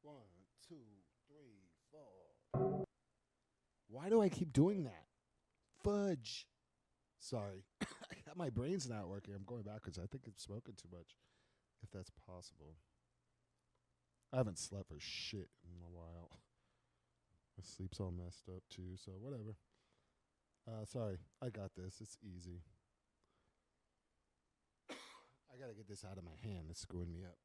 One, two, three, four. Why do I keep doing that? Fudge. Sorry. That my brain's not working. I'm going backwards. I think I'm smoking too much, if that's possible. I haven't slept for shit in a while. My sleep's all messed up too, so whatever. Sorry, I got this. It's easy. I gotta get this out of my hand. It's screwing me up.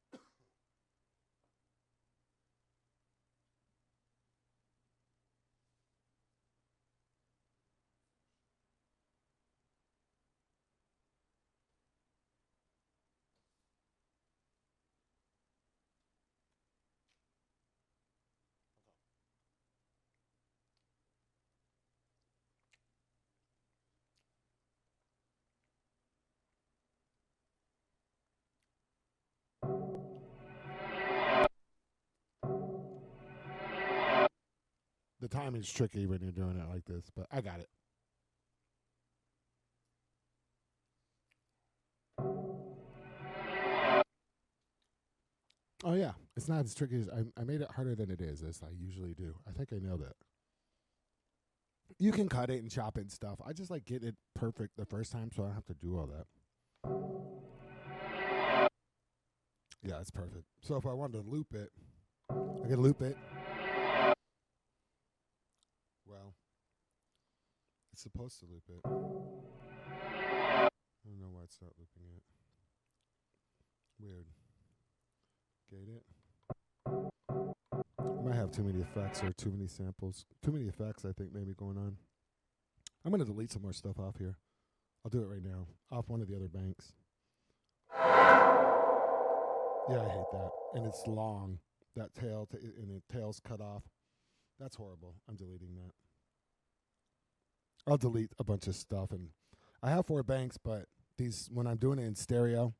The timing's tricky when you're doing it like this, but I got it. Oh, yeah. It's not as tricky as I made it harder than it is, as I usually do. I think I nailed it. You can cut it and chop it and stuff. I just like getting it perfect the first time so I don't have to do all that. Yeah, it's perfect. So if I wanted to loop it, I can loop it. Well, it's supposed to loop it. I don't know why it's not looping it. Weird. Get it? I might have too many effects or too many samples. Too many effects, I think, maybe going on. I'm going to delete some more stuff off here. I'll do it right now. Off one of the other banks. Yeah, I hate that. And it's long. That tail, and the tail's cut off. That's horrible. I'm deleting that. I'll delete a bunch of stuff. And I have 4 banks, but these, when I'm doing it in stereo,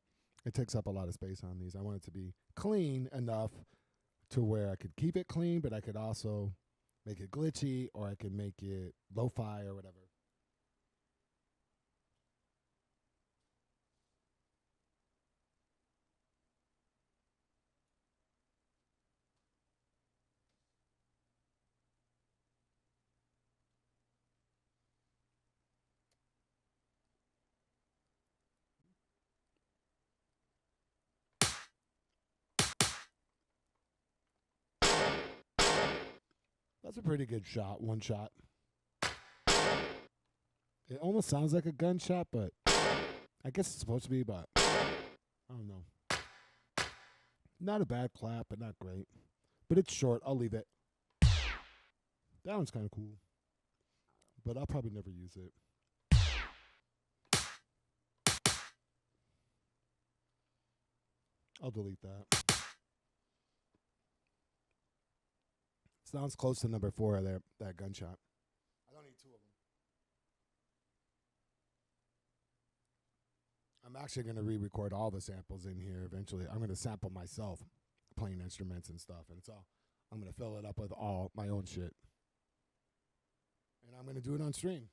it takes up a lot of space on these. I want it to be clean enough to where I could keep it clean, but I could also make it glitchy, or I could make it lo-fi or whatever. That's a pretty good shot, one shot. It almost sounds like a gunshot, but I guess it's supposed to be, but I don't know. Not a bad clap, but not great. But it's short. I'll leave it. That one's kind of cool, but I'll probably never use it. I'll delete that. Sounds close to number 4 there, that gunshot. I don't need 2 of them. I'm actually going to re-record all the samples in here eventually. I'm going to sample myself playing instruments and stuff, and it's all. I'm going to fill it up with all my own shit. And I'm going to do it on stream.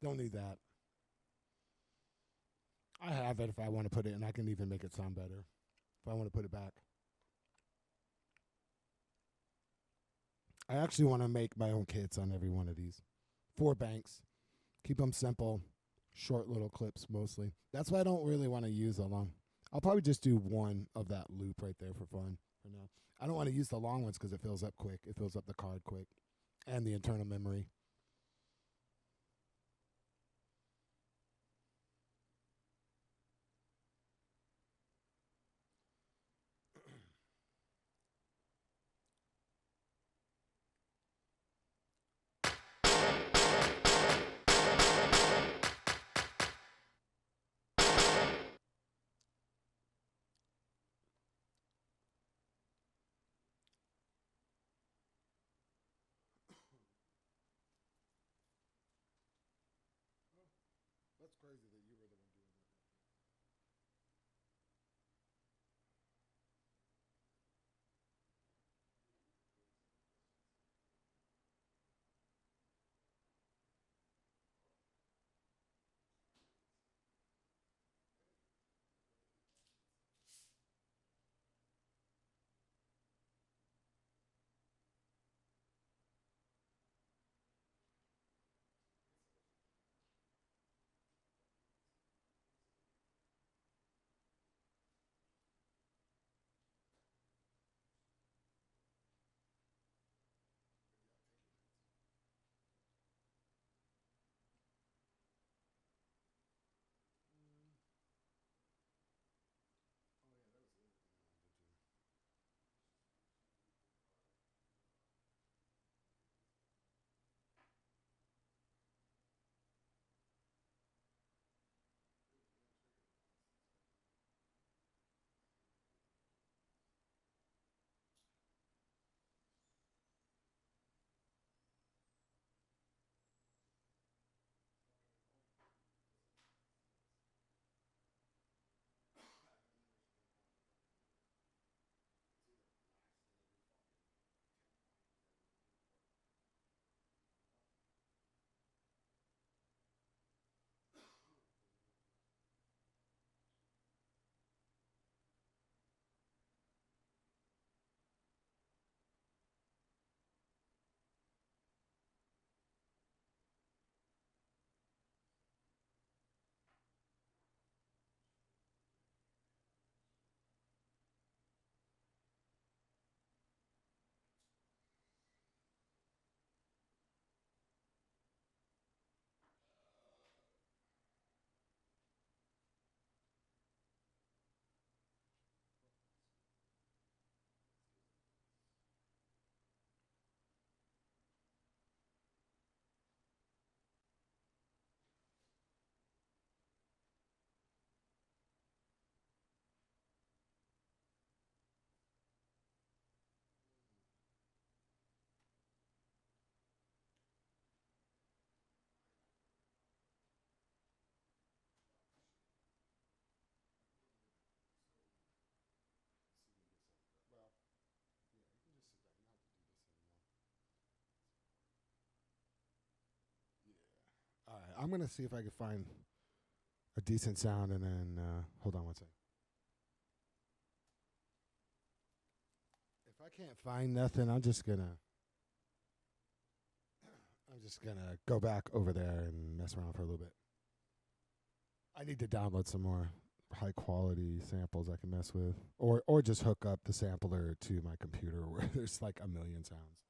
Don't need that. I have it if I want to put it, and I can even make it sound better if I want to put it back. I actually want to make my own kits on every one of these. 4 banks. Keep them simple, short little clips mostly. That's why I don't really want to use a long. I'll probably just do one of that loop right there for fun for now. I don't want to use the long ones because it fills up quick. It fills up the card quick and the internal memory. That's crazy that you were the one doing that. I'm going to see if I can find a decent sound, and then hold on one second. If I can't find nothing, I'm just gonna go back over there and mess around for a little bit. I need to download some more high quality samples I can mess with, or just hook up the sampler to my computer where there's like a million sounds.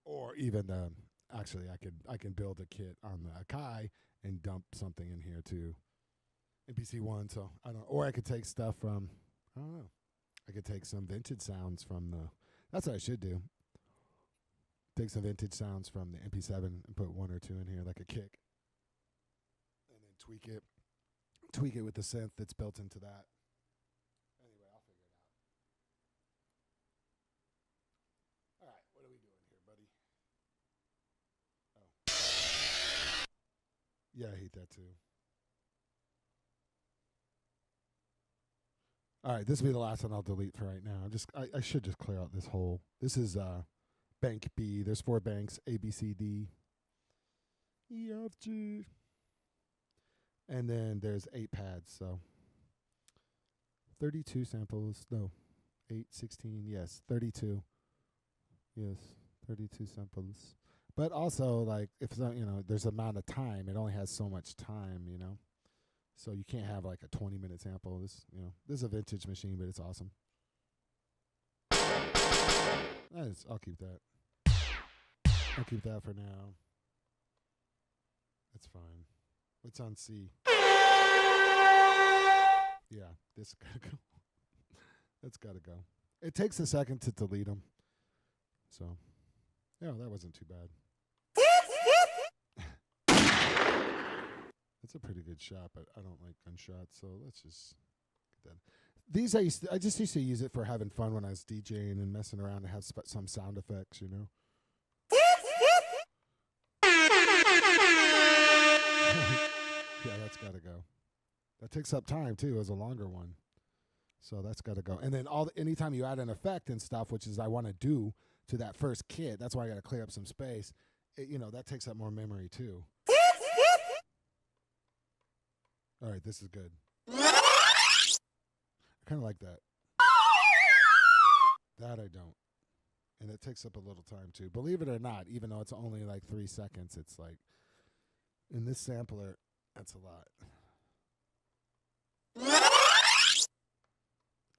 Or even actually I can build a kit on the Akai and dump something in here too. MPC-1, so I don't, or I could take stuff from, I don't know. I could take some vintage sounds from the, that's what I should do. Take some vintage sounds from the MP7 and put one or two in here like a kick. And then tweak it with the synth that's built into that. Anyway, I'll figure it out. All right, what are we doing here, buddy? Oh. Yeah, I hate that too. All right, this will be the last one I'll delete for right now. I should just clear out this whole. This is bank B. There's 4 banks: A, B, C, D, E, F, G, and then there's 8 pads. So 32 samples. No, 8, 16. Yes, 32. Yes, 32 samples. But also, like, if there's amount of time, it only has so much time, So you can't have like a 20-minute sample. This is a vintage machine, but it's awesome. I'll keep that. I'll keep that for now. That's fine. What's on C? Yeah, this gotta go. That's gotta go. It takes a second to delete them. So, yeah, that wasn't too bad. It's a pretty good shot, but I don't like gunshots, so let's just get that. These I just used to use it for having fun when I was DJing and messing around and have some sound effects, Yeah, that's got to go. That takes up time too, as a longer one, so that's got to go. And then anytime you add an effect and stuff, which is I want to do to that first kit, that's why I got to clear up some space. That takes up more memory too. All right, this is good. I kind of like that. That I don't. And it takes up a little time, too. Believe it or not, even though it's only like 3 seconds, it's like, in this sampler, that's a lot.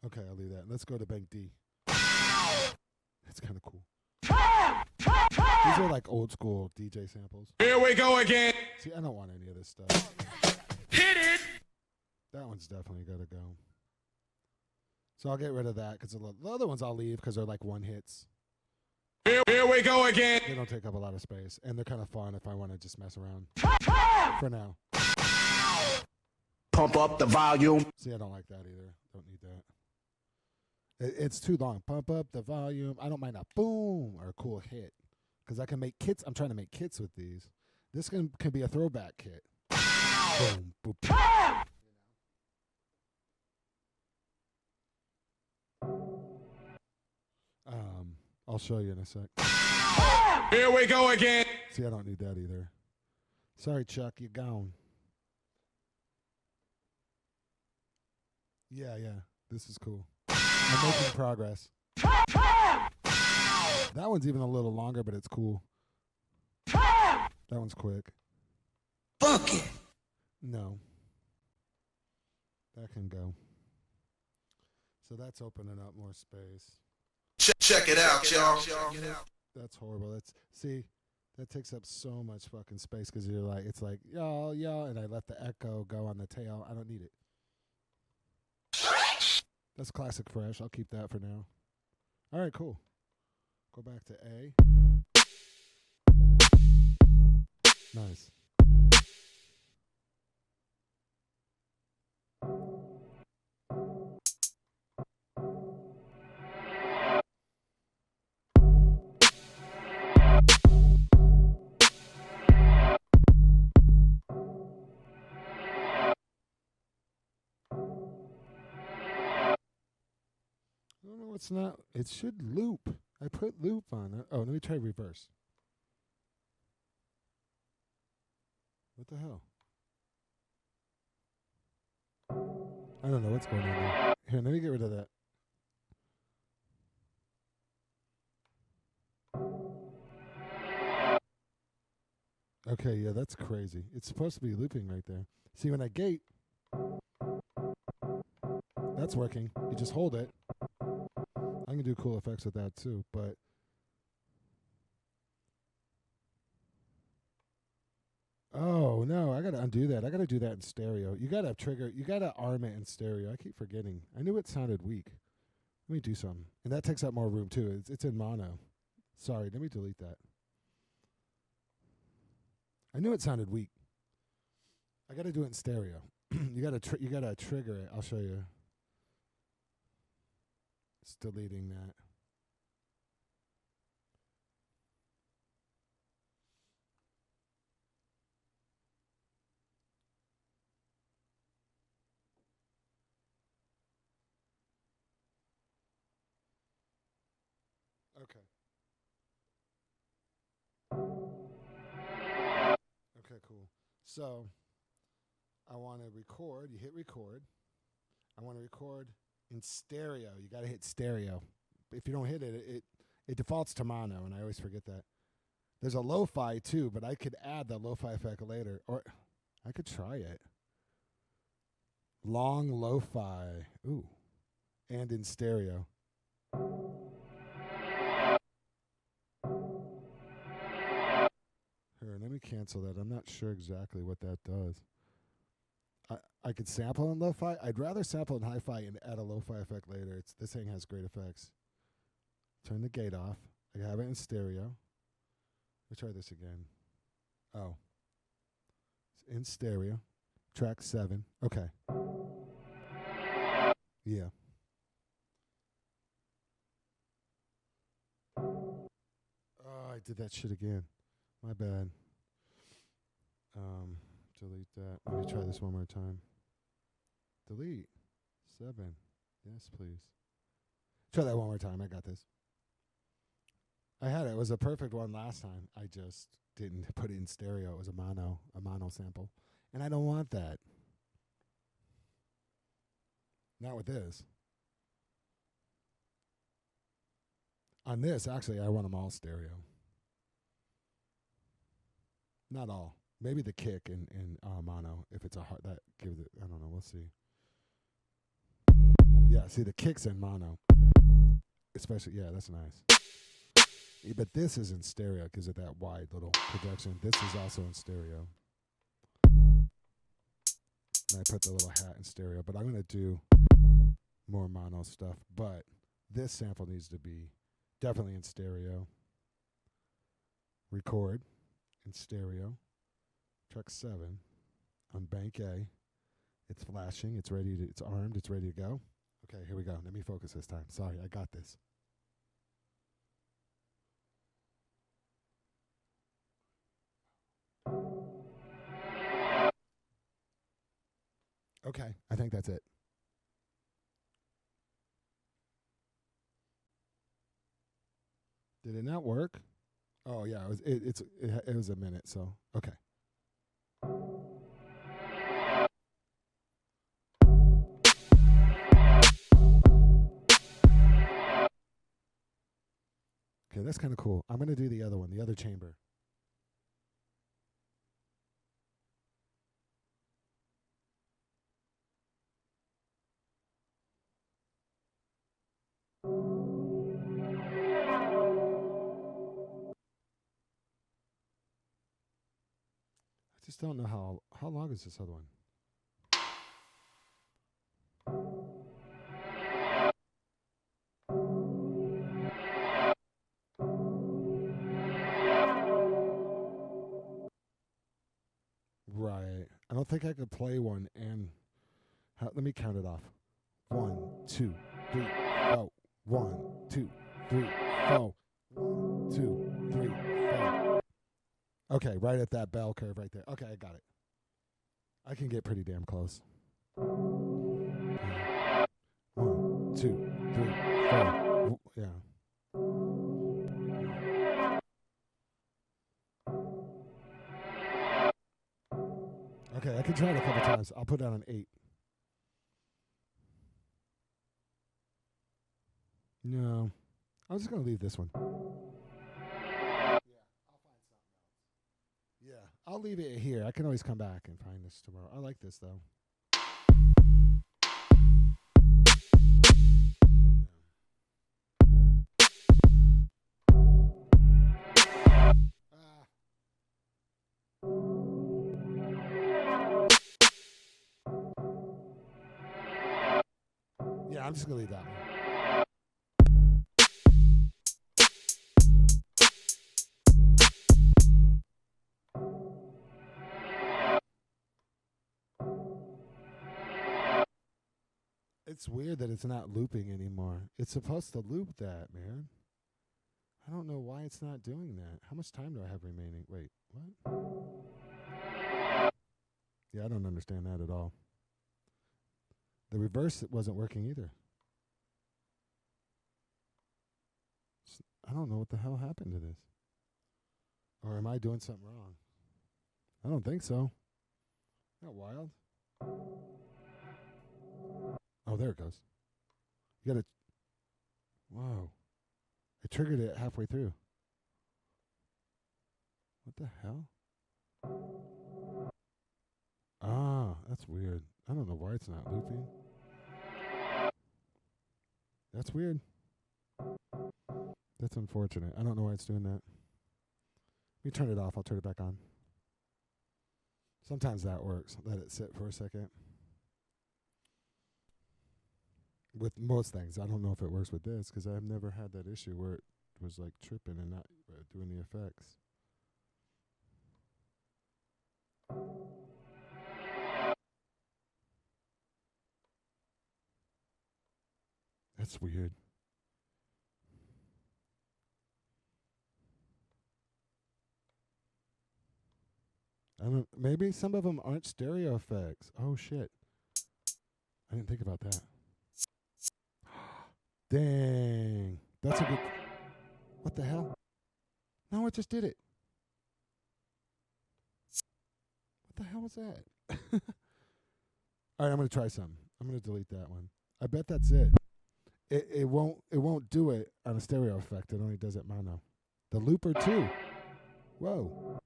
Okay, I'll leave that. Let's go to Bank D. That's kind of cool. These are like old school DJ samples. Here we go again. See, I don't want any of this stuff. Hit it. That one's definitely got to go. So I'll get rid of that because the other ones I'll leave because they're like one hits. Here we go again. They don't take up a lot of space, and they're kind of fun if I want to just mess around. For now. Pump up the volume. See, I don't like that either. Don't need that. It's too long. Pump up the volume. I don't mind a boom or a cool hit because I can make kits. I'm trying to make kits with these. This can be a throwback kit. Boom, boom, boom. I'll show you in a sec. Here we go again. See, I don't need that either. Sorry, Chuck, you're gone. Yeah, this is cool. I'm making progress. That one's even a little longer, but it's cool. That one's quick. Fuck it. No. That can go. So that's opening up more space. Check it out, y'all. That's horrible. That takes up so much fucking space because you're like, it's like, y'all, and I let the echo go on the tail. I don't need it. That's classic fresh. I'll keep that for now. All right, cool. Go back to A. Nice. It's not. It should loop. I put loop on it. Oh, let me try reverse. What the hell? I don't know what's going on there. Here, let me get rid of that. Okay, yeah, that's crazy. It's supposed to be looping right there. See, when I gate, that's working. You just hold it. I can do cool effects with that too, but oh no, I gotta undo that. I gotta do that in stereo. You gotta trigger. You gotta arm it in stereo. I keep forgetting. I knew it sounded weak. Let me do something, and that takes up more room too. It's in mono. Sorry, let me delete that. I knew it sounded weak. I gotta do it in stereo. you gotta trigger it. I'll show you. It's deleting that. Okay. Okay, cool. So I want to record. You hit record. I want to record in stereo. You got to hit stereo. If you don't hit it, it defaults to mono, and I always forget that. There's a lo-fi too, but I could add the lo-fi effect later, or I could try it. Long lo-fi. Ooh. And in stereo. Here, let me cancel that. I'm not sure exactly what that does. I could sample in lo-fi. I'd rather sample in hi-fi and add a lo-fi effect later. This thing has great effects. Turn the gate off. I have it in stereo. Let's try this again. Oh. It's in stereo. Track 7. Okay. Yeah. Oh, I did that shit again. My bad. Delete that. Let me try this one more time. Delete. 7. Yes, please. Try that one more time. I got this. I had it. It was a perfect one last time. I just didn't put it in stereo. It was a mono sample. And I don't want that. Not with this. On this, actually, I want them all stereo. Not all. Maybe the kick in mono. If it's a hard, that gives it. I don't know. We'll see. Yeah, see the kicks in mono. Especially, yeah, that's nice. Yeah, but this is in stereo because of that wide little projection. This is also in stereo. And I put the little hat in stereo. But I'm going to do more mono stuff. But this sample needs to be definitely in stereo. Record in stereo. Track 7 on bank A. It's flashing. It's ready to. It's armed. It's ready to go. Okay, here we go. Let me focus this time. Sorry, I got this. Okay, I think that's it. Did it not work? Oh yeah, it was a minute. So okay. Okay, that's kind of cool. I'm gonna do the other one, the other chamber. I just don't know how long is this other one? Right. I don't think I could play one and let me count it off. 1, 2, 3, 4. 1, 2, 3, 4. 1, 2, 3, 4. Okay, right at that bell curve right there. Okay, I got it. I can get pretty damn close. 1, 2, 3, 4. Yeah. try it a couple times. I'll put it on an 8. No. I'm just going to leave this one. Yeah, I'll leave it here. I can always come back and find this tomorrow. I like this, though. Yeah, I'm just going to leave that one. It's weird that it's not looping anymore. It's supposed to loop that, man. I don't know why it's not doing that. How much time do I have remaining? Wait, what? Yeah, I don't understand that at all. The reverse wasn't working either. I don't know what the hell happened to this. Or am I doing something wrong? I don't think so. Isn't that wild? Oh, there it goes. You gotta. Whoa. I triggered it halfway through. What the hell? Ah, that's weird. I don't know why it's not looping. That's weird. That's unfortunate. I don't know why it's doing that. Let me turn it off. I'll turn it back on. Sometimes that works. Let it sit for a second. With most things. I don't know if it works with this because I've never had that issue where it was like tripping and not doing the effects. That's weird. I don't. Maybe some of them aren't stereo effects. Oh shit! I didn't think about that. Dang, that's a good. What the hell? No, I just did it. What the hell was that? All right, I'm gonna try some. I'm gonna delete that one. I bet that's it. It won't do it on a stereo effect. It only does it mono. The looper too. Whoa.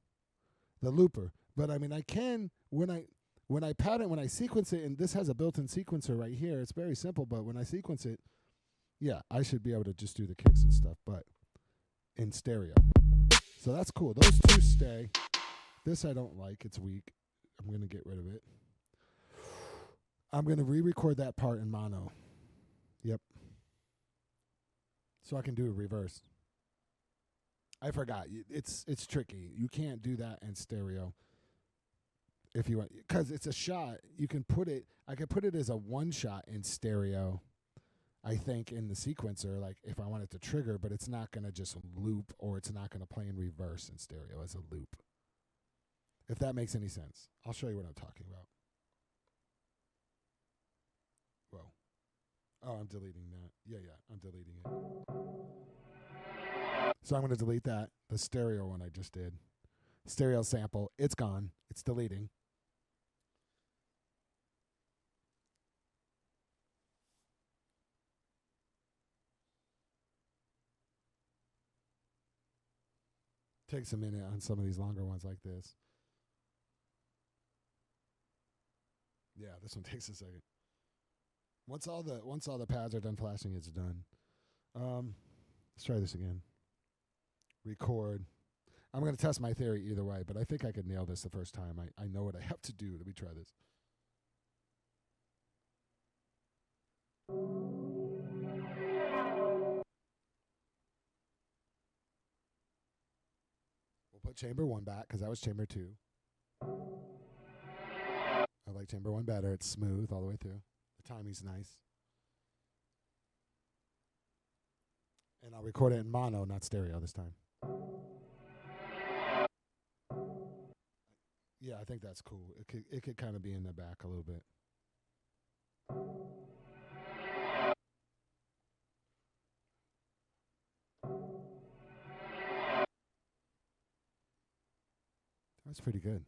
The looper. But I mean, I can when I pattern, when I sequence it, and this has a built-in sequencer right here. It's very simple, but when I sequence it, yeah, I should be able to just do the kicks and stuff, but in stereo. So that's cool. Those two stay. This I don't like. It's weak. I'm going to get rid of it. I'm going to re-record that part in mono. Yep. So I can do a reverse. I forgot. It's tricky. You can't do that in stereo. If you want, because it's a shot, you can put it. I could put it as a one shot in stereo. I think in the sequencer, like if I want it to trigger, but it's not going to just loop, or it's not going to play in reverse in stereo as a loop. If that makes any sense, I'll show you what I'm talking about. Whoa. Oh, I'm deleting that. Yeah, I'm deleting it. So I'm going to delete that. The stereo one I just did. Stereo sample. It's gone. It's deleting. Takes a minute on some of these longer ones like this. Yeah, this one takes a second. Once all the pads are done flashing, it's done. Let's try this again. Record. I'm going to test my theory either way, but I think I could nail this the first time. I know what I have to do. Let me try this. We'll put chamber 1 back because that was chamber 2. I like chamber 1 better. It's smooth all the way through. The timing's nice. And I'll record it in mono, not stereo this time. Yeah, I think that's cool. It could kind of be in the back a little bit. That's pretty good.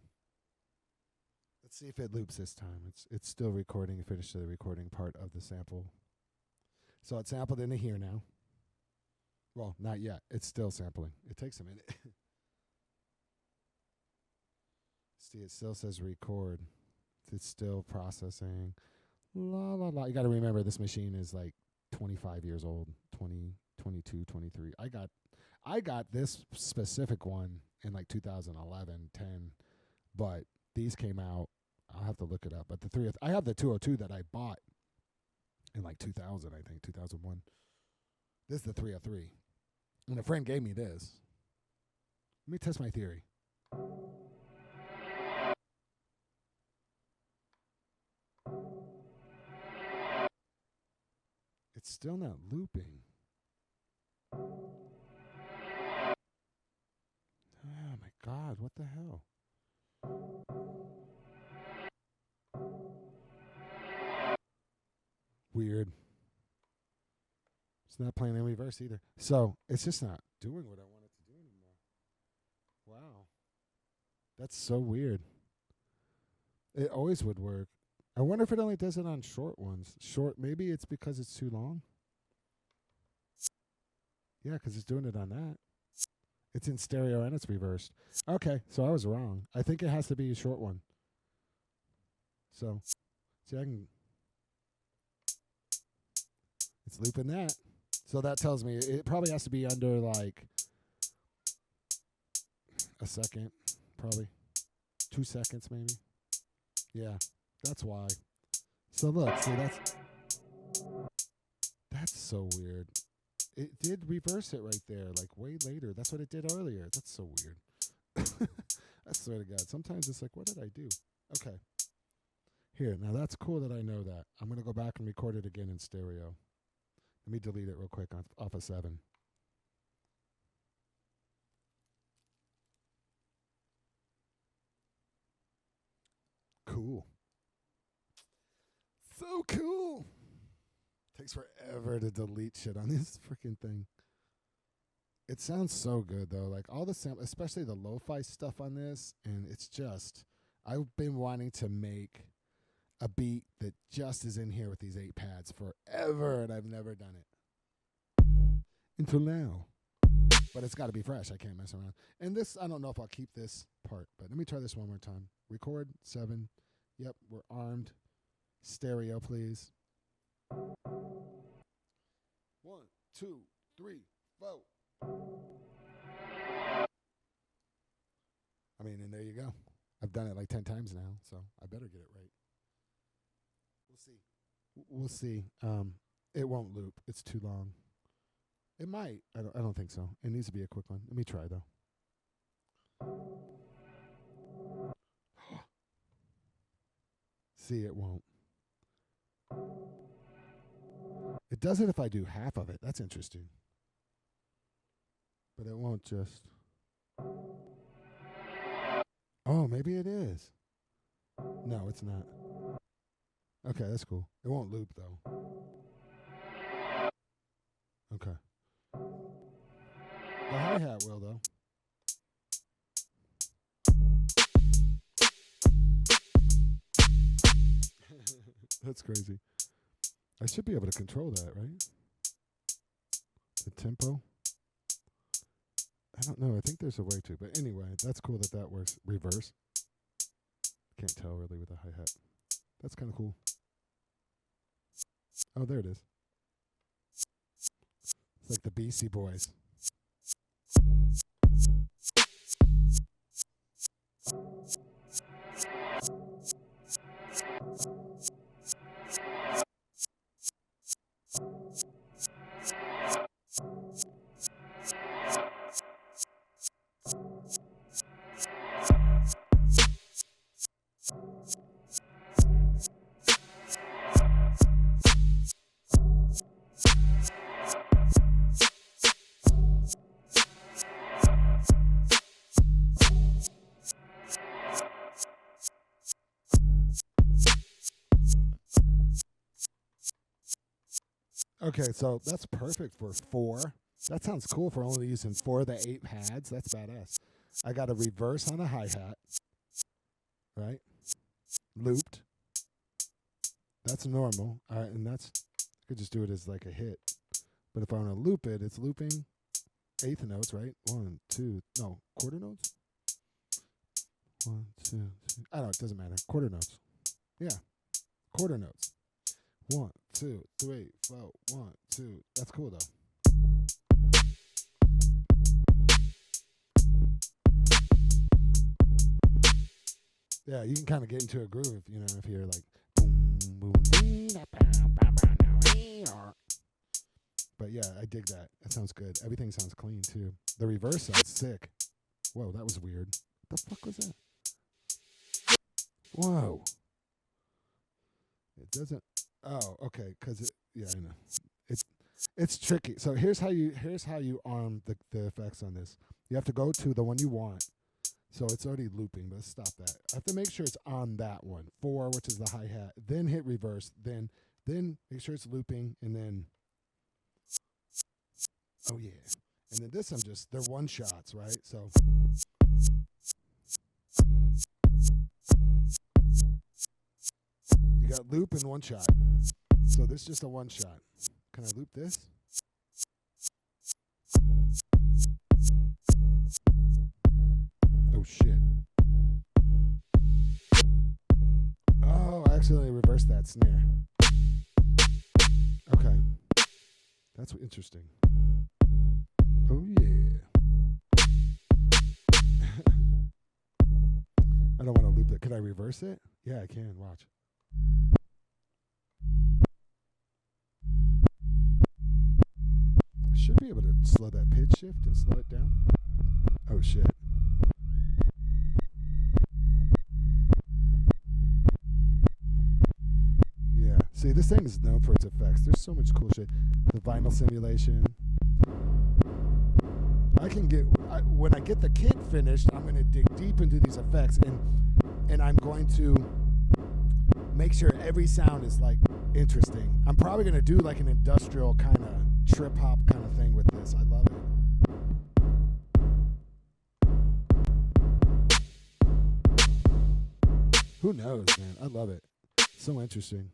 Let's see if it loops this time. It's still recording. It finished the recording part of the sample. So it's sampled into here now. Well, not yet. It's still sampling. It takes a minute. See, it still says record. It's still processing. La, la, la. You got to remember this machine is like 25 years old, 20, 22, 23. I got this specific one in like 2011, 10, but these came out. I'll have to look it up. But I have the 202 that I bought in like 2000, I think, 2001. This is the 303. And a friend gave me this. Let me test my theory. It's still not looping. Oh my God, what the hell? Weird. It's not playing in reverse either. So it's just not doing what I want it to do anymore. Wow. That's so weird. It always would work. I wonder if it only does it on short ones. Maybe it's because it's too long. Yeah, because it's doing it on that. It's in stereo and it's reversed. Okay, so I was wrong. I think it has to be a short one. So, see, it's looping that. So that tells me it probably has to be under like a second, probably 2 seconds maybe. Yeah, that's why. So look, see, that's so weird. It did reverse it right there, like way later. That's what it did earlier. That's so weird. I swear to God. Sometimes it's like, what did I do? Okay. Here, now that's cool that I know that. I'm going to go back and record it again in stereo. Let me delete it real quick off of 7. Cool. So cool. Takes forever to delete shit on this freaking thing. It sounds so good though. Like all the especially the lo-fi stuff on this, and it's just I've been wanting to make a beat that just is in here with these 8 pads forever, and I've never done it until now. But it's got to be fresh. I can't mess around. And this, I don't know if I'll keep this part, but let me try this one more time. Record 7. Yep, we're armed. Stereo, please. 1, 2, 3, 4. I mean, and there you go. I've done it like 10 times now, so I better get it right. We'll see. It won't loop. It's too long. It might. I don't think so. It needs to be a quick one. Let me try though. See, it won't. It does it if I do half of it. That's interesting. But it won't just. Oh, maybe it is. No, it's not. Okay, that's cool. It won't loop, though. Okay. The hi-hat will, though. That's crazy. I should be able to control that, right? The tempo. I don't know. I think there's a way to. But anyway, that's cool that works. Reverse. Can't tell really with the hi-hat. That's kind of cool. Oh, there it is. It's like the Beastie Boys. Okay, so that's perfect for 4. That sounds cool for only using 4 of the 8 pads. That's badass. I got a reverse on a hi-hat, right? looped. That's normal. And that's, I could just do it as like a hit. But if I want to loop it, it's looping eighth notes, right? 1, 2, no, quarter notes? 1, 2, 3. I don't know, it doesn't matter. Quarter notes. Yeah, quarter notes. 1, 2, 3, 4, 1, 2. That's cool though. Yeah, you can kind of get into a groove if if you're like boom boom dee, da, pow, pow, pow, now, ee, or. But yeah, I dig that. That sounds good. Everything sounds clean too. The reverse sounds sick. Whoa, that was weird. What the fuck was that? Whoa. It doesn't. Oh, okay. Cause yeah, I know. It's tricky. So here's how you arm the effects on this. You have to go to the one you want. So it's already looping, but let's stop that. I have to make sure it's on that one. 4, which is the hi-hat. Then hit reverse. Then make sure it's looping, and then oh yeah. And then this they're one shots, right? So you got loop and one shot. So this is just a one shot. Can I loop this? Oh shit. Oh, I accidentally reversed that snare. Okay. That's interesting. Oh yeah. I don't want to loop it. Could I reverse it? Yeah, I can. Watch. I should be able to slow that pitch shift and slow it down. Oh shit. Yeah. See, this thing is known for its effects. There's so much cool shit. The vinyl simulation. When I get the kit finished, I'm going to dig deep into these effects, and I'm going to make sure every sound is like interesting. I'm probably going to do like an industrial kind of trip hop kind of thing with this. I love it. Who knows, man? I love it. So interesting.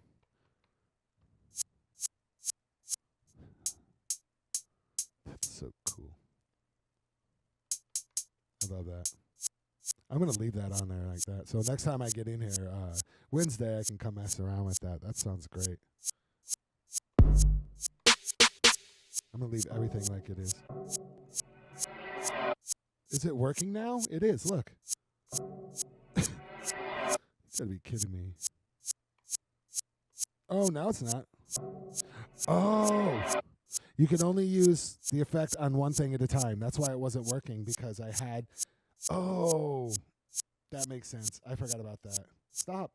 That's so cool. I love that. I'm going to leave that on there like that. So next time I get in here, Wednesday, I can come mess around with that. That sounds great. I'm going to leave everything like it is. Is it working now? It is. Look. You gotta be kidding me. Oh, now it's not. Oh. You can only use the effect on one thing at a time. That's why it wasn't working, because I had... Oh, that makes sense. I forgot about that. Stop.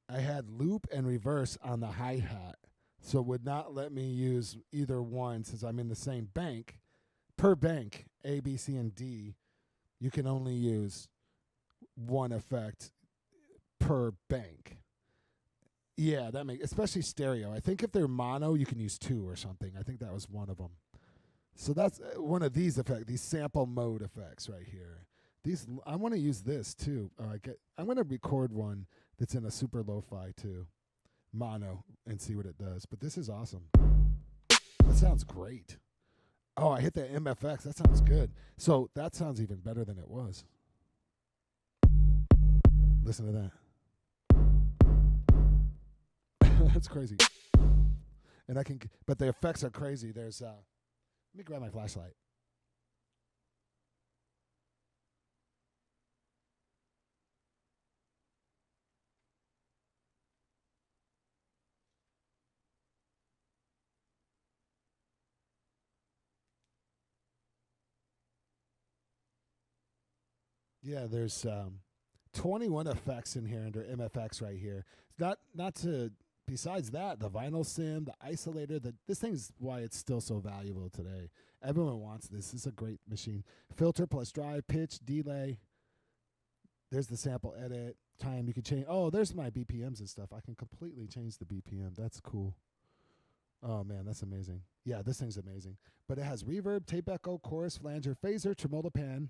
I had loop and reverse on the hi-hat, so it would not let me use either one since I'm in the same bank. Per bank, A, B, C, and D, you can only use one effect per bank. Yeah, that makes, especially stereo. I think if they're mono, you can use 2 or something. I think that was one of them. So that's one of these effects, these sample mode effects right here. These, I want to use this too. I'm going to record one that's in a super lo-fi too, mono, and see what it does. But this is awesome. That sounds great. Oh, I hit the MFX. That sounds good. So that sounds even better than it was. Listen to that. That's crazy. And I can, but the effects are crazy. There's, let me grab my flashlight. Yeah, there's 21 effects in here under MFX right here. Not to. Besides that, the vinyl sim, the isolator, this thing is why it's still so valuable today. Everyone wants this. This is a great machine. Filter plus drive, pitch, delay. There's the sample edit, time. You can change. Oh, there's my BPMs and stuff. I can completely change the BPM. That's cool. Oh, man, that's amazing. Yeah, this thing's amazing. But it has reverb, tape echo, chorus, flanger, phaser, tremolo pan,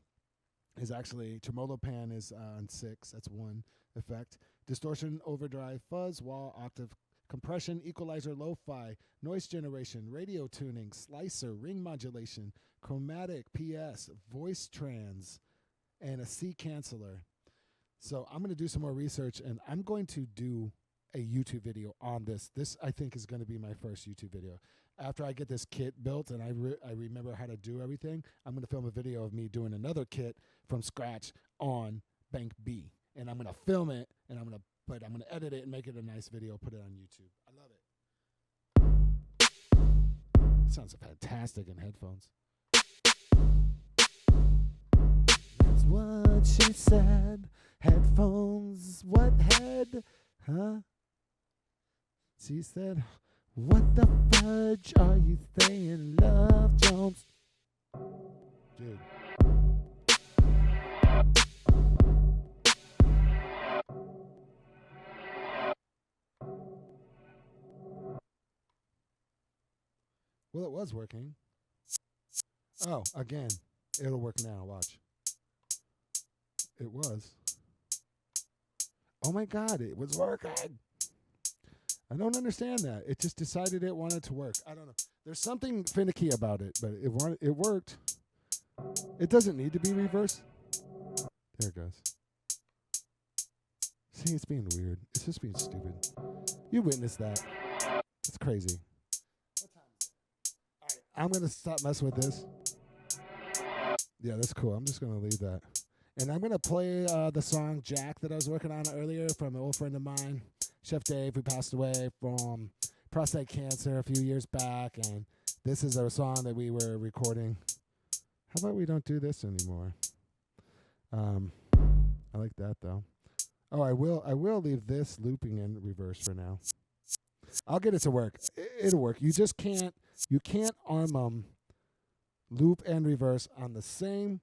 is actually tremolo pan is on 6. That's one effect. Distortion, overdrive, fuzz, wah, octave, compression, equalizer, lo-fi, noise generation, radio tuning, slicer, ring modulation, chromatic, PS, voice trans, and a C canceller. So I'm going to do some more research, and I'm going to do a YouTube video on this. This, I think, is going to be my first YouTube video. After I get this kit built and I remember how to do everything, I'm going to film a video of me doing another kit from scratch on Bank B. And I'm going to film it, and I'm going to edit it and make it a nice video, put it on YouTube. I love it. It sounds fantastic in headphones. That's what she said. Headphones, what head? Huh? She said, what the fudge are you saying, Love Jones? Dude. Well, it was working. Oh, again. It'll work now. Watch. It was. Oh my God, it was working. I don't understand that. It just decided it wanted to work. I don't know. There's something finicky about it, but it worked. It doesn't need to be reversed. There it goes. See, it's being weird. It's just being stupid. You witnessed that. It's crazy. What time is it? All right, I'm going to stop messing with this. Yeah, that's cool. I'm just going to leave that. And I'm going to play the song Jack that I was working on earlier from an old friend of mine, Chef Dave, who passed away from prostate cancer a few years back. And this is a song that we were recording. How about we don't do this anymore? I like that, though. Oh, I will leave this looping in reverse for now. I'll get it to work. It'll work. You can't arm loop and reverse on the same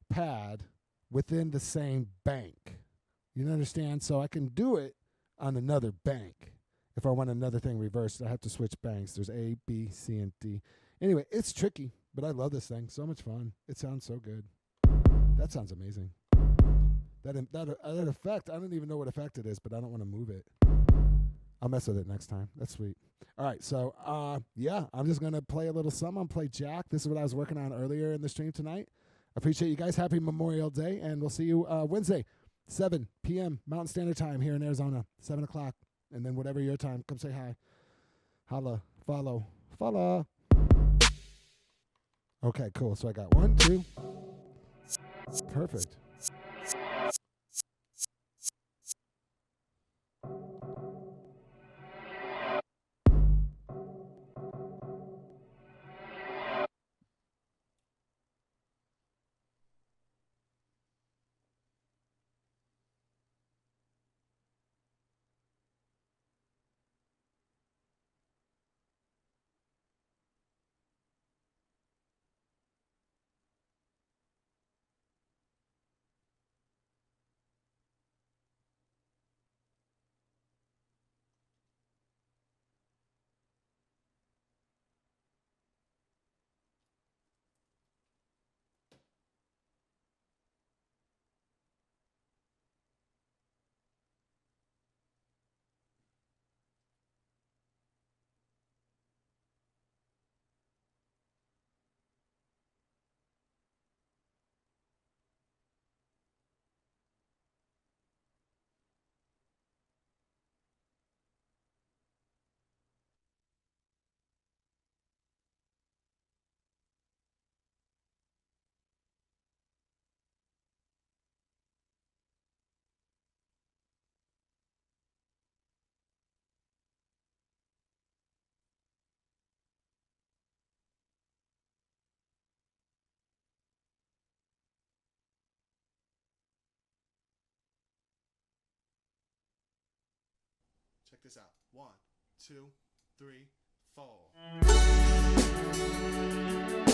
pad within the same bank. You understand? So I can do it on another bank. If I want another thing reversed, I have to switch banks. There's A, B, C, and D. Anyway, it's tricky, but I love this thing. So much fun. It sounds so good. That sounds amazing. That effect, I don't even know what effect it is, but I don't want to move it. I'll mess with it next time. That's sweet. All right, so, yeah, I'm just going to play a little something. I'm play Jack. This is what I was working on earlier in the stream tonight. Appreciate you guys. Happy Memorial Day, and we'll see you Wednesday, 7 p.m. Mountain Standard Time here in Arizona, 7 o'clock. And then whatever your time, come say hi. Holla, follow. Okay, cool. So I got 1, 2. Perfect. Check this out. 1, 2, 3, 4.